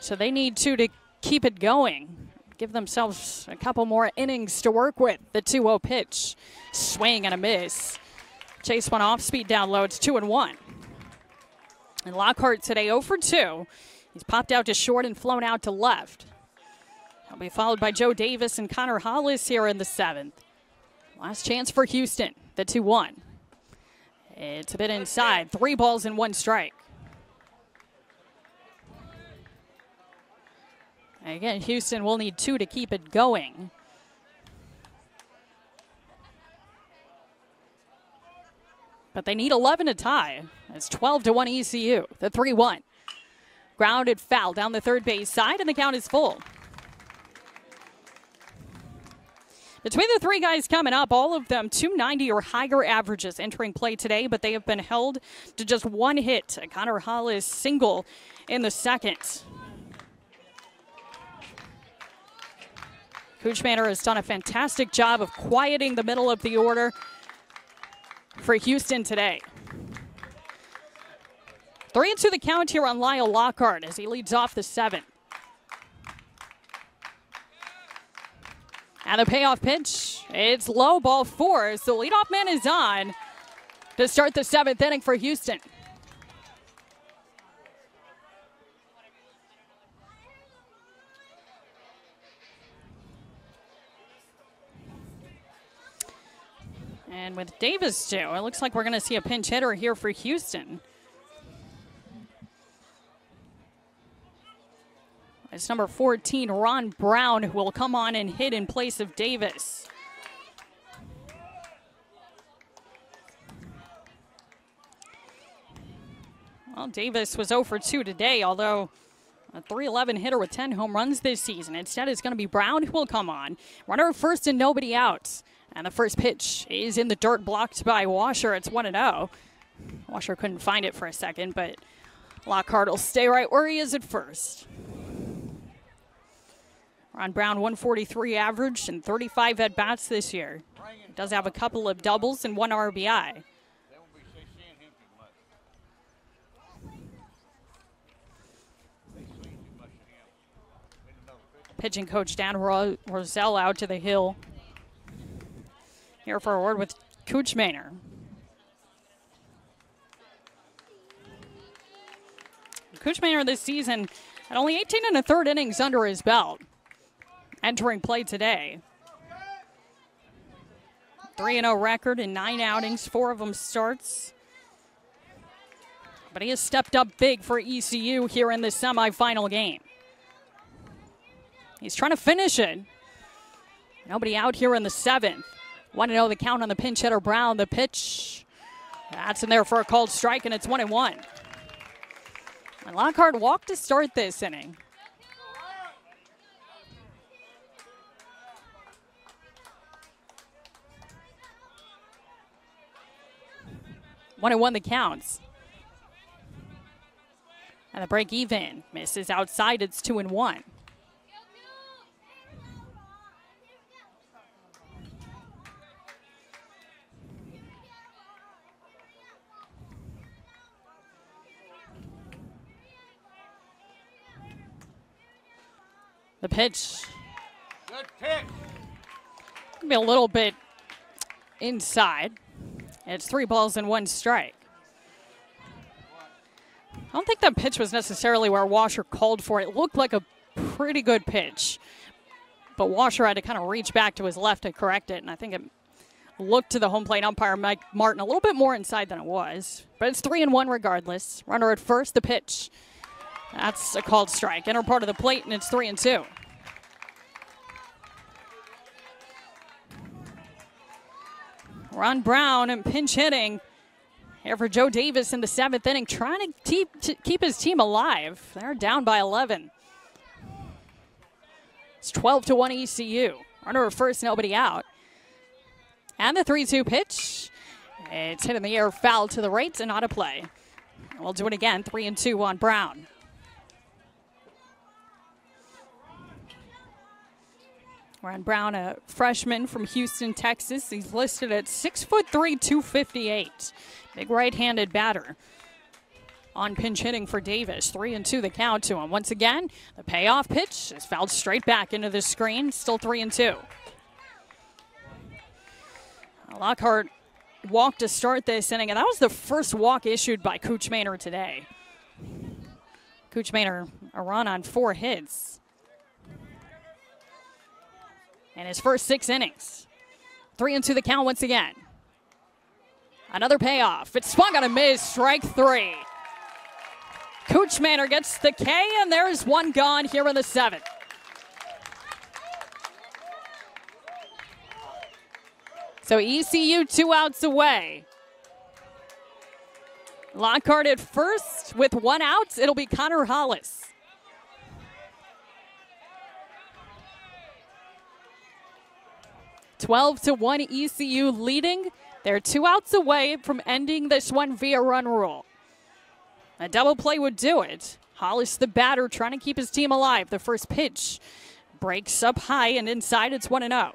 So they need to keep it going. Give themselves a couple more innings to work with. The 2-0 pitch, swing and a miss. Chase one off, speed down low. It's 2-1. And Lockhart today 0 for 2. He's popped out to short and flown out to left. He'll be followed by Joe Davis and Connor Hollis here in the 7th. Last chance for Houston, the 2-1. It's a bit inside, 3 balls and 1 strike. And again, Houston will need 2 to keep it going. But they need 11 to tie. It's 12-1 ECU, the 3-1. Grounded foul down the third base side, and the count is full. Between the 3 guys coming up, all of them 290 or higher averages entering play today, but they have been held to just 1 hit. A Connor Hollis single in the 2nd. Kuchmaner has done a fantastic job of quieting the middle of the order for Houston today. 3-2 the count here on Lyle Lockhart as he leads off the 7th. And the payoff pitch, it's low, ball 4. So leadoff man is on to start the 7th inning for Houston. And with Davis too, it looks like we're going to see a pinch hitter here for Houston. It's number 14, Ron Brown, who will come on and hit in place of Davis. Well, Davis was 0 for 2 today, although a .311 hitter with 10 home runs this season. Instead, it's going to be Brown who will come on. Runner at first and nobody out. And the first pitch is in the dirt, blocked by Washer. It's 1-0. Washer couldn't find it for a second, but Lockhart will stay right where he is at first. Ron Brown, 143 average and 35 at-bats this year. He does have a couple of doubles and 1 RBI. Pitching coach Dan Roselle out to the hill. Here for a word with Kuchmaner. Kuchmaner this season had only 18 1/3 innings under his belt. Entering play today. 3-0 record in 9 outings, 4 of them starts. But he has stepped up big for ECU here in the semifinal game. He's trying to finish it. Nobody out here in the 7th. 1-0 the count on the pinch hitter Brown. The pitch, that's in there for a called strike, and it's 1-1. And Lockhart walked to start this inning. One and 1 the counts. And the break even misses outside. It's 2-1. The pitch. Good pitch. Be a little bit inside. It's 3 balls and 1 strike. I don't think that pitch was necessarily where Washer called for it. It looked like a pretty good pitch. But Washer had to kind of reach back to his left to correct it, and I think it looked to the home plate umpire, Mike Martin, a little bit more inside than it was. But it's 3-1 regardless. Runner at first, the pitch. That's a called strike. Inner part of the plate, and it's 3-2. Ron Brown and pinch hitting here for Joe Davis in the 7th inning, trying to keep his team alive. They're down by 11. It's 12-1 ECU. Runner at first, nobody out. And the 3-2 pitch. It's hit in the air, foul to the right, and not a play. We'll do it again, 3-2 on Brown. Ron Brown, a freshman from Houston, Texas. He's listed at 6'3", 258. Big right-handed batter. On pinch hitting for Davis. 3-2 the count to him. Once again, the payoff pitch is fouled straight back into the screen. Still 3-2. Lockhart walked to start this inning, and that was the first walk issued by Kuchmaner today. Cooch Maynard a run on 4 hits in his first 6 innings. 3-2 the count once again. Another payoff. It's swung on a miss, strike 3. Cooch Maynard gets the K, and there's one gone here in the 7th. So ECU 2 outs away. Lockhart at first with 1 out. It'll be Connor Hollis. (12-1) ECU leading. They're 2 outs away from ending this one via run rule. A double play would do it. Hollis, the batter, trying to keep his team alive. The first pitch breaks up high and inside. It's 1-0.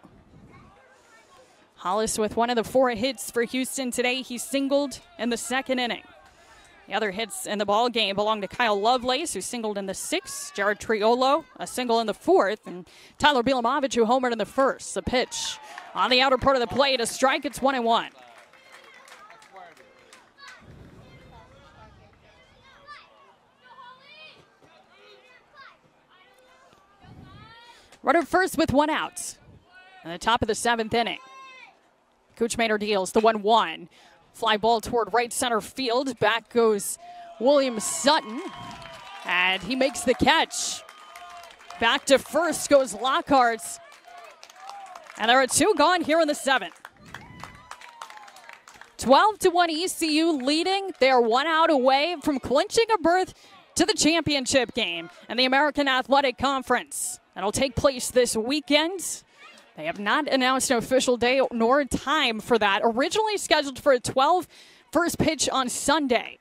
Hollis with one of the 4 hits for Houston today. He singled in the 2nd inning. The other hits in the ball game belong to Kyle Lovelace, who singled in the 6th. Jared Triolo, a single in the 4th. And Tyler Bielamovich, who homered in the 1st. The pitch on the outer part of the plate, a strike. It's 1-1. Runner first with 1 out. At the top of the 7th inning. Cooch Maynard deals the 1-1. Fly ball toward right center field. Back goes William Sutton. And he makes the catch. Back to first goes Lockhart. And there are 2 gone here in the 7th. 12-1 ECU leading. They are 1 out away from clinching a berth to the championship game in the American Athletic Conference. That'll take place this weekend. They have not announced an official day nor time for that. Originally scheduled for a 12 first pitch on Sunday.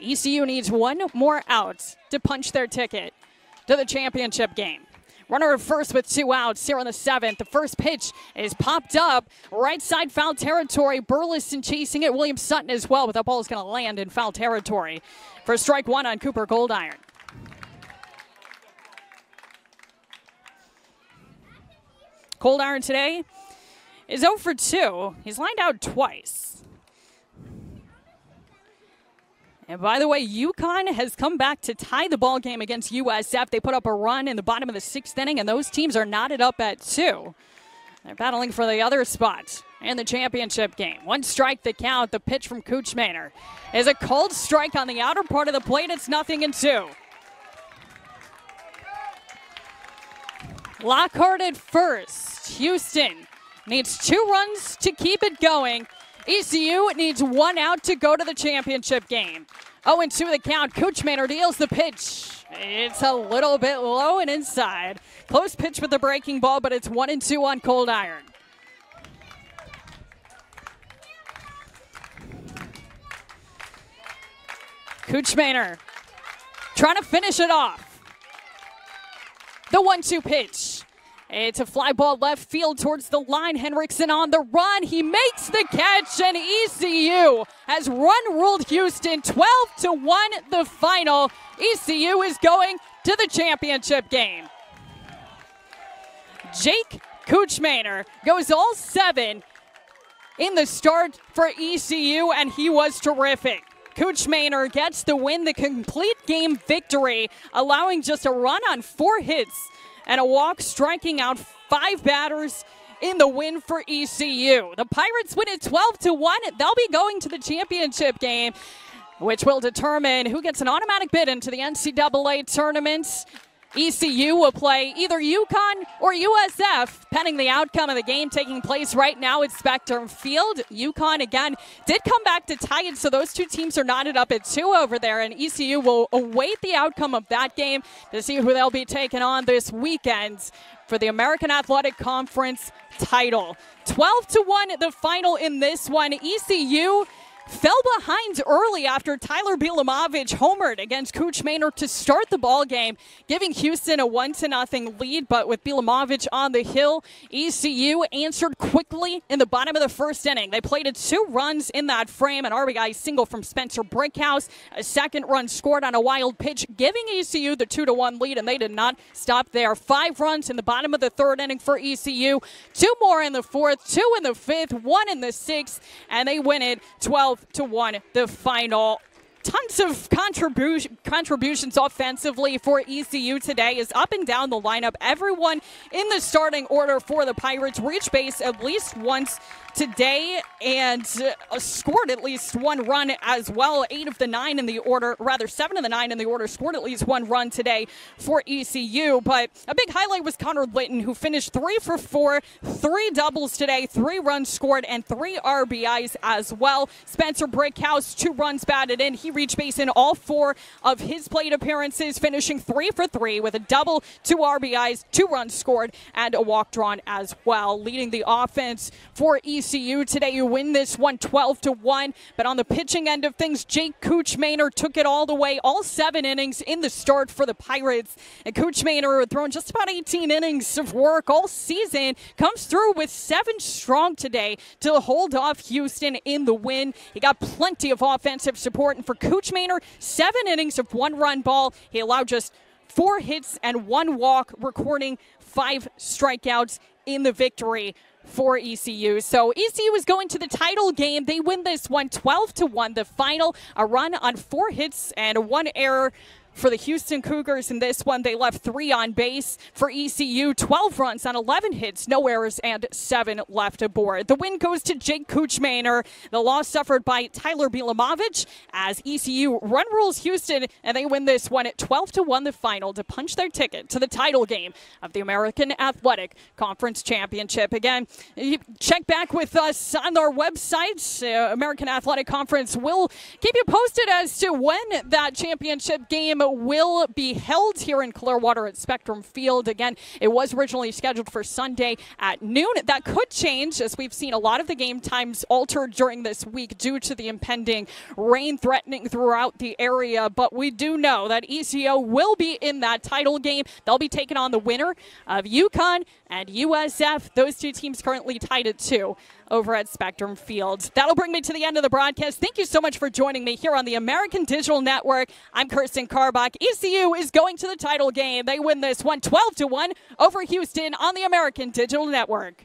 ECU needs 1 more out to punch their ticket to the championship game. Runner at first with 2 outs here in the 7th. The first pitch is popped up. Right side foul territory. Burleson chasing it. William Sutton as well, but that ball is going to land in foul territory for strike 1 on Cooper Goldiron. Goldiron today is 0 for 2. He's lined out twice. And by the way, UConn has come back to tie the ball game against USF. They put up a run in the bottom of the 6th inning, and those teams are knotted up at 2. They're battling for the other spot in the championship game. 1 strike the count. The pitch from Cooch Maynard is a called strike on the outer part of the plate. It's 0-2. Lockhart at first. Houston needs 2 runs to keep it going. ECU needs 1 out to go to the championship game. 0-2 the count. Cooch Maynard deals the pitch. It's a little bit low and inside. Close pitch with the breaking ball, but it's 1-2 on Goldiron. Cooch Maynard trying to finish it off. The 1-2 pitch. It's a fly ball left field towards the line. Henriksen on the run. He makes the catch, and ECU has run-ruled Houston 12-1 the final. ECU is going to the championship game. Jake Cooch Maynard goes all 7 in the start for ECU, and he was terrific. Cooch Maynard gets the win, the complete game victory, allowing just a run on 4 hits and a walk, striking out 5 batters in the win for ECU. The Pirates win it 12-1. They'll be going to the championship game, which will determine who gets an automatic bid into the NCAA tournament. ECU will play either UConn or USF, pending the outcome of the game taking place right now at Spectrum Field. UConn, again, did come back to tie it, so those 2 teams are knotted up at 2 over there, and ECU will await the outcome of that game to see who they'll be taking on this weekend for the American Athletic Conference title. 12-1 the final in this one. ECU fell behind early after Tyler Bielamovich homered against Cooch Maynard to start the ball game, giving Houston a 1-0 lead. But with Bielamovich on the hill, ECU answered quickly in the bottom of the 1st inning. They plated 2 runs in that frame, an RBI single from Spencer Brickhouse, a 2nd run scored on a wild pitch, giving ECU the 2-1 lead, and they did not stop there. 5 runs in the bottom of the 3rd inning for ECU, 2 more in the 4th, 2 in the 5th, 1 in the 6th, and they win it 12-1. 12-1 the final. Tons of contributions offensively for ECU today is up and down the lineup. Everyone in the starting order for the Pirates reached base at least once today and scored at least one run as well. 7 of the 9 in the order scored at least one run today for ECU. But a big highlight was Connor Litton, who finished 3 for 4, 3 doubles today, 3 runs scored, and 3 RBIs as well. Spencer Brickhouse, 2 runs batted in. He reached base in all 4 of his plate appearances, finishing 3 for 3 with a double, 2 RBIs, 2 runs scored, and a walk drawn as well. Leading the offense for ECU today, you win this one 12-1. But on the pitching end of things, Jake Coochmaner took it all the way, all 7 innings in the start for the Pirates. And Coochmaner, thrown just about 18 innings of work all season, comes through with 7 strong today to hold off Houston in the win. He got plenty of offensive support, and for Coochmaner, 7 innings of 1-run ball. He allowed just 4 hits and 1 walk, recording 5 strikeouts in the victory for ECU. So ECU is going to the title game. They win this one 12-1. The final, a run on 4 hits and 1 error for the Houston Cougars. In this one, they left 3 on base. For ECU, 12 runs on 11 hits, no errors, and 7 left aboard. The win goes to Jake Coochmaner. The loss suffered by Tyler Bilamovich as ECU run rules Houston, and they win this one at 12-1 the final to punch their ticket to the title game of the American Athletic Conference Championship. Again, you check back with us on our website. American Athletic Conference will keep you posted as to when that championship game will be held here in Clearwater at Spectrum Field. Again, it was originally scheduled for Sunday at noon. That could change, as we've seen a lot of the game times altered during this week due to the impending rain threatening throughout the area. But we do know that ECU will be in that title game. They'll be taking on the winner of UConn and USF. Those 2 teams currently tied at 2 over at Spectrum Field. That'll bring me to the end of the broadcast. Thank you so much for joining me here on the American Digital Network. I'm Kirsten Carbach. ECU is going to the title game. They win this one 12-1 over Houston on the American Digital Network.